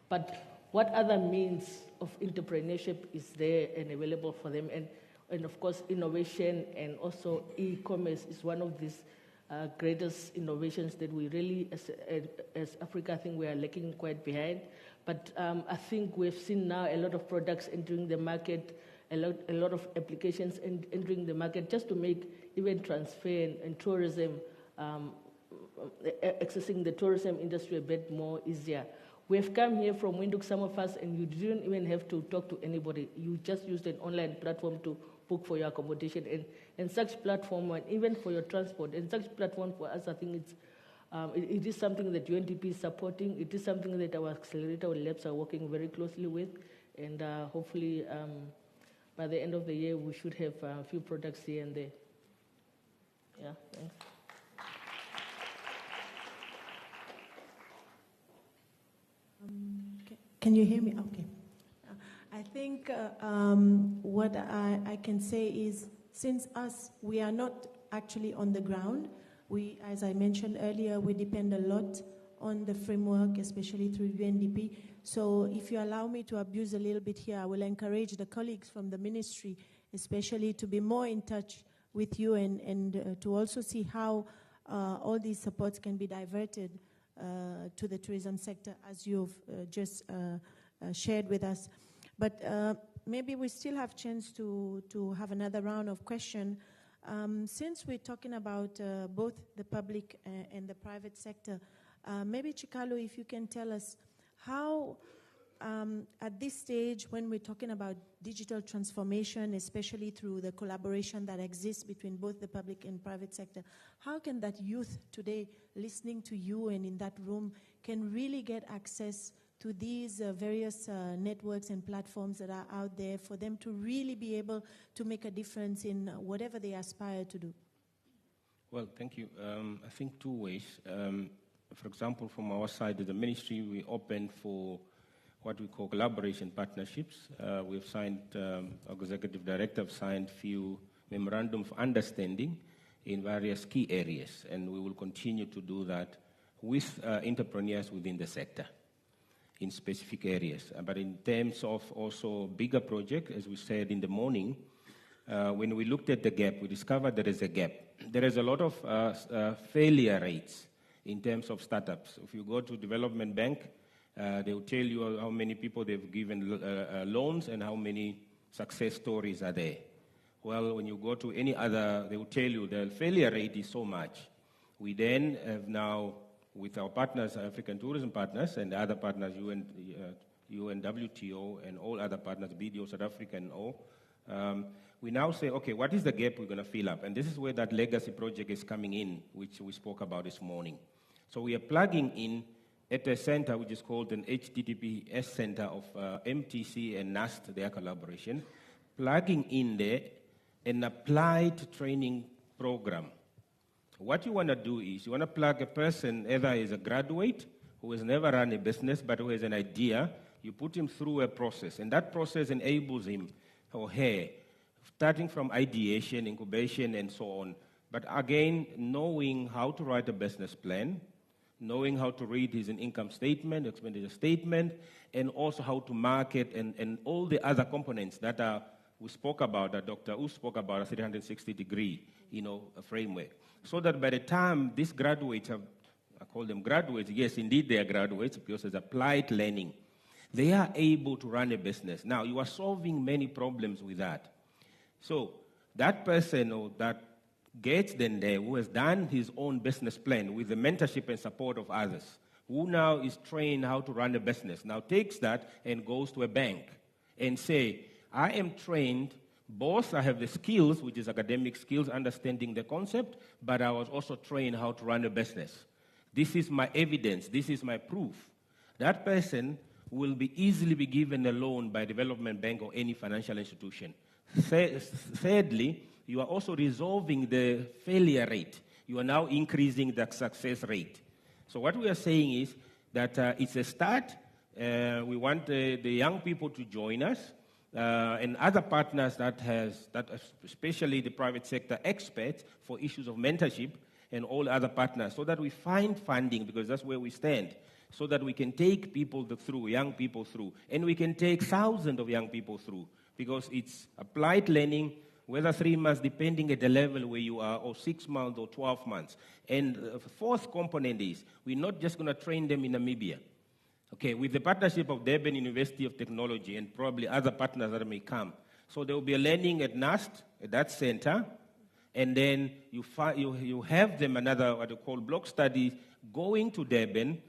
But what other means of entrepreneurship is there and available for them? And of course, innovation and also e-commerce is one of these greatest innovations that we really, as Africa, I think we are lagging quite behind. But I think we've seen now a lot of products entering the market, a lot of applications entering the market just to make even transfer and tourism, accessing the tourism industry a bit more easier. We have come here from Windhoek, some of us, and you didn't even have to talk to anybody. You just used an online platform to book for your accommodation, and such platform, and even for your transport. And such platform for us, I think it is something that UNDP is supporting. It is something that our accelerator labs are working very closely with, and hopefully by the end of the year, we should have a few products here and there. Yeah, thanks. Can you hear me? Okay. I think what I can say is, since we are not actually on the ground, as I mentioned earlier, we depend a lot on the framework, especially through UNDP. So if you allow me to abuse a little bit here, I will encourage the colleagues from the ministry, especially to be more in touch with you and to also see how all these supports can be diverted to the tourism sector, as you've just shared with us. But maybe we still have chance to have another round of question. Since we're talking about both the public and the private sector, maybe Chikalo, if you can tell us how, at this stage, when we're talking about digital transformation, especially through the collaboration that exists between both the public and private sector, how can that youth today, listening to you and in that room, can really get access to these various networks and platforms that are out there for them to really be able to make a difference in whatever they aspire to do? Well, thank you. I think two ways. For example, from our side of the ministry, we opened for what we call collaboration partnerships. We've signed, our executive director have signed few memorandum of understanding in various key areas, and we will continue to do that with entrepreneurs within the sector in specific areas. But in terms of also bigger project, as we said in the morning, when we looked at the gap, we discovered there is a gap. There is a lot of failure rates in terms of startups. If you go to Development Bank, they will tell you how many people they've given loans and how many success stories are there. Well, when you go to any other, they will tell you the failure rate is so much. We then have now, with our partners, African tourism partners, and other partners, UNWTO, and all other partners, BDO, South Africa, and all. We now say, okay, what is the gap we're going to fill up? And this is where that legacy project is coming in, which we spoke about this morning. So we are plugging in at a center which is called an HTTPS center of MTC and NAST, their collaboration, plugging in there an applied training program. What you want to do is you want to plug a person, either is a graduate who has never run a business but who has an idea. You put him through a process, and that process enables him or her, starting from ideation, incubation, and so on. But again, knowing how to write a business plan, knowing how to read his income statement, expenditure statement, and also how to market and all the other components that we spoke about, that Dr. U spoke about, a 360-degree, framework. So that by the time these graduates have, I call them graduates, yes, indeed they are graduates because it's applied learning, they are able to run a business. Now, you are solving many problems with that. So that person or that gets them there, who has done his own business plan with the mentorship and support of others, who now is trained how to run a business, now takes that and goes to a bank and say, I am trained, both I have the skills, which is academic skills, understanding the concept, but I was also trained how to run a business. This is my evidence, this is my proof. That person will be easily be given a loan by a development bank or any financial institution. Thirdly, you are also resolving the failure rate. You are now increasing the success rate. So what we are saying is that it's a start. We want the young people to join us and other partners that especially the private sector experts for issues of mentorship and all other partners, so that we find funding, because that's where we stand, so that we can take people through, young people through, and we can take thousands of young people through, because it's applied learning, whether 3 months, depending at the level where you are, or 6 months or 12 months. And the fourth component is, we're not just going to train them in Namibia. Okay, with the partnership of Durban University of Technology and probably other partners that may come. So there will be a learning at NAST, at that center, and then you have them another, what you call block studies, going to Durban,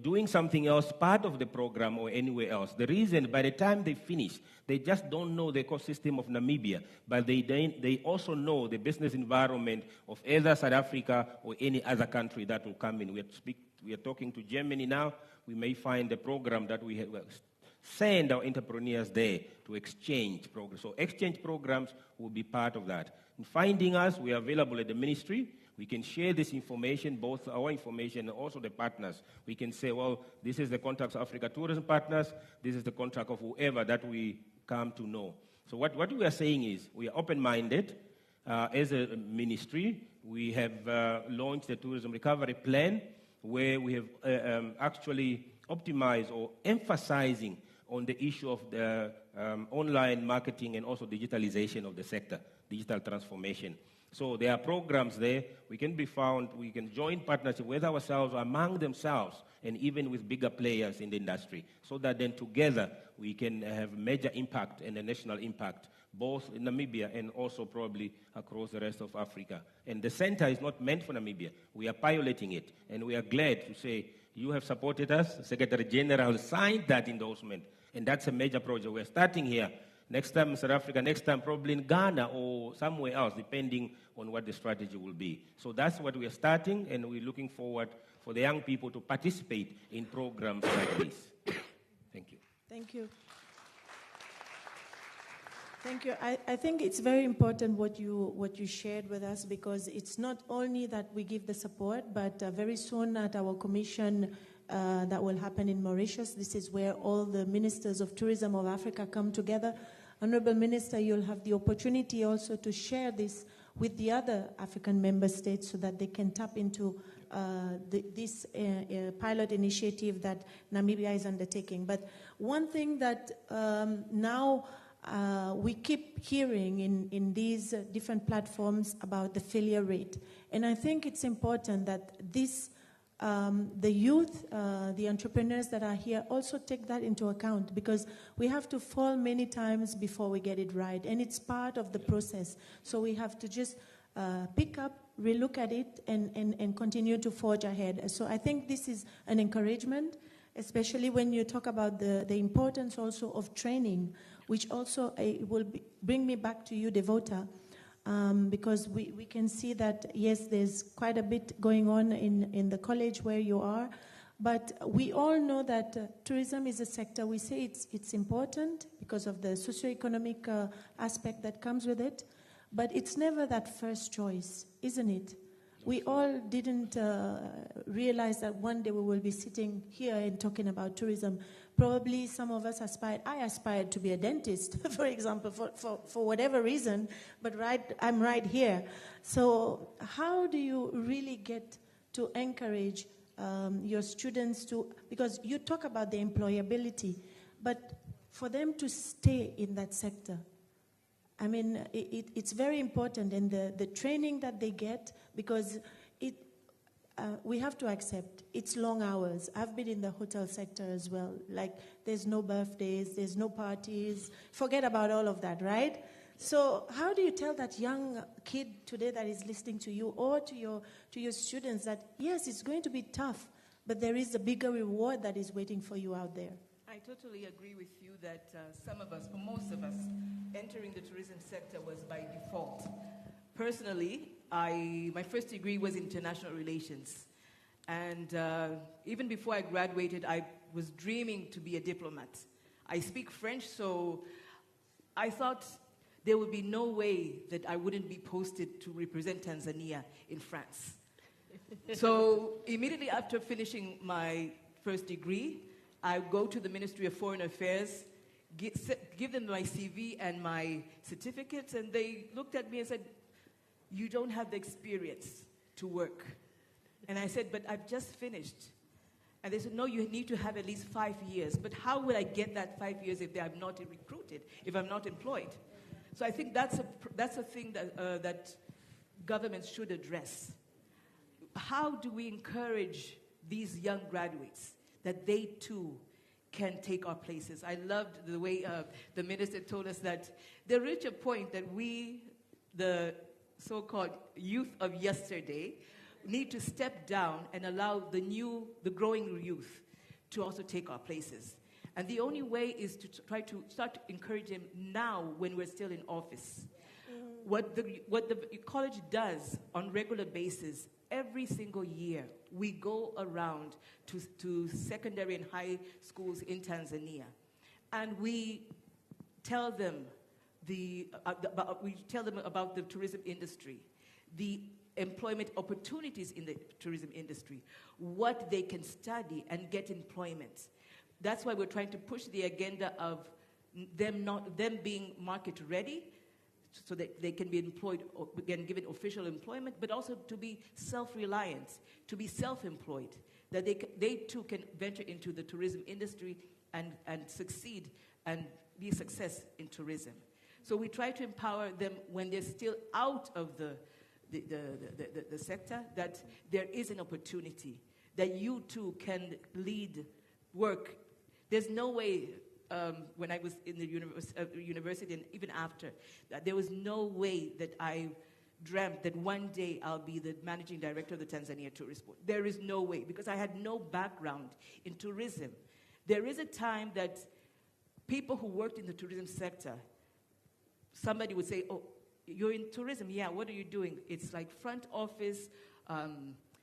doing something else, part of the program or anywhere else. The reason, by the time they finish, they just don't know the ecosystem of Namibia, but they also know the business environment of either South Africa or any other country that will come in. We are talking to Germany now. We may find a program that we send our entrepreneurs there to exchange programs. So exchange programs will be part of that. In finding us, we are available at the ministry. We can share this information, both our information and also the partners. We can say, well, this is the contact of Africa Tourism Partners. This is the contact of whoever that we come to know. So what we are saying is we are open-minded as a ministry. We have launched the Tourism Recovery Plan, where we have actually optimized or emphasizing on the issue of the online marketing and also digitalization of the sector, digital transformation. So there are programs there. We can be found, we can join partnership with ourselves, among themselves, and even with bigger players in the industry, so that then together we can have major impact and a national impact, both in Namibia and also probably across the rest of Africa. And the center is not meant for Namibia. We are piloting it, and we are glad to say you have supported us. The Secretary General signed that endorsement, and that's a major project. We're starting here. Next time in South Africa, next time probably in Ghana or somewhere else, depending on what the strategy will be. So that's what we are starting, and we're looking forward for the young people to participate in programs like this. Thank you. Thank you. Thank you. I think it's very important what you shared with us, because it's not only that we give the support, but very soon at our commission that will happen in Mauritius, this is where all the ministers of tourism of Africa come together. Honorable Minister, you'll have the opportunity also to share this with the other African member states so that they can tap into this pilot initiative that Namibia is undertaking. But one thing that now we keep hearing in these different platforms about the failure rate. And I think it's important that this the youth, the entrepreneurs that are here also take that into account, because we have to fall many times before we get it right, and it's part of the process. So we have to just pick up, relook at it, and continue to forge ahead. So I think this is an encouragement, especially when you talk about the importance also of training, which also bring me back to you, Devota, because we can see that, yes, there's quite a bit going on in the college where you are, but we all know that tourism is a sector. We say it's important because of the socioeconomic aspect that comes with it, but it's never that first choice, isn't it? We all didn't realize that one day we will be sitting here and talking about tourism. Probably some of us I aspired to be a dentist, for example, for whatever reason, but I'm right here. So how do you really get to encourage your students to, because you talk about the employability, but for them to stay in that sector? I mean, it's very important, and the training that they get, because we have to accept it's long hours. I've been in the hotel sector as well. Like, there's no birthdays, there's no parties. Forget about all of that, right? So how do you tell that young kid today that is listening to you, or to your students, that yes, it's going to be tough, but there is a bigger reward that is waiting for you out there? I totally agree with you that some of us, for most of us, entering the tourism sector was by default. Personally, my first degree was international relations. And even before I graduated, I was dreaming to be a diplomat. I speak French, so I thought there would be no way that I wouldn't be posted to represent Tanzania in France. So immediately after finishing my first degree, I go to the Ministry of Foreign Affairs, give them my CV and my certificates, and they looked at me and said, "You don't have the experience to work." And I said, "But I've just finished." And they said, "No, you need to have at least 5 years." But how would I get that 5 years if I'm not recruited, if I'm not employed? So I think that's a thing that governments should address. How do we encourage these young graduates that they too can take our places? I loved the way the minister told us that there reached a point that we, the so-called youth of yesterday, need to step down and allow the growing youth to also take our places. And the only way is to try to start to encourage them now when we're still in office. What the college does on regular basis, every single year, we go around to secondary and high schools in Tanzania, and we tell them about the tourism industry, the employment opportunities in the tourism industry, what they can study and get employment. That's why we're trying to push the agenda of them being market ready, so that they can be employed or can given official employment, but also to be self-reliant, to be self-employed, that they too can venture into the tourism industry and succeed and be a success in tourism. So we try to empower them when they're still out of the sector, that there is an opportunity, that you too can lead work. There's no way, when I was in the university and even after, that there was no way that I dreamt that one day I'll be the managing director of the Tanzania Tourist Board. There is no way, because I had no background in tourism. There is a time that people who worked in the tourism sector, somebody would say, "Oh, you're in tourism? Yeah, what are you doing?" It's like front office,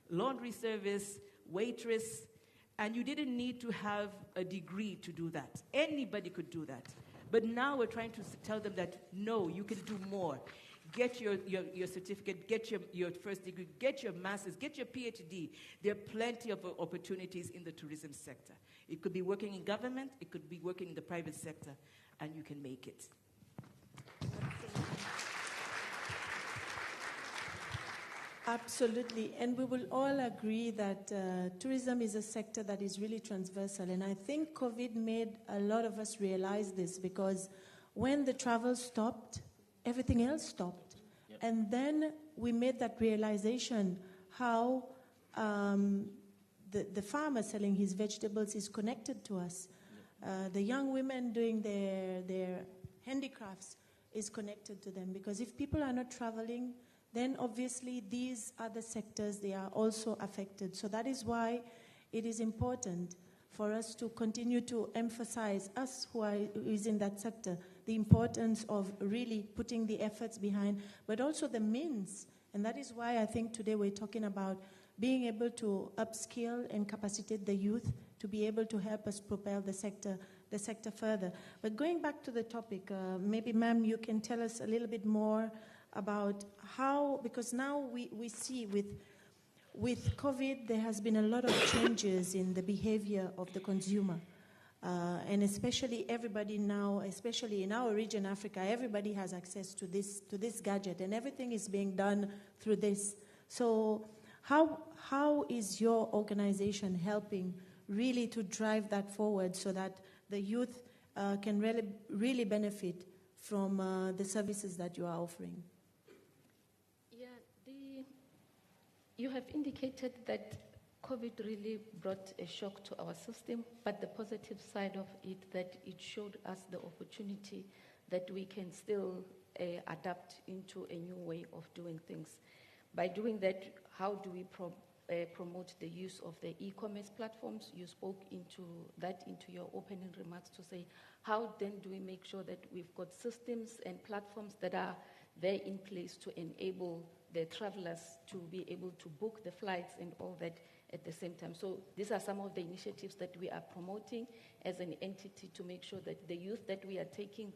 laundry service, waitress, and you didn't need to have a degree to do that. Anybody could do that. But now we're trying to tell them that, no, you can do more. Get your certificate, get your first degree, get your master's, get your PhD. There are plenty of opportunities in the tourism sector. It could be working in government, it could be working in the private sector, and you can make it. Absolutely, and we will all agree that tourism is a sector that is really transversal, and I think COVID made a lot of us realize this, because when the travel stopped, everything else stopped. Yep. And then we made that realization how the farmer selling his vegetables is connected to us. Yep. The young women doing their handicrafts is connected to them, because if people are not traveling, then obviously these other sectors, they are also affected. So that is why it is important for us to continue to emphasize, us who are is in that sector, the importance of really putting the efforts behind, but also the means. And that is why I think today we're talking about being able to upskill and capacitate the youth to be able to help us propel the sector further. But going back to the topic, maybe ma'am, you can tell us a little bit more about how, because now we see with COVID, there has been a lot of changes in the behavior of the consumer. And especially everybody now, especially in our region, Africa, everybody has access to this gadget, and everything is being done through this. So how is your organization helping really to drive that forward so that the youth can really benefit from the services that you are offering? You have indicated that COVID really brought a shock to our system, but the positive side of it, that it showed us the opportunity that we can still adapt into a new way of doing things. By doing that, how do we promote the use of the e-commerce platforms? You spoke into your opening remarks to say, how then do we make sure that we've got systems and platforms that are there in place to enable the travelers to be able to book the flights and all that at the same time. So these are some of the initiatives that we are promoting as an entity to make sure that the youth that we are taking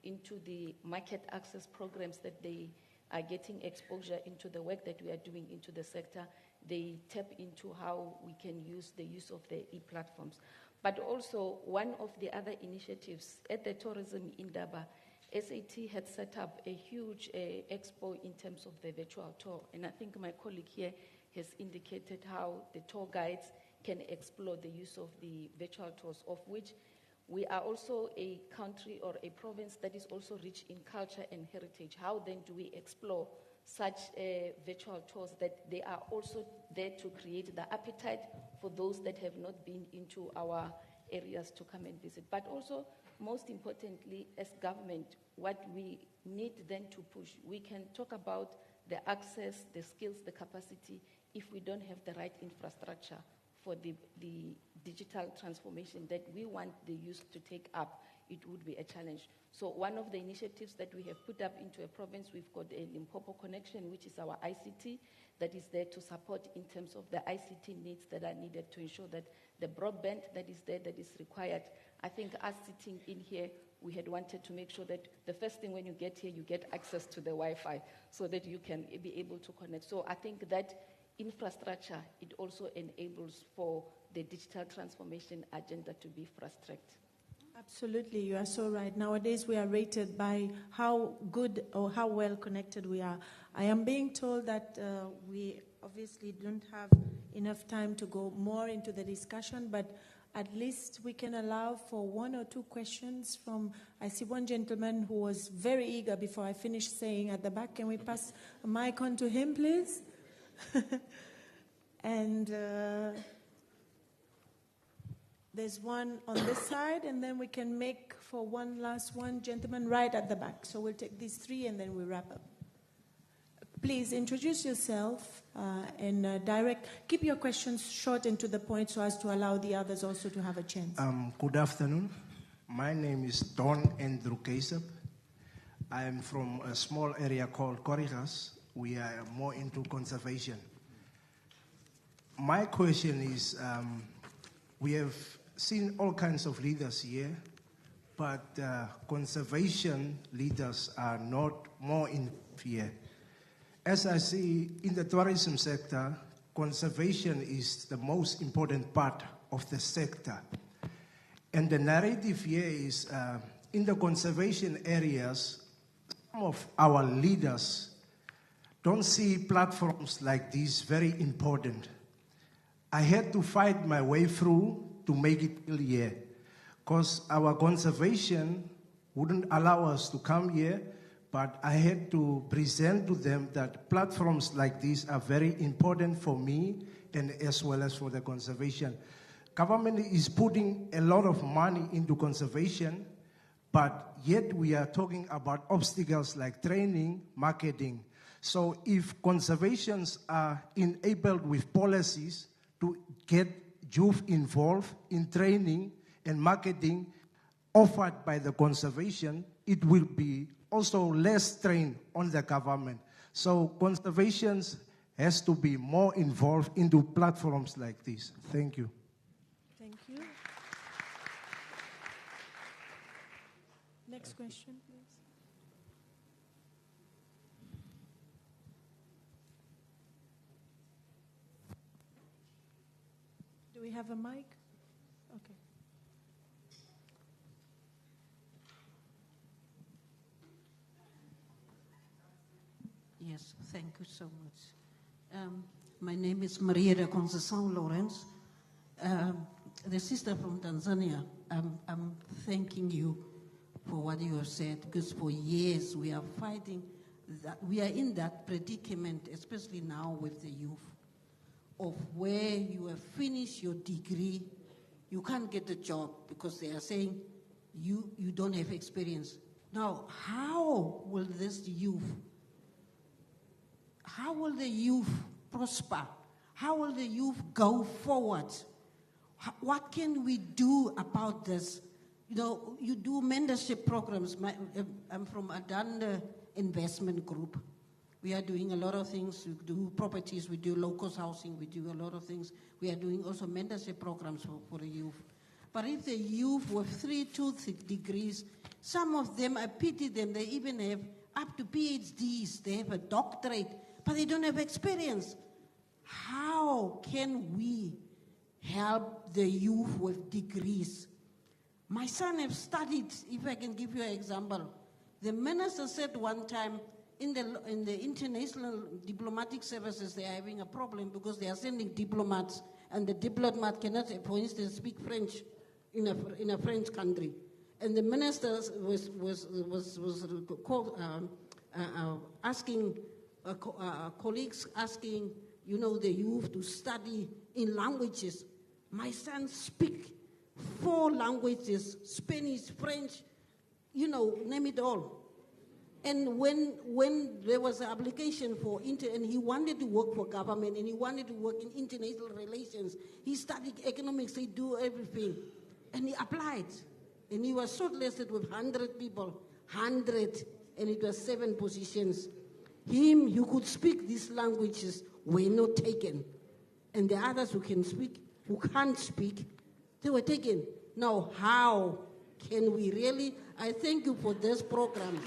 into the market access programs, that they are getting exposure into the work that we are doing into the sector, they tap into how we can use the use of the e-platforms. But also, one of the other initiatives at the tourism Indaba, SAT had set up a huge expo in terms of the virtual tour. And I think my colleague here has indicated how the tour guides can explore the use of the virtual tours, of which we are also a country or a province that is also rich in culture and heritage. How then do we explore such virtual tours that they are also there to create the appetite for those that have not been into our areas to come and visit? But also, most importantly, as government, what we need then to push, we can talk about the access, the skills, the capacity, if we don't have the right infrastructure for the digital transformation that we want the youth to take up, it would be a challenge. So one of the initiatives that we have put up into a province, we've got a Limpopo Connection, which is our ICT, that is there to support in terms of the ICT needs that are needed to ensure that the broadband that is there, that is required. I think us sitting in here, we had wanted to make sure that the first thing when you get here, you get access to the Wi-Fi so that you can be able to connect. So I think that infrastructure, it also enables for the digital transformation agenda to be fast-tracked. Absolutely, you are so right. Nowadays, we are rated by how good or how well connected we are. I am being told that we obviously don't have enough time to go more into the discussion, but at least we can allow for one or two questions from, I see one gentleman who was very eager before I finished saying at the back. Can we pass a mic on to him, please? And there's one on this side, and then we can make for one last one, gentleman right at the back. So we'll take these three and then we'll wrap up. Please introduce yourself and keep your questions short and to the point so as to allow the others also to have a chance. Good afternoon. My name is Don Andrew Kasep. I am from a small area called Korigas. We are more into conservation. My question is, we have seen all kinds of leaders here, but conservation leaders are not more in here. As I see in the tourism sector, conservation is the most important part of the sector. And the narrative here is, in the conservation areas, some of our leaders don't see platforms like this very important. I had to fight my way through to make it clear, because our conservation wouldn't allow us to come here, but I had to present to them that platforms like this are very important for me and as well as for the conservation. Government is putting a lot of money into conservation, but yet we are talking about obstacles like training, marketing. So if conservations are enabled with policies to get youth involved in training and marketing offered by the conservation, it will be also less strain on the government. So conservation has to be more involved into platforms like this. Thank you. Thank you. Next question, please. Do we have a mic? Okay. Yes, thank you so much. My name is Maria de Conceição Lawrence. The sister from Tanzania, I'm thanking you for what you have said, because for years we are fighting, that we are in that predicament, especially now with the youth, of where you have finished your degree, you can't get a job because they are saying you don't have experience. Now, how will this youth, how will the youth prosper? How will the youth go forward? What can we do about this? You know, you do mentorship programs. I'm from Adanda Investment Group. We are doing a lot of things. We do properties, we do low-cost housing, we do a lot of things. We are doing also mentorship programs for the youth. But if the youth with 3-2 degrees, some of them, I pity them, they even have up to PhDs, they have a doctorate, but they don't have experience. How can we help the youth with degrees? My son has studied, if I can give you an example. The minister said one time, in the international diplomatic services, they are having a problem because they are sending diplomats, and the diplomat cannot, for instance, speak French in a French country. And the minister was asking colleagues, asking, you know, the youth to study in languages. My son speaks 4 languages: Spanish, French, you know, name it all. And when there was an application for and he wanted to work for government and he wanted to work in international relations, he studied economics, he do everything. And he applied. And he was shortlisted with 100 people, 100, and it was 7 positions. Him, who could speak these languages, were not taken. And the others who can speak, who can't speak, they were taken. Now, how can we really, I thank you for this program.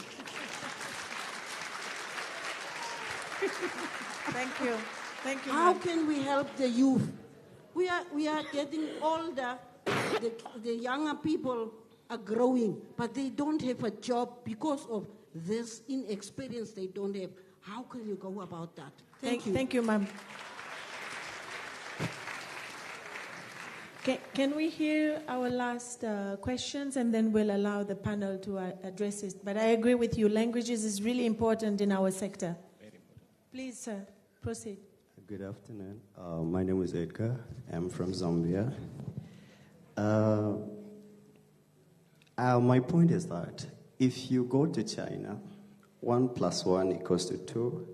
Thank you. Thank you. How can we help the youth? We are getting older. The younger people are growing, but they don't have a job because of this inexperience they don't have. How can you go about that? Thank you. Thank you, ma'am. Can we hear our last questions, and then we'll allow the panel to address it. But I agree with you, languages is really important in our sector. Please, sir, proceed. Good afternoon. My name is Edgar. I'm from Zambia. My point is that if you go to China, 1 + 1 = 2.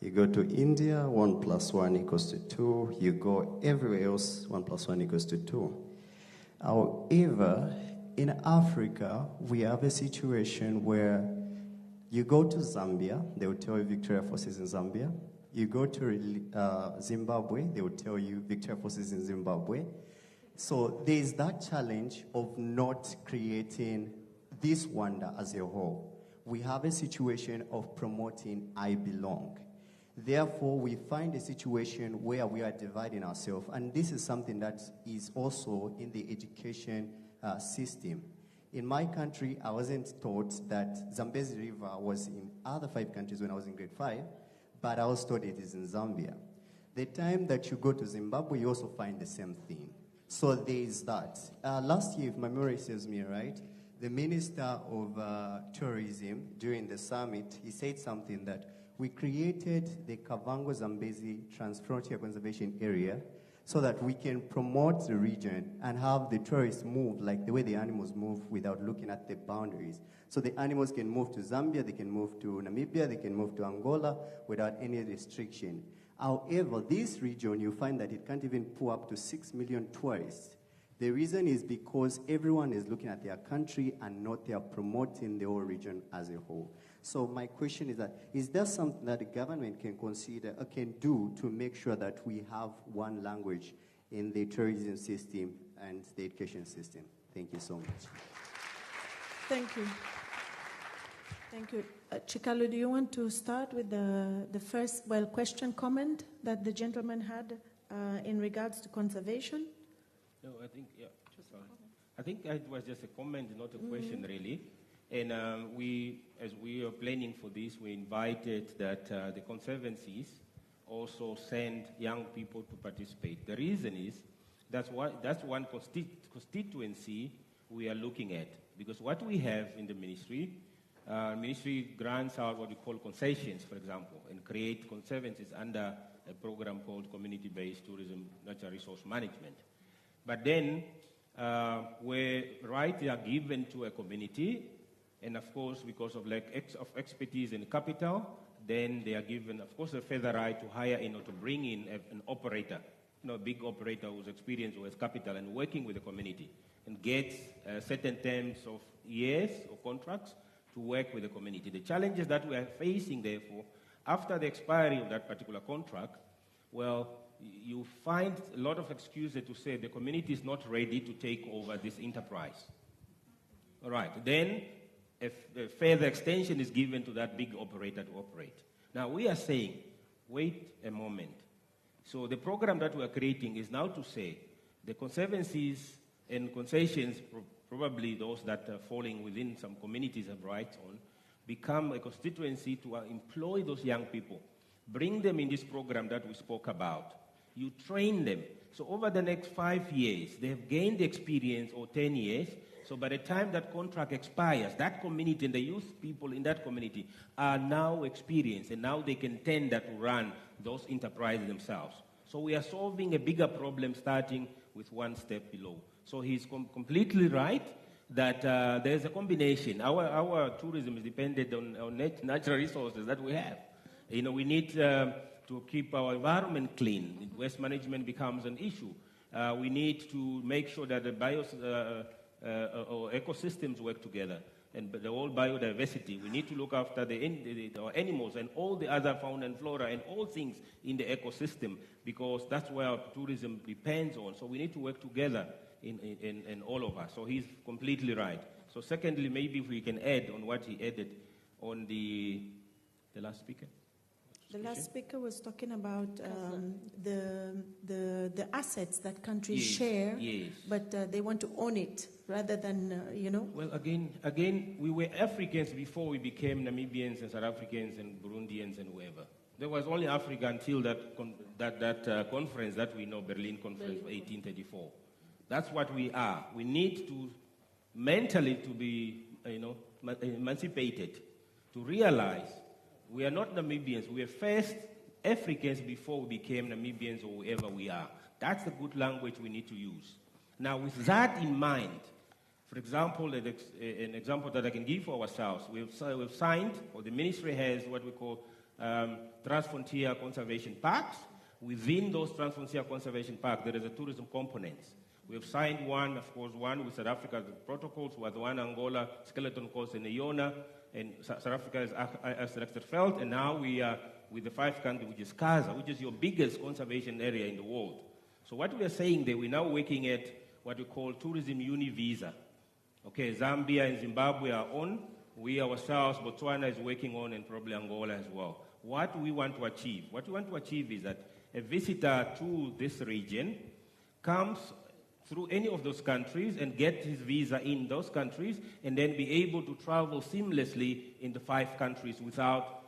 You go to India, 1 + 1 = 2. You go everywhere else, 1 + 1 = 2. However, in Africa, we have a situation where you go to Zambia, they will tell you Victoria Forces in Zambia. You go to Zimbabwe, they will tell you Victoria Forces in Zimbabwe. So there is that challenge of not creating this wonder as a whole. We have a situation of promoting I belong. Therefore, we find a situation where we are dividing ourselves, and this is something that is also in the education system. In my country, I wasn't taught that Zambezi River was in other 5 countries when I was in grade 5, but I was taught it is in Zambia. The time that you go to Zimbabwe, you also find the same thing. So there is that. Last year, if my memory serves me right, the Minister of Tourism during the summit, he said something that we created the Kavango Zambezi Transfrontier Conservation Area so that we can promote the region and have the tourists move like the way the animals move without looking at the boundaries. So the animals can move to Zambia, they can move to Namibia, they can move to Angola without any restriction. However, this region, you find that it can't even pull up to 6 million tourists. The reason is because everyone is looking at their country and not they are promoting the whole region as a whole. So my question is that, is there something that the government can consider or can do to make sure that we have one language in the tourism system and the education system? Thank you so much. Thank you. Thank you. Chikalu, do you want to start with the first, question, comment that the gentleman had in regards to conservation? No, I think, sorry. I think it was just a comment, not a question, really. And as we are planning for this, we invited that the conservancies also send young people to participate. The reason is that's one constituency we are looking at, because what we have in the ministry grants out what we call concessions, for example, and create conservancies under a program called Community-Based Tourism Natural Resource Management. But then, where rights are given to a community, and of course, because of lack of expertise and capital, then they are given, of course, a further right to hire in or to bring in an operator, a big operator who's experienced with capital and working with the community, and gets certain terms of years or contracts to work with the community. The challenges that we are facing, therefore, after the expiry of that particular contract, you find a lot of excuses to say the community is not ready to take over this enterprise. All right. Then a further extension is given to that big operator to operate. Now, we are saying, wait a moment. So the program that we are creating is now to say the conservancies and concessions, probably those that are falling within some communities have rights on, become a constituency to employ those young people, bring them in this program that we spoke about. You train them. So over the next 5 years, they have gained experience, or 10 years. So by the time that contract expires, that community and the youth people in that community are now experienced, and now they can tender to run those enterprises themselves. So we are solving a bigger problem starting with one step below. So he's completely right that there's a combination. Our tourism is dependent on natural resources that we have. We need to keep our environment clean. Waste management becomes an issue. We need to make sure that the or ecosystems work together, and the whole biodiversity. We need to look after our animals and all the other fauna and flora and all things in the ecosystem, because that's where our tourism depends on. So we need to work together in all of us. So he's completely right. So secondly, maybe if we can add on what he added on the last speaker. The last speaker was talking about the assets that countries share, but they want to own it rather than, Well, again, we were Africans before we became Namibians and South Africans and Burundians and whoever. There was only Africa until that conference that we know, Berlin Conference of 1834. That's what we are. We need to mentally to be, emancipated, to realize we are not Namibians. We are first Africans before we became Namibians or whoever we are. That's the good language we need to use. Now, with that in mind, for example, an example that I can give for ourselves, we've signed, or the ministry has what we call Transfrontier Conservation Parks. Within those Transfrontier Conservation Parks, there is a tourism component. We have signed one, of course, one with South Africa, the protocols, with one Angola, Skeleton Coast, and Iona, and South Africa is selected felt, and now we are with the 5th country, which is Kaza, which is your biggest conservation area in the world. So what we are saying there, we're now working at what we call tourism uni-visa. Okay, Zambia and Zimbabwe are on. We ourselves, Botswana is working on, and probably Angola as well. What we want to achieve? What we want to achieve is that a visitor to this region comes through any of those countries and get his visa in those countries, and then be able to travel seamlessly in the 5 countries without,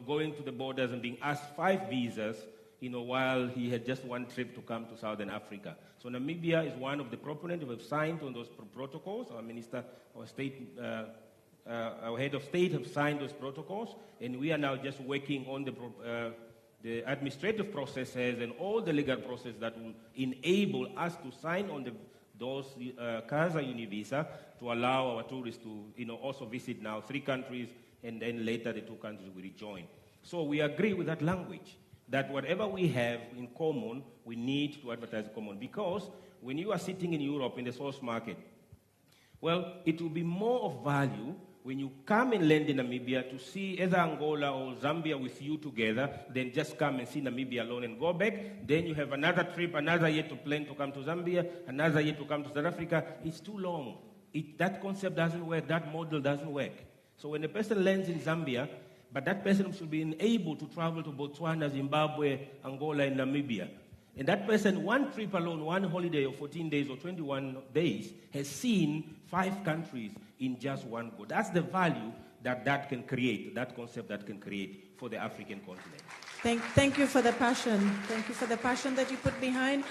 going to the borders and being asked 5 visas, while he had just one trip to come to Southern Africa. So Namibia is one of the proponents who have signed on those protocols. Our minister, our head of state have signed those protocols, and we are now just working on the administrative processes and all the legal process that will enable us to sign on those Kaza Univisa to allow our tourists to also visit now 3 countries, and then later the 2 countries will rejoin. So we agree with that language. that whatever we have in common, we need to advertise common. Because when you are sitting in Europe in the source market, well, it will be more of value when you come and land in Namibia to see either Angola or Zambia with you together, then just come and see Namibia alone and go back. Then you have another trip, another year to plan to come to Zambia, another year to come to South Africa. It's too long. That concept doesn't work. That model doesn't work. So when a person lands in Zambia, but that person should be able to travel to Botswana, Zimbabwe, Angola, and Namibia. And that person, one trip alone, one holiday of 14 days or 21 days, has seen 5 countries in just one go. That's the value that can create, that concept that can create for the African continent. Thank you for the passion. Thank you for the passion that you put behind.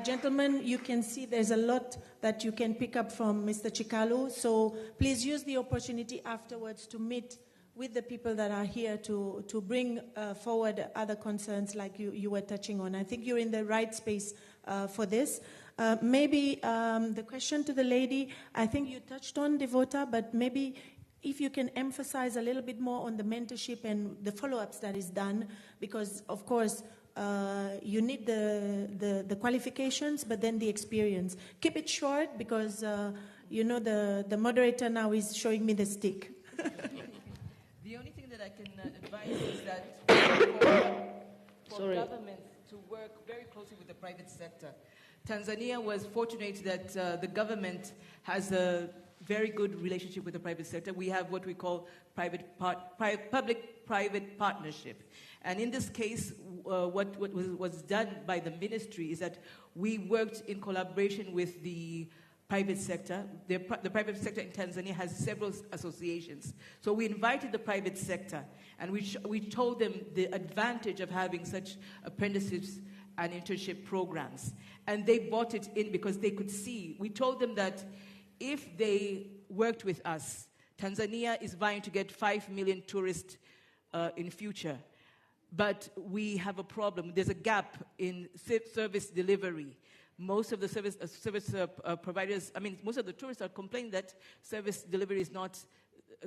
Gentlemen, you can see there's a lot that you can pick up from Mr. Chikalu. So please use the opportunity afterwards to meet with the people that are here to bring forward other concerns like you were touching on. I think you're in the right space for this. Maybe the question to the lady, I think you touched on Devota, but maybe if you can emphasize a little bit more on the mentorship and the follow-ups that is done, because of course you need the qualifications, but then the experience. Keep it short because the moderator now is showing me the stick. The only thing that I can advise is that for governments to work very closely with the private sector. Tanzania was fortunate that the government has a very good relationship with the private sector. We have what we call public-private partnership. And in this case, what was done by the ministry is that we worked in collaboration with the private sector. The private sector in Tanzania has several associations. So we invited the private sector, and we told them the advantage of having such apprenticeships and internship programs. And they bought it in because they could see. We told them that if they worked with us, Tanzania is vying to get 5 million tourists in future. But we have a problem. There's a gap in service delivery. Most of the service providers, most of the tourists are complaining that service delivery is not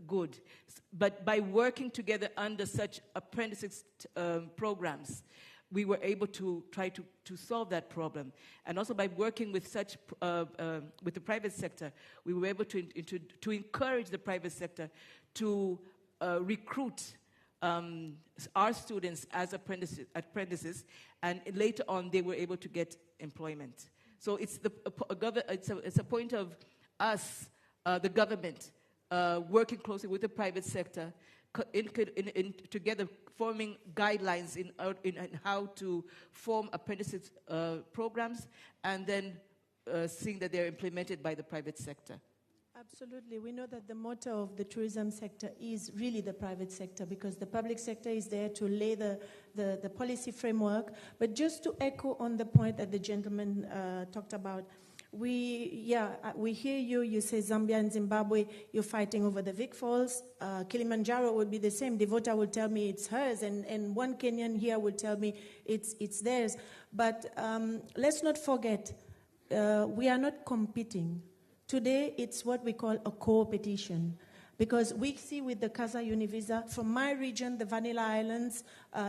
good. But by working together under such apprenticeship programs, we were able to try to solve that problem. And also by working with such with the private sector, we were able to encourage the private sector to recruit our students as apprentices, and later on they were able to get employment. So it's a point of us, the government, working closely with the private sector, together forming guidelines in how to form apprenticeship programs, and then seeing that they're implemented by the private sector. Absolutely. We know that the motto of the tourism sector is really the private sector, because the public sector is there to lay the policy framework. But just to echo on the point that the gentleman talked about, we hear you. You say Zambia and Zimbabwe, you're fighting over the Vic Falls. Kilimanjaro would be the same. Devota will tell me it's hers, and one Kenyan here will tell me it's theirs. But let's not forget, we are not competing. Today, it's what we call a co-petition, because we see with the Casa Univisa, from my region, the Vanilla Islands,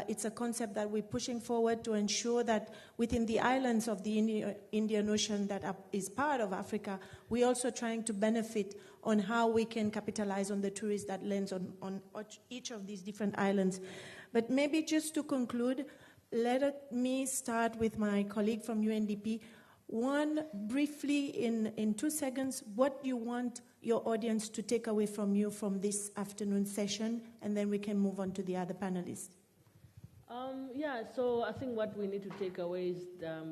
it's a concept that we're pushing forward to ensure that within the islands of the Indian Ocean that is part of Africa, we're also trying to benefit on how we can capitalize on the tourist that lands on each of these different islands. But maybe just to conclude, let me start with my colleague from UNDP. One, briefly, in 2 seconds, what you want your audience to take away from you from this afternoon session, and then we can move on to the other panelists. So I think what we need to take away is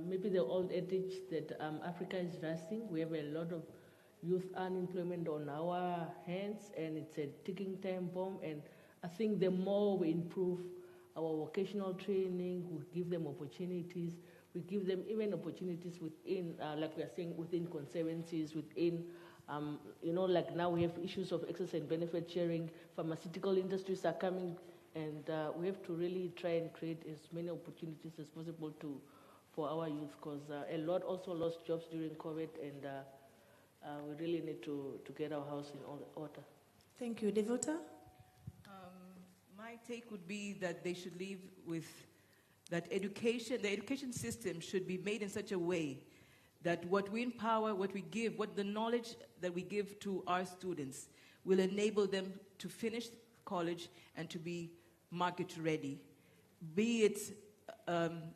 maybe the old adage that Africa is rusting. We have a lot of youth unemployment on our hands, and it's a ticking time bomb. And I think the more we improve our vocational training, we give them opportunities. We give them even opportunities within, like we are saying, within conservancies, within, like now we have issues of access and benefit sharing. Pharmaceutical industries are coming, and we have to really try and create as many opportunities as possible for our youth, because a lot also lost jobs during COVID, and we really need to get our house in order. Thank you. Devota? My take would be that they should live with that the education system should be made in such a way that what we empower, what we give, what the knowledge that we give to our students will enable them to finish college and to be market ready, be it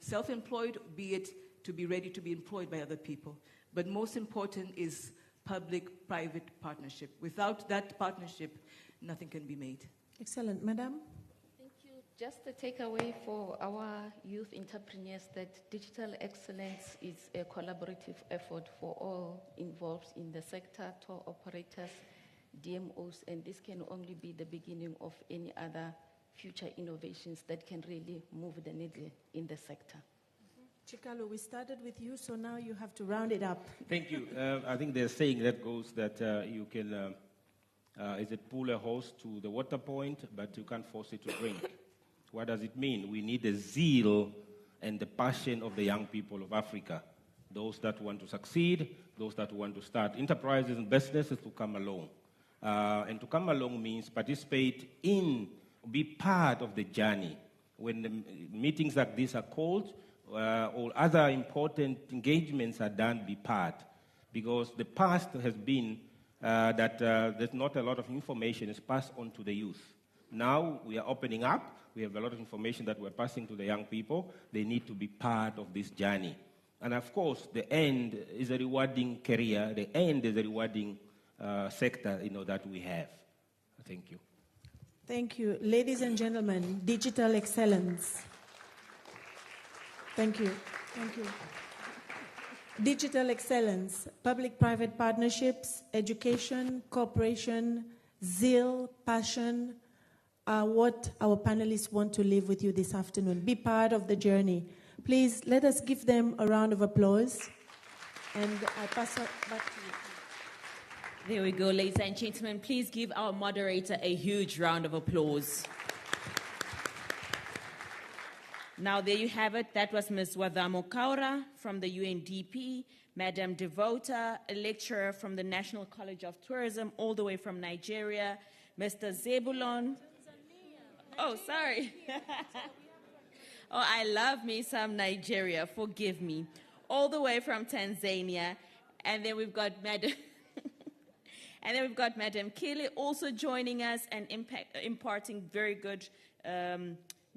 self-employed, be it to be ready to be employed by other people. But most important is public-private partnership. Without that partnership, nothing can be made. Excellent. Madam? Thank you. Just a takeaway for our youth entrepreneurs that digital excellence is a collaborative effort for all involved in the sector, tour operators, DMOs, and this can only be the beginning of any other future innovations that can really move the needle in the sector. Chikalo, we started with you, so now you have to round it up. Thank you. I think there's a saying that goes that you can, is it pull a horse to the water point, but you can't force it to drink. What does it mean? We need the zeal and the passion of the young people of Africa, those that want to succeed, those that want to start enterprises and businesses to come along. And to come along means participate in, be part of the journey. When the meetings like this are called, or other important engagements are done, be part. Because the past has been that there's not a lot of information is passed on to the youth. Now we are opening up. We have a lot of information that we're passing to the young people. They need to be part of this journey. And of course, the end is a rewarding career. The end is a rewarding sector, that we have. Thank you. Thank you. Ladies and gentlemen, digital excellence. Thank you. Thank you. Digital excellence, public-private partnerships, education, cooperation, zeal, passion are what our panelists want to leave with you this afternoon. Be part of the journey. Please, let us give them a round of applause. And I pass it back to you. There we go, ladies and gentlemen. Please give our moderator a huge round of applause. Now, there you have it. That was Ms. Wadhamo Kaura from the UNDP, Madam Devota, a lecturer from the National College of Tourism, all the way from Nigeria, Mr. Zebulon. Oh, sorry. Oh, I love me some Nigeria. Forgive me. All the way from Tanzania. And then we've got Madam... And then we've got Madam Kili also joining us and imparting very good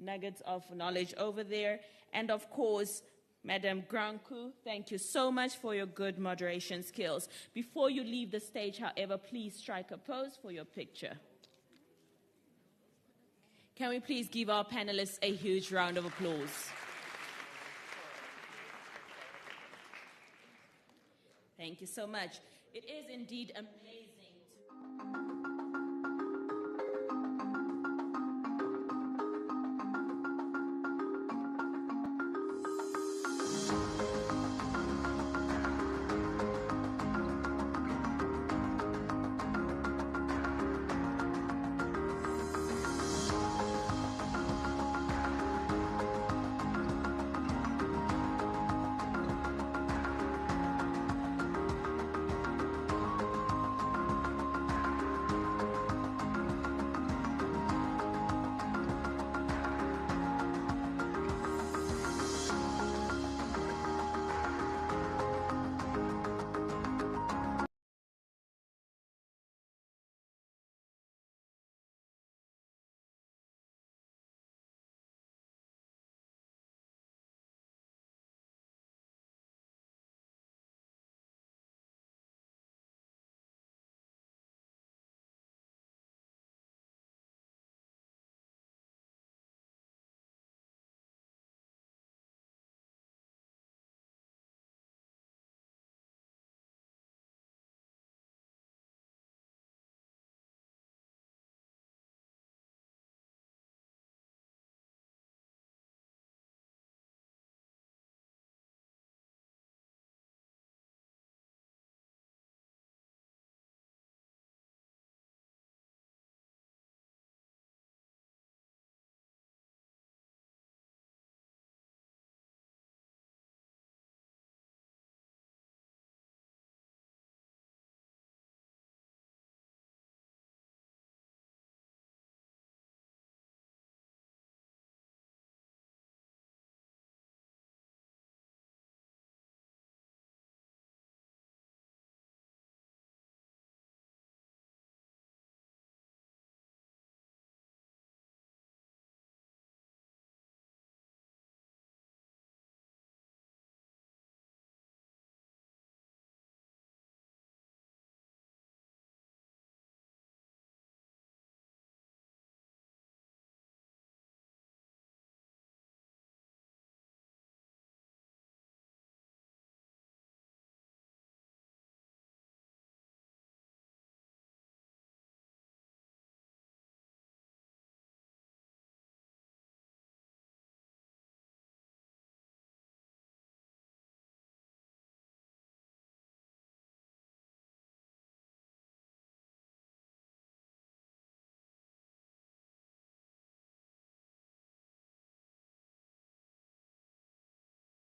nuggets of knowledge over there. And of course, Madam Granku, thank you so much for your good moderation skills. Before you leave the stage, however, please strike a pose for your picture. Can we please give our panelists a huge round of applause? Thank you so much. It is indeed amazing